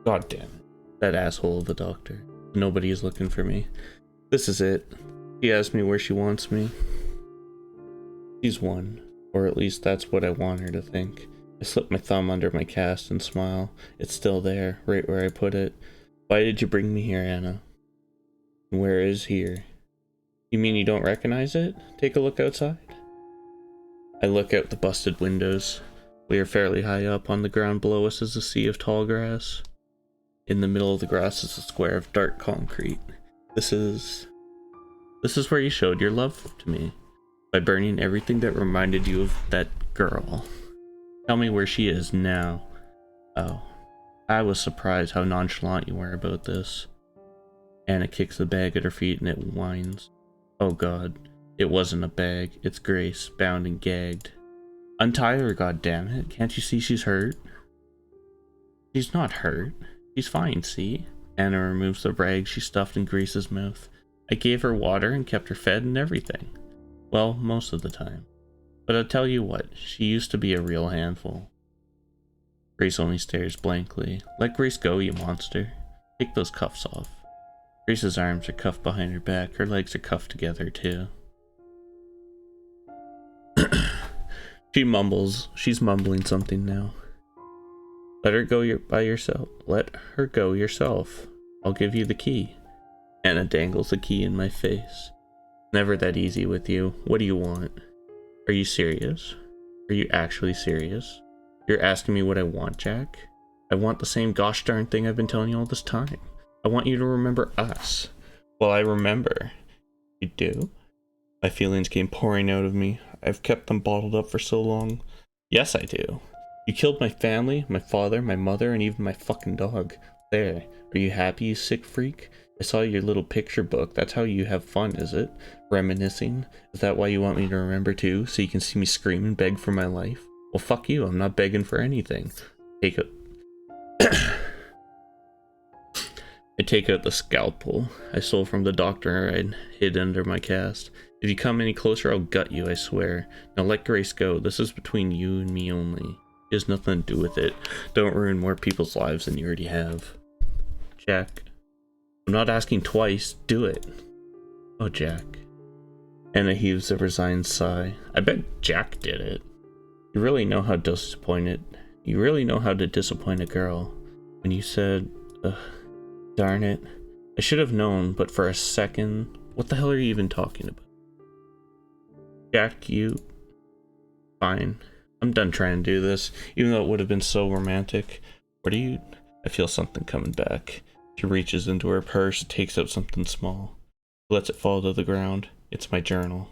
Speaker 1: God damn it. That asshole of a doctor. Nobody is looking for me. This is it. She asked me where she wants me. She's won. Or at least that's what I want her to think. I slip my thumb under my cast and smile. It's still there, right where I put it. Why did you bring me here, Anna? Where is here? You mean you don't recognize it? Take a look outside. I look out the busted windows. We are fairly high up. On the ground below us is a sea of tall grass. In the middle of the grass is a square of dark concrete. This is where you showed your love to me, by burning everything that reminded you of that girl. Tell me where she is now. Oh, I was surprised how nonchalant you were about this. Anna kicks the bag at her feet and it whines. Oh God, it wasn't a bag. It's Grace, bound and gagged. Untie her, goddammit. Can't you see she's hurt? She's not hurt. She's fine, see? Anna removes the rag she stuffed in Grace's mouth. I gave her water and kept her fed and everything. Well, most of the time. But I'll tell you what, she used to be a real handful. Grace only stares blankly. Let Grace go, you monster. Take those cuffs off. Grace's arms are cuffed behind her back. Her legs are cuffed together, too. She mumbles. She's mumbling something now. Let her go by yourself. Let her go yourself. I'll give you the key. Anna dangles the key in my face. Never that easy with you. What do you want? Are you serious? Are you actually serious? You're asking me what I want, Jack? I want the same gosh darn thing I've been telling you all this time. I want you to remember us. Well, I remember. You do? My feelings came pouring out of me. I've kept them bottled up for so long. Yes, I do. You killed my family, my father, my mother, and even my fucking dog. There. Are you happy, you sick freak? I saw your little picture book. That's how you have fun, is it? Reminiscing? Is that why you want me to remember too? So you can see me scream and beg for my life? Well, fuck you. I'm not begging for anything. Take it. I take out the scalpel I stole from the doctor I'd hid under my cast. If you come any closer, I'll gut you, I swear. Now let Grace go. This is between you and me only. She has nothing to do with it. Don't ruin more people's lives than you already have. Jack. I'm not asking twice. Do it. Oh, Jack. Anna heaves a resigned sigh. I bet Jack did it. You really know how disappointed. You really know how to disappoint a girl. When you said, darn it. I should have known, but for a second, what the hell are you even talking about? Jack, you... Fine. I'm done trying to do this, even though it would have been so romantic. What are you... I feel something coming back. She reaches into her purse, takes out something small. Lets it fall to the ground. It's my journal.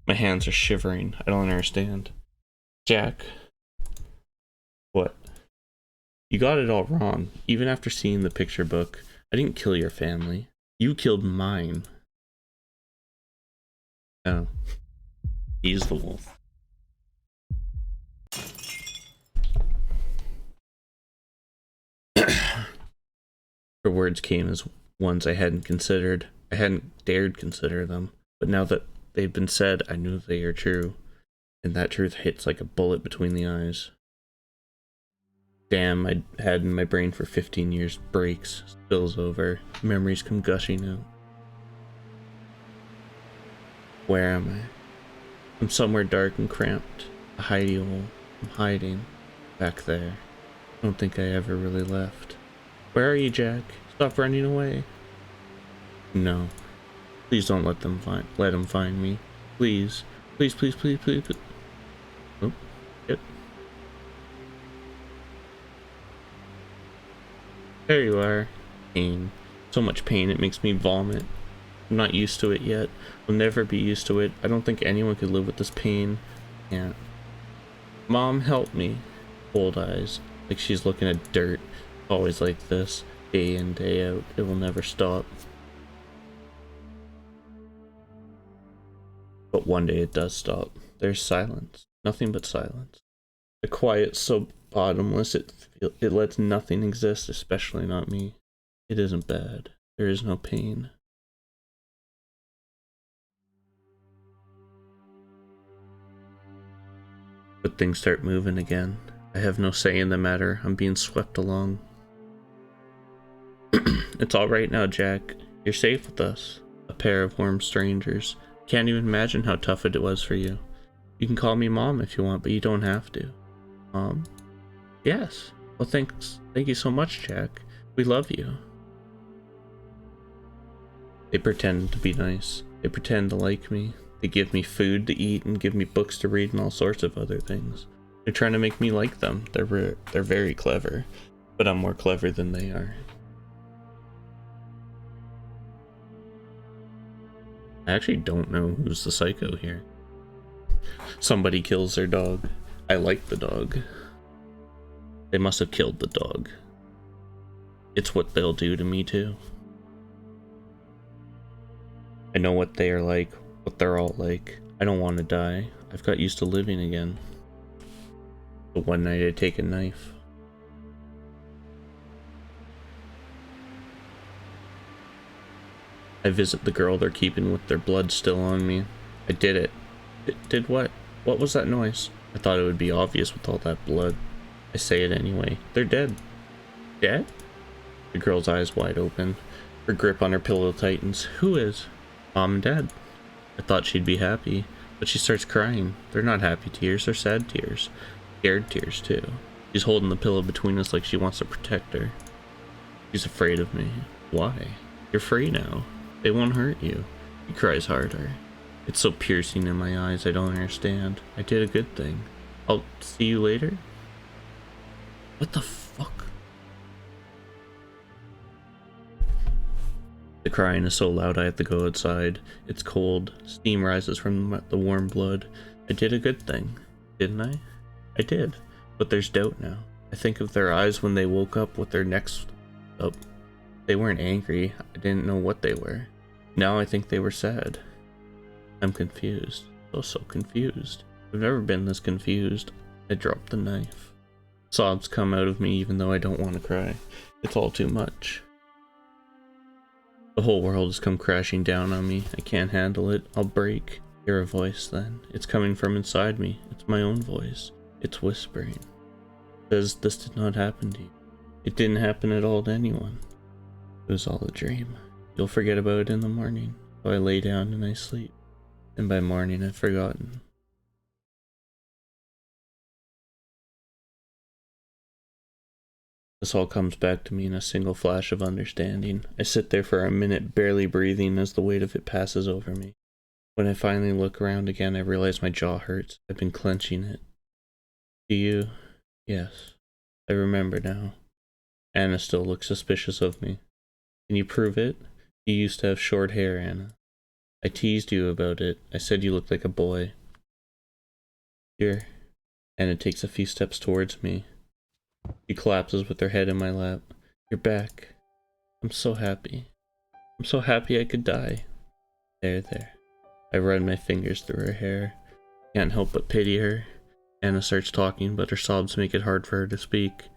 Speaker 1: My hands are shivering. I don't understand. Jack. What? You got it all wrong. Even after seeing the picture book, I didn't kill your family. You killed mine. Oh. He's the wolf. Her words came as ones I hadn't considered. I hadn't dared consider them. But now that they've been said, I knew they are true. And that truth hits like a bullet between the eyes. Damn, I'd had in my brain for 15 years breaks, spills over, memories come gushing out. Where am I? I'm somewhere dark and cramped. A hidey hole. I'm hiding. Back there. I don't think I ever really left. Where are you, Jack? Stop running away. No. Please don't let him find me. Please. Please, please, please, please. Oh, shit. There you are. Pain. So much pain it makes me vomit. I'm not used to it yet. I'll never be used to it. I don't think anyone could live with this pain. Can't. Mom, help me. Cold eyes. Like she's looking at dirt. Always like this. Day in, day out. It will never stop. But one day it does stop. There's silence. Nothing but silence. A quiet so bottomless it lets nothing exist, especially not me. It isn't bad. There is no pain. But things start moving again. I have no say in the matter. I'm being swept along. It's alright now, Jack. You're safe with us. A pair of warm strangers. Can't even imagine how tough it was for you. You can call me Mom if you want, but you don't have to. Yes. Well, thanks. Thank you so much, Jack. We love you. They pretend to be nice. They pretend to like me. They give me food to eat and give me books to read and all sorts of other things. They're trying to make me like them. They're very clever, but I'm more clever than they are. I actually don't know who's the psycho here. Somebody kills their dog. I like the dog. They must have killed the dog. It's what they'll do to me too. I know what they are like, what they're all like. I don't want to die. I've got used to living again. But one night I take a knife. I visit the girl they're keeping with their blood still on me. I did it. Did what? What was that noise? I thought it would be obvious with all that blood. I say it anyway. They're dead. Dead? The girl's eyes wide open. Her grip on her pillow tightens. Who is? Mom and Dad. I thought she'd be happy, but she starts crying. They're not happy tears, they're sad tears. Scared tears, too. She's holding the pillow between us like she wants to protect her. She's afraid of me. Why? You're free now. They won't hurt you. He cries harder. It's so piercing in my eyes, I don't understand. I did a good thing. I'll see you later? What the fuck? The crying is so loud I have to go outside. It's cold. Steam rises from the warm blood. I did a good thing, didn't I? I did. But there's doubt now. I think of their eyes when they woke up with their necks up. They weren't angry. I didn't know what they were. Now I think they were sad. I'm confused. So confused. I've never been this confused. I dropped the knife. Sobs come out of me even though I don't want to cry. It's all too much. The whole world has come crashing down on me. I can't handle it. I'll break. Hear a voice then. It's coming from inside me. It's my own voice. It's whispering. It says this did not happen to you. It didn't happen at all to anyone. It was all a dream. You'll forget about it in the morning. So I lay down and I sleep. And by morning I've forgotten. This all comes back to me in a single flash of understanding. I sit there for a minute, barely breathing as the weight of it passes over me. When I finally look around again, I realize my jaw hurts. I've been clenching it. Do you? Yes. I remember now. Anna still looks suspicious of me. Can you prove it? You used to have short hair, Anna. I teased you about it. I said you looked like a boy. Here. Anna takes a few steps towards me. She collapses with her head in my lap. You're back. I'm so happy. I'm so happy I could die. There. I run my fingers through her hair. Can't help but pity her. Anna starts talking, but her sobs make it hard for her to speak.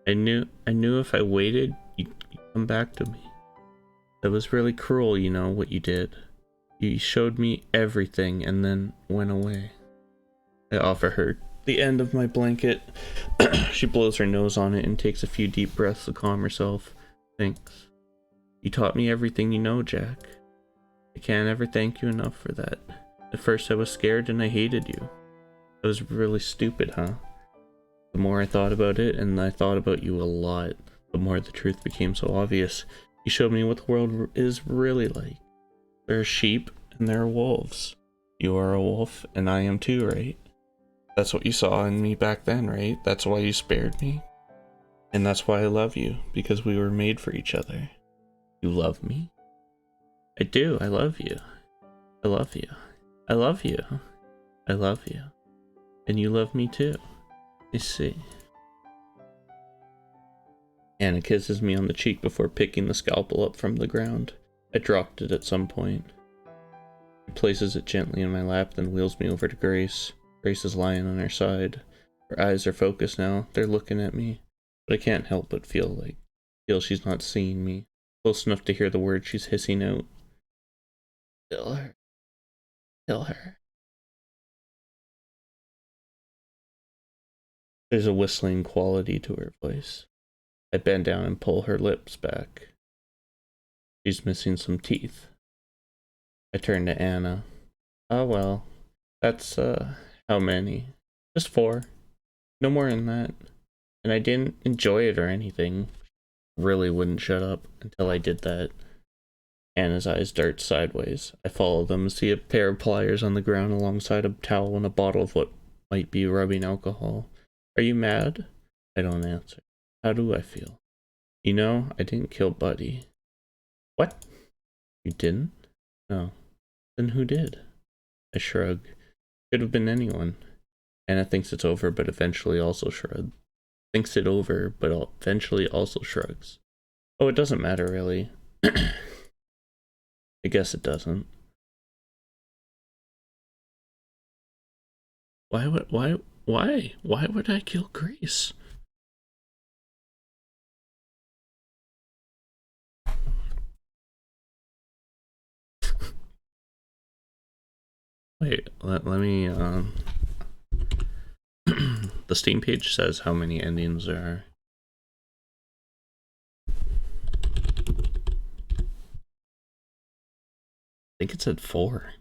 Speaker 1: I knew if I waited, you'd come back to me. That was really cruel, you know, what you did. You showed me everything and then went away. I offer her the end of my blanket. She blows her nose on it and takes a few deep breaths to calm herself. Thanks. You taught me everything you know, Jack. I can't ever thank you enough for that. At first I was scared and I hated you. That was really stupid, huh? The more I thought about it, and I thought about you a lot, the more the truth became so obvious. You showed me what the world is really like. There are sheep and there are wolves. You are a wolf and I am too, right? That's what you saw in me back then, right? That's why you spared me. And that's why I love you, because we were made for each other. You love me? I do, I love you. I love you. I love you. I love you. And you love me too. I see. Anna kisses me on the cheek before picking the scalpel up from the ground. I dropped it at some point. She places it gently in my lap, then wheels me over to Grace. Grace is lying on her side. Her eyes are focused now. They're looking at me. But I can't help but feel she's not seeing me. Close enough to hear the words she's hissing out. Kill her. Kill her. There's a whistling quality to her voice. I bend down and pull her lips back. She's missing some teeth. I turn to Anna. Oh well. That's, how many? Just 4. No more than that. And I didn't enjoy it or anything. Really wouldn't shut up until I did that. Anna's eyes dart sideways. I follow them and see a pair of pliers on the ground alongside a towel and a bottle of what might be rubbing alcohol. Are you mad? I don't answer. How do I feel? You know, I didn't kill Buddy. What? You didn't? No. Then who did? I shrug. Could have been anyone. Anna thinks it's over, but eventually also shrugs. Thinks it over, but eventually also shrugs. Oh, it doesn't matter, really. I guess it doesn't. Why would I kill Grace? Wait, let me, the Steam page says how many endings there are. I think it said 4.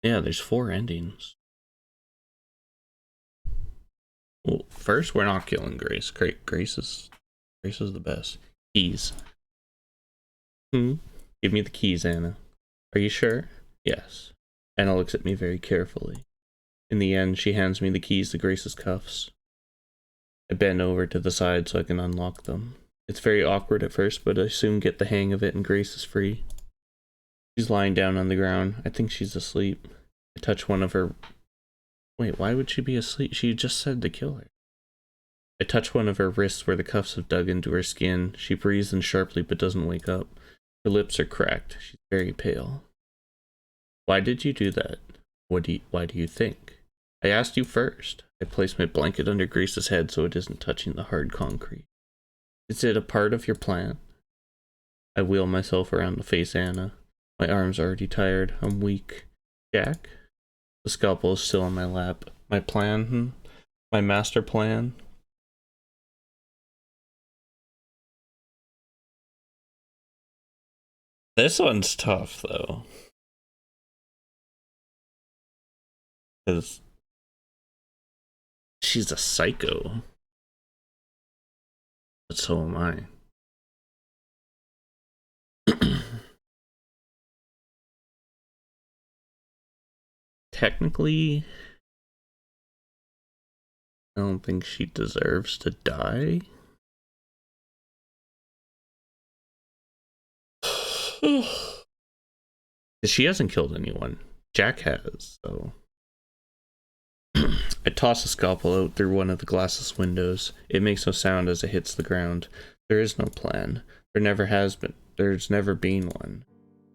Speaker 1: Yeah, there's 4 endings. Well, first, we're not killing Grace. Grace is the best. Keys. Give me the keys, Anna. Are you sure? Yes. Anna looks at me very carefully. In the end, she hands me the keys to Grace's cuffs. I bend over to the side so I can unlock them. It's very awkward at first, but I soon get the hang of it and Grace is free. She's lying down on the ground. I think she's asleep. I touch one of her... Wait, why would she be asleep? She just said to kill her. I touch one of her wrists where the cuffs have dug into her skin. She breathes in sharply but doesn't wake up. Her lips are cracked. She's very pale. Why did you do that? Why do you think? I asked you first. I place my blanket under Grace's head so it isn't touching the hard concrete. Is it a part of your plan? I wheel myself around to face Anna. My arms are already tired. I'm weak. Jack? The scalpel is still on my lap. My plan? My master plan? This one's tough, though. Because she's a psycho. But so am I. Technically, I don't think she deserves to die. She hasn't killed anyone. Jack has, so. I toss a scalpel out through one of the glassless windows. It makes no sound as it hits the ground. There is no plan. There never has been. There's never been one.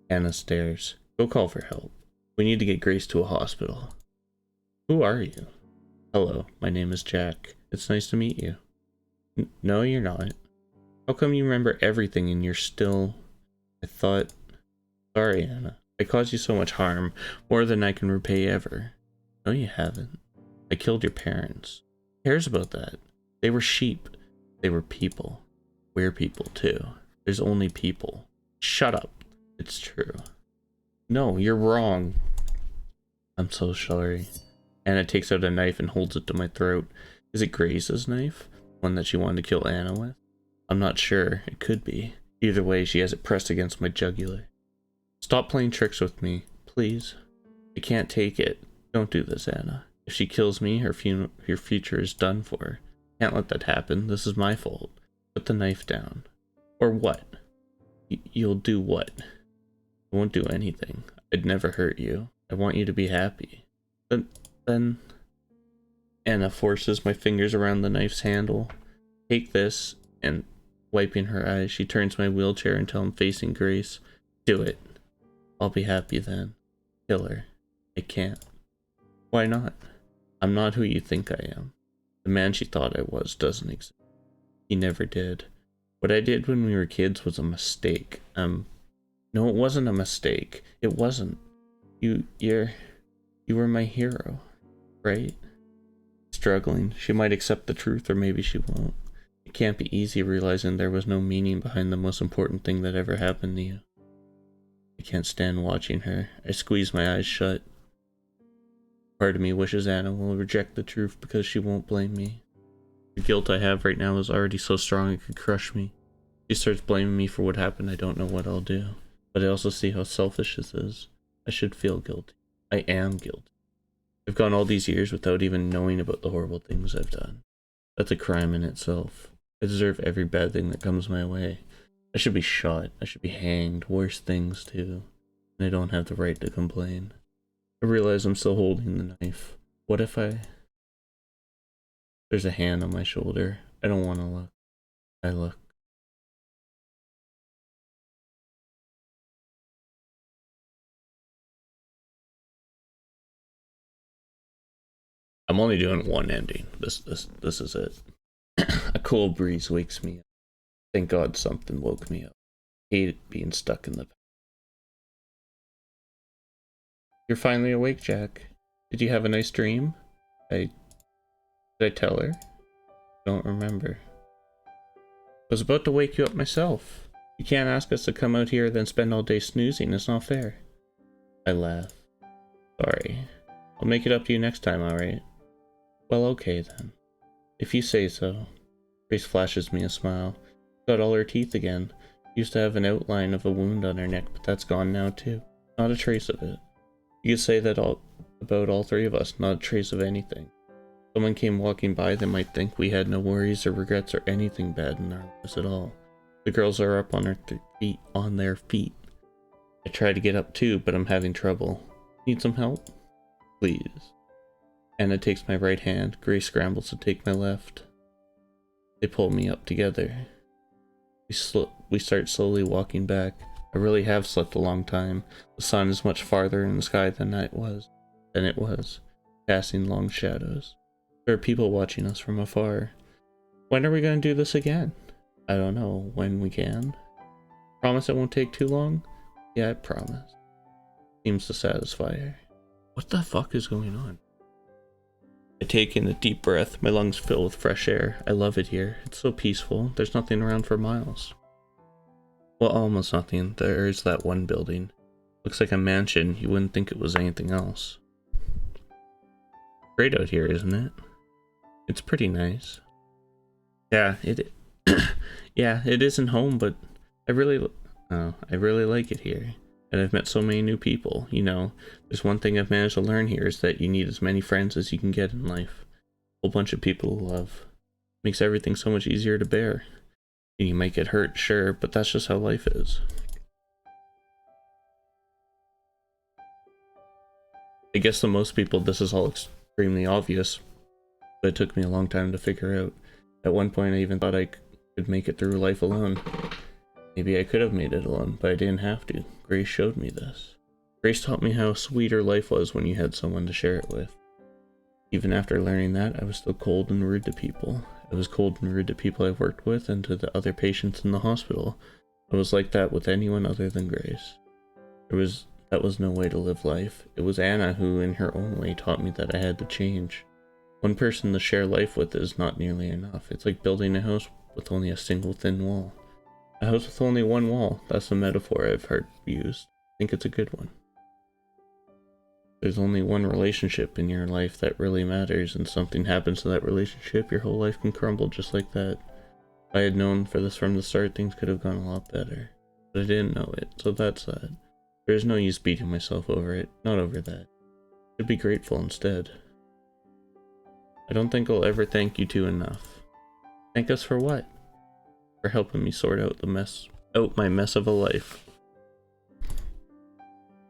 Speaker 1: Anna stares. Go call for help. We need to get Grace to a hospital. Who are you? Hello, my name is Jack. It's nice to meet you. No, you're not. How come you remember everything and you're still... I thought... Sorry, Anna. I caused you so much harm. More than I can repay ever. No, you haven't. I killed your parents. Who cares about that? They were sheep. They were people. We're people, too. There's only people. Shut up. It's true. No, you're wrong. I'm so sorry. Anna takes out a knife and holds it to my throat. Is it Grace's knife? One that she wanted to kill Anna with? I'm not sure. It could be. Either way, she has it pressed against my jugular. Stop playing tricks with me, please. I can't take it. Don't do this, Anna. If she kills me, her future is done for. Can't let that happen. This is my fault. Put the knife down. Or what? You'll do what? I won't do anything. I'd never hurt you. I want you to be happy. Then... Anna forces my fingers around the knife's handle. Take this, and wiping her eyes, she turns my wheelchair until I'm facing Grace. Do it. I'll be happy then. Kill her. I can't. Why not? I'm not who you think I am. The man she thought I was doesn't exist. He never did. What I did when we were kids was a mistake. No, it wasn't a mistake. It wasn't. You were my hero, right? Struggling. She might accept the truth, or maybe she won't. It can't be easy realizing there was no meaning behind the most important thing that ever happened to you. I can't stand watching her. I squeeze my eyes shut. Part of me wishes Anna will reject the truth because she won't blame me. The guilt I have right now is already so strong it could crush me. She starts blaming me for what happened. I don't know what I'll do. But I also see how selfish this is. I should feel guilty. I am guilty. I've gone all these years without even knowing about the horrible things I've done. That's a crime in itself. I deserve every bad thing that comes my way. I should be shot. I should be hanged. Worse things too. And I don't have the right to complain. I realize I'm still holding the knife. What if There's a hand on my shoulder. I don't want to look. I look. I'm only doing one ending. This is it. A cool breeze wakes me up. Thank God something woke me up. Hate being stuck in the past. You're finally awake, Jack. Did you have a nice dream? Did I tell her? Don't remember. I was about to wake you up myself. You can't ask us to come out here then spend all day snoozing. It's not fair. I laugh. Sorry. I'll make it up to you next time, alright? Well, okay then. If you say so. Grace flashes me a smile. Got all her teeth again. Used to have an outline of a wound on her neck, but that's gone now too. Not a trace of it. You could say that about all three of us, not a trace of anything. Someone came walking by, they might think we had no worries or regrets or anything bad in our lives at all. The girls are up on their feet. I try to get up too, but I'm having trouble. Need some help? Please. Anna takes my right hand. Grace scrambles to take my left. They pull me up together. We start slowly walking back. I really have slept a long time. The sun is much farther in the sky than it was, casting long shadows. There are people watching us from afar. When are we going to do this again? I don't know. When we can. Promise it won't take too long? Yeah, I promise. Seems to satisfy her. What the fuck is going on? I take in a deep breath. My lungs fill with fresh air. I love it here. It's so peaceful. There's nothing around for miles. Well, almost nothing. There is that one building. Looks like a mansion. You wouldn't think it was anything else. Great out here, isn't it? It's pretty nice. Yeah, yeah, it isn't home, but I really like it here. And I've met so many new people. You know, there's one thing I've managed to learn here is that you need as many friends as you can get in life. A whole bunch of people to love. Makes everything so much easier to bear. You might get hurt, sure, but that's just how life is. I guess to most people this is all extremely obvious, but it took me a long time to figure out. At one point I even thought I could make it through life alone. Maybe I could have made it alone, but I didn't have to. Grace showed me this. Grace taught me how sweeter life was when you had someone to share it with. Even after learning that, I was still cold and rude to people. I was cold and rude to people I worked with and to the other patients in the hospital. I was like that with anyone other than Grace. That was no way to live life. It was Anna who, in her own way, taught me that I had to change. One person to share life with is not nearly enough. It's like building a house with only a single thin wall. A house with only one wall. That's the metaphor I've heard used. I think it's a good one. There's only one relationship in your life that really matters, and something happens to that relationship, your whole life can crumble just like that. If I had known for this from the start, things could have gone a lot better. But I didn't know it, so that's that. There's no use beating myself over it, not over that. I should be grateful instead. I don't think I'll ever thank you two enough. Thank us for what? For helping me sort out my mess of a life.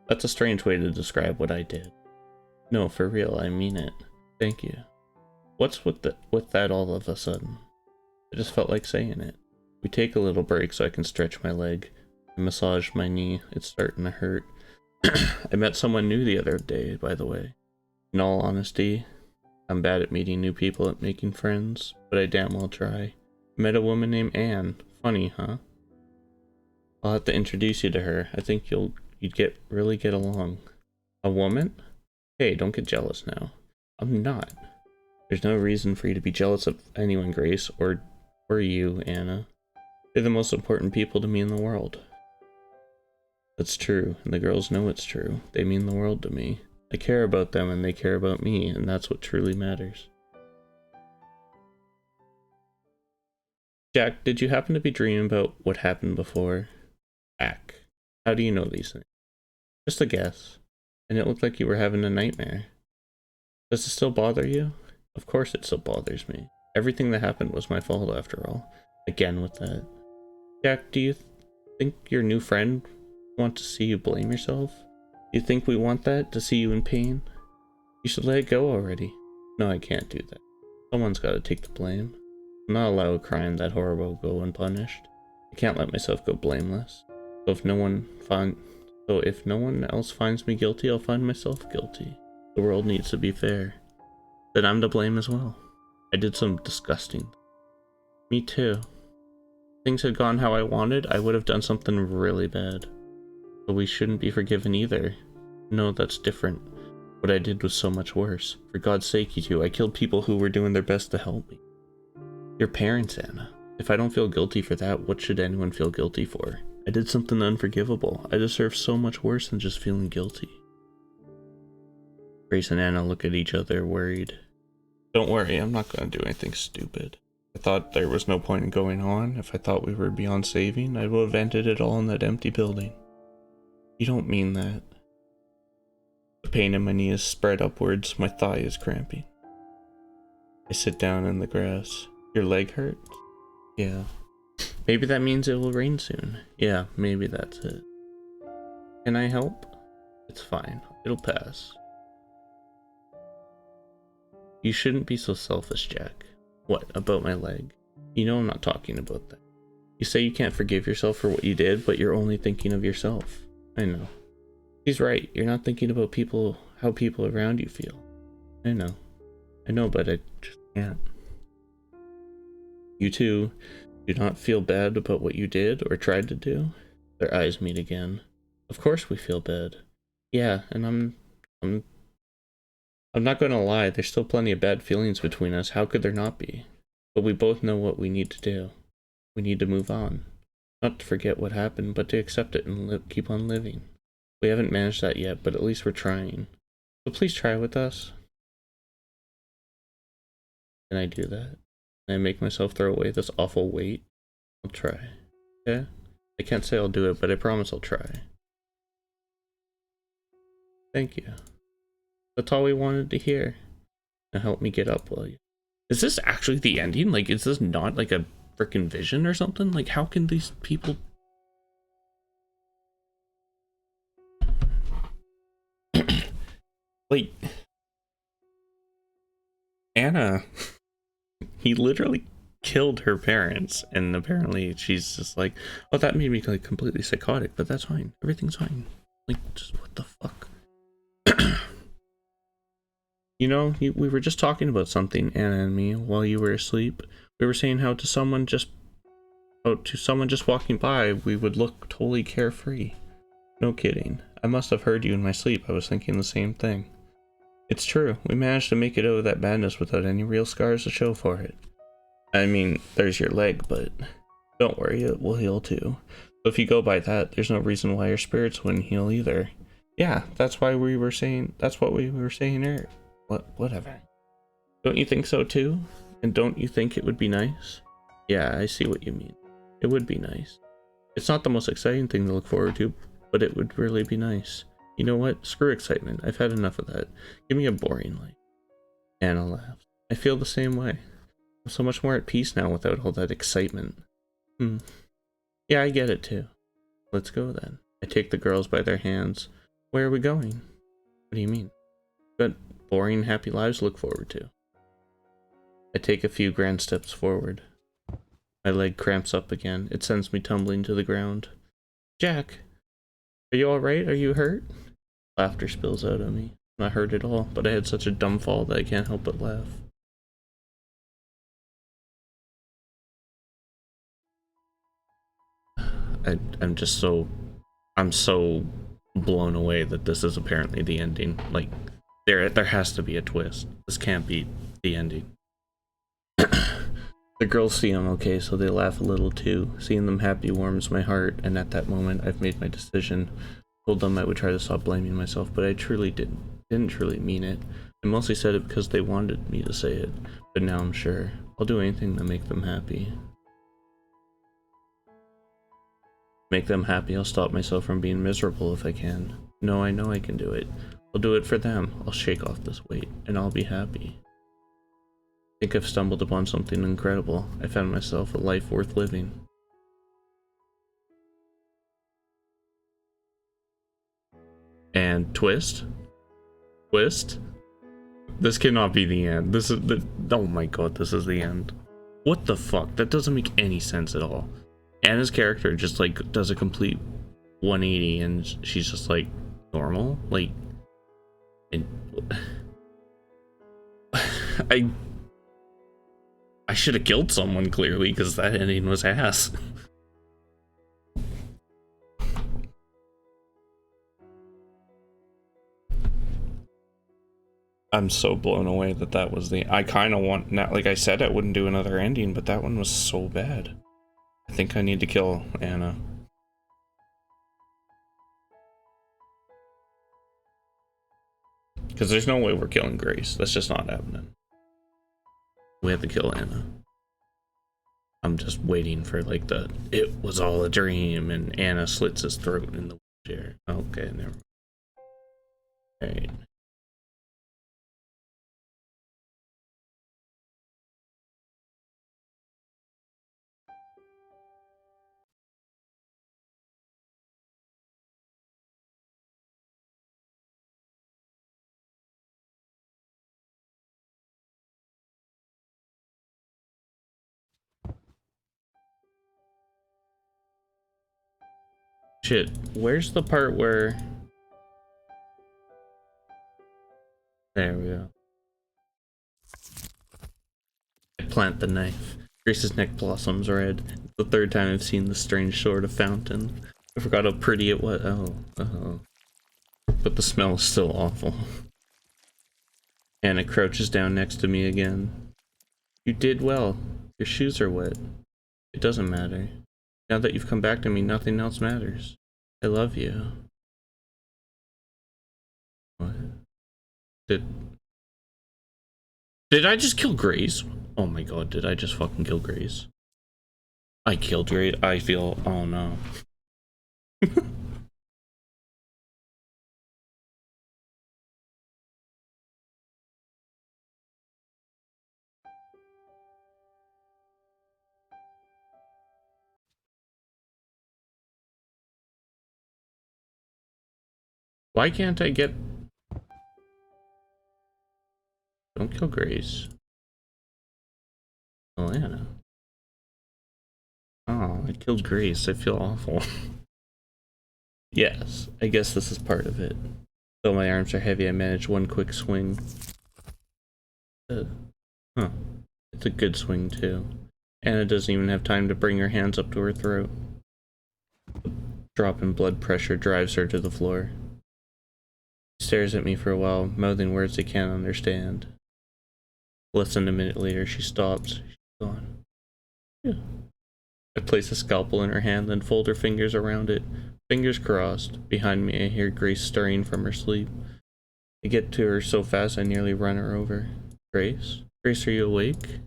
Speaker 1: That's a strange way to describe what I did. No, for real, I mean it. Thank you. What's with that all of a sudden? I just felt like saying it. We take a little break so I can stretch my leg. I massage my knee. It's starting to hurt. I met someone new the other day, by the way. In all honesty, I'm bad at meeting new people, at making friends, but I damn well try. I met a woman named Anne. Funny, huh? I'll have to introduce you to her. I think you'd really get along. A woman? Hey, don't get jealous now. I'm not. There's no reason for you to be jealous of anyone, Grace, or you, Anna. They're the most important people to me in the world. That's true, and the girls know it's true. They mean the world to me. I care about them and they care about me, and that's what truly matters. Jack, did you happen to be dreaming about what happened before? Jack, how do you know these things? Just a guess. And it looked like you were having a nightmare. Does it still bother you? Of course it still bothers me. Everything that happened was my fault after all. Again with that. Jack, do you think your new friend wants to see you blame yourself? You think we want that, to see you in pain? You should let it go already. No, I can't do that. Someone's got to take the blame. I'm not allowed a crime that horrible go unpunished. I can't let myself go blameless. So if no one else finds me guilty, I'll find myself guilty. The world needs to be fair. Then I'm to blame as well. I did some disgusting. Me too. If things had gone how I wanted, I would have done something really bad. But we shouldn't be forgiven either. No, that's different. What I did was so much worse. For God's sake, you two, I killed people who were doing their best to help me. Your parents, Anna. If I don't feel guilty for that, what should anyone feel guilty for? I did something unforgivable. I deserve so much worse than just feeling guilty. Grace and Anna look at each other, worried. Don't worry, I'm not going to do anything stupid. I thought there was no point in going on. If I thought we were beyond saving, I would have ended it all in that empty building. You don't mean that. The pain in my knee is spread upwards, my thigh is cramping. I sit down in the grass. Your leg hurts? Yeah. Maybe that means it will rain soon. Yeah, maybe that's it. Can I help? It's fine. It'll pass. You shouldn't be so selfish, Jack. What, about my leg? You know I'm not talking about that. You say you can't forgive yourself for what you did, but you're only thinking of yourself. I know. He's right. You're not thinking about how people around you feel. I know, but I just can't. You two do not feel bad about what you did or tried to do? Their eyes meet again. Of course we feel bad. Yeah, and I'm not gonna lie, there's still plenty of bad feelings between us. How could there not be? But we both know what we need to do. We need to move on. Not to forget what happened, but to accept it and keep on living. We haven't managed that yet, but at least we're trying. So please try with us. Can I do that? Can I make myself throw away this awful weight? I'll try. Okay? I can't say I'll do it, but I promise I'll try. Thank you. That's all we wanted to hear. Now help me get up, will you? Is this actually the ending? Like, is this not like a freaking vision or something? Like, how can these people... like... Anna... he literally killed her parents, and apparently she's just like, oh, that made me like completely psychotic, but that's fine. Everything's fine. Like, just what the fuck? You know, we were just talking about something, Anna and me, while you were asleep. We were saying how to someone just walking by, we would look totally carefree. No kidding. I must have heard you in my sleep. I was thinking the same thing. It's true. We managed to make it out of that madness without any real scars to show for it. I mean, there's your leg, but don't worry, it will heal too. So if you go by that, there's no reason why your spirits wouldn't heal either. Yeah, that's what we were saying earlier. Whatever. Don't you think so too? And don't you think it would be nice? Yeah, I see what you mean. It would be nice. It's not the most exciting thing to look forward to, but it would really be nice. You know what? Screw excitement. I've had enough of that. Give me a boring life. Anna laughs. I feel the same way. I'm so much more at peace now without all that excitement. Yeah, I get it too. Let's go then. I take the girls by their hands. Where are we going? What do you mean? Got boring, happy lives to look forward to. I take a few grand steps forward. My leg cramps up again. It sends me tumbling to the ground. Jack, are you alright? Are you hurt? Laughter spills out of me. I'm not hurt at all, but I had such a dumb fall that I can't help but laugh. I'm so blown away that this is apparently the ending. Like, there has to be a twist. This can't be the ending. The girls see I'm okay, so they laugh a little too. Seeing them happy warms my heart, and at that moment I've made my decision. Told them I would try to stop blaming myself, but I truly didn't truly mean it. I mostly said it because they wanted me to say it, but now I'm sure. I'll do anything to make them happy. Make them happy, I'll stop myself from being miserable if I can. No, I know I can do it. I'll do it for them. I'll shake off this weight, and I'll be happy. I think I've stumbled upon something incredible. I found myself a life worth living. And twist? Twist? This cannot be the end. This is the... Oh my god, this is the end. What the fuck? That doesn't make any sense at all. Anna's character just, like, does a complete 180 and she's just, like, normal? Like... And... I should have killed someone, clearly, because that ending was ass. I'm so blown away that that was the... I kind of want... Not, like I said, I wouldn't do another ending, but that one was so bad. I think I need to kill Anna. Because there's no way we're killing Grace. That's just not happening. We have to kill Anna. I'm just waiting for, like, the... It was all a dream, and Anna slits his throat in the wheelchair. Okay, never mind. Alright. Shit, where's the part where... There we go. I plant the knife. Grace's neck blossoms red. It's the third time I've seen this strange sort of fountain. I forgot how pretty it was. Oh. But the smell is still awful. Anna crouches down next to me again. You did well. Your shoes are wet. It doesn't matter. Now that you've come back to me, nothing else matters. I love you. What? Did I just kill Grace? Oh my god, did I just fucking kill Grace? I killed Grace. I feel... Oh no. Why can't I get... Don't kill Grace. Oh, Anna. Oh, I killed Grace. I feel awful. Yes, I guess this is part of it. Though my arms are heavy, I manage one quick swing. Huh. It's a good swing, too. Anna doesn't even have time to bring her hands up to her throat. The drop in blood pressure drives her to the floor. She stares at me for a while, mouthing words I can't understand. Less than a minute later, she stops. She's gone. Yeah. I place a scalpel in her hand, then fold her fingers around it. Fingers crossed. Behind me, I hear Grace stirring from her sleep. I get to her so fast I nearly run her over. Grace? Grace, are you awake?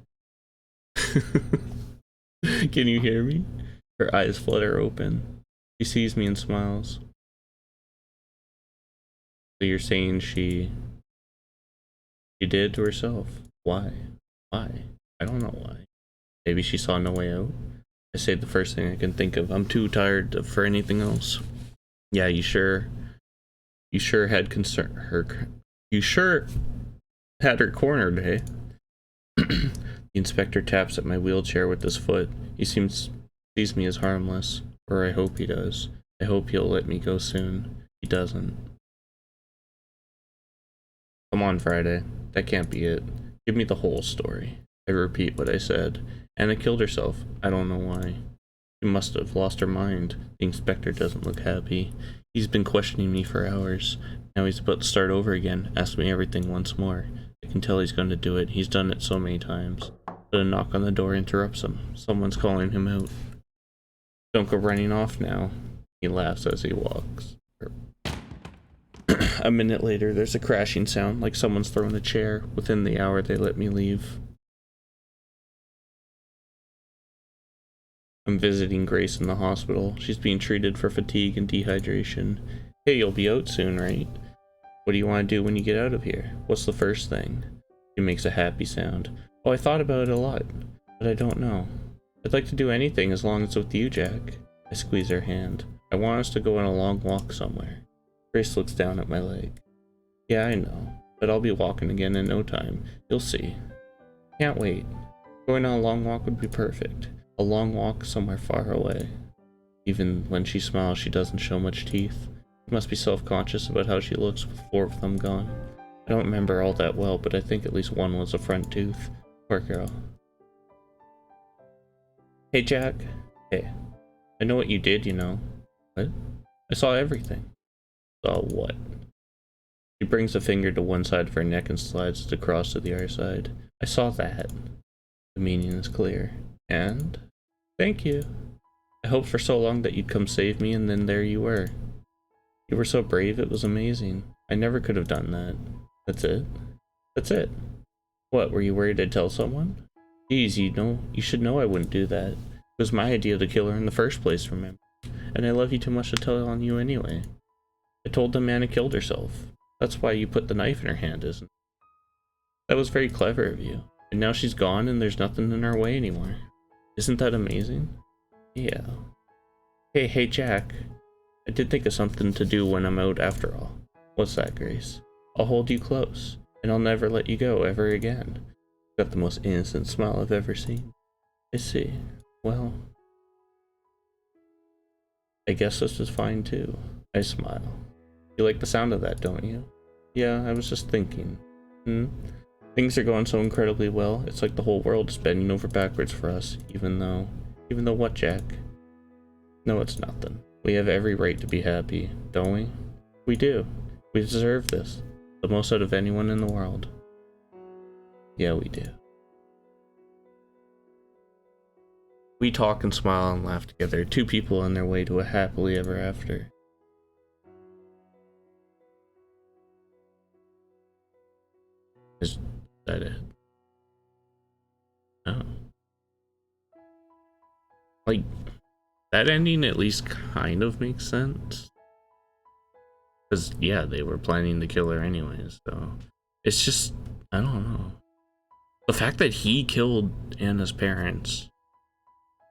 Speaker 1: Can you hear me? Her eyes flutter open. She sees me and smiles. So you're saying she did to herself? Why? Why? I don't know why. Maybe she saw no way out? I say the first thing I can think of. I'm too tired for anything else. Yeah, you sure had you sure had her cornered, hey? The inspector taps at my wheelchair with his foot. He sees me as harmless, or I hope he does. I hope he'll let me go soon. He doesn't. Come on, Friday. That can't be it. Give me the whole story. I repeat what I said. Anna killed herself. I don't know why. She must have lost her mind. The inspector doesn't look happy. He's been questioning me for hours. Now he's about to start over again, ask me everything once more. I can tell he's going to do it. He's done it so many times. But a knock on the door interrupts him. Someone's calling him out. Don't go running off now. He laughs as he walks. A minute later, there's a crashing sound, like someone's thrown a chair. Within the hour, they let me leave. I'm visiting Grace in the hospital. She's being treated for fatigue and dehydration. Hey, you'll be out soon, right? What do you want to do when you get out of here? What's the first thing? She makes a happy sound. Oh, I thought about it a lot, but I don't know. I'd like to do anything as long as it's with you, Jack. I squeeze her hand. I want us to go on a long walk somewhere. Grace looks down at my leg. Yeah, I know, but I'll be walking again in no time. You'll see. Can't wait. Going on a long walk would be perfect. A long walk somewhere far away. Even when she smiles, she doesn't show much teeth. She must be self-conscious about how she looks with 4 of them gone. I don't remember all that well, but I think at least one was a front tooth. Poor girl. Hey, Jack. Hey. I know what you did, you know. What? I saw everything. Saw what? She brings a finger to one side of her neck and slides it across to the other side. I saw that. The meaning is clear. And? Thank you. I hoped for so long that you'd come save me, and then there you were. You were so brave, it was amazing. I never could have done that. That's it? That's it. What, were you worried I'd tell someone? Geez, you should know I wouldn't do that. It was my idea to kill her in the first place, remember? And I love you too much to tell on you anyway. I told them Anna killed herself. That's why you put the knife in her hand, isn't it? That was very clever of you. And now she's gone and there's nothing in our way anymore. Isn't that amazing? Yeah. Hey, Jack. I did think of something to do when I'm out after all. What's that, Grace? I'll hold you close, and I'll never let you go ever again. Got the most innocent smile I've ever seen. I see. Well, I guess this is fine too. I smile. You like the sound of that, don't you? Yeah, I was just thinking. Things are going so incredibly well. It's like the whole world is bending over backwards for us, even though what, Jack? No, it's nothing. We have every right to be happy, don't we? We do. We deserve this. The most out of anyone in the world. Yeah, we do. We talk and smile and laugh together, 2 people on their way to a happily ever after. Is that it? No. Like, that ending at least kind of makes sense. Because, yeah, they were planning to kill her anyways, so... It's just, I don't know. The fact that he killed Anna's parents,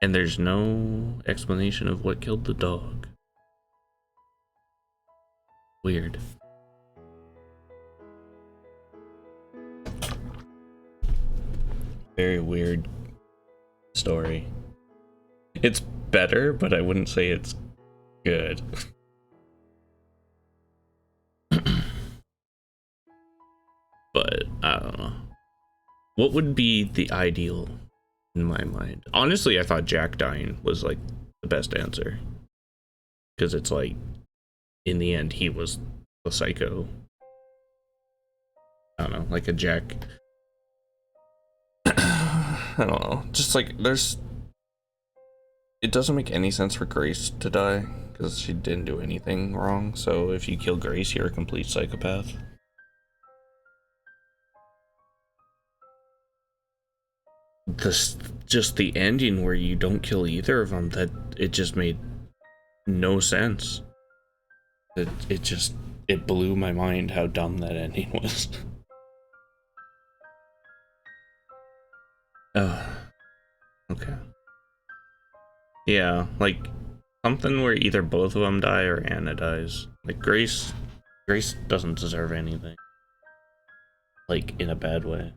Speaker 1: and there's no explanation of what killed the dog. Weird. Very weird story. It's better, but I wouldn't say it's good. But I don't know. What would be the ideal in my mind? Honestly, I thought Jack dying was like the best answer. Because it's like, in the end, he was the psycho. I don't know, like a Jack. I don't know. Just like, it doesn't make any sense for Grace to die, because she didn't do anything wrong. So if you kill Grace, you're a complete psychopath. Just the ending where you don't kill either of them, that it just made no sense. It blew my mind how dumb that ending was. Okay. Yeah, like something where either both of them die or Anna dies. Like Grace doesn't deserve anything. Like in a bad way.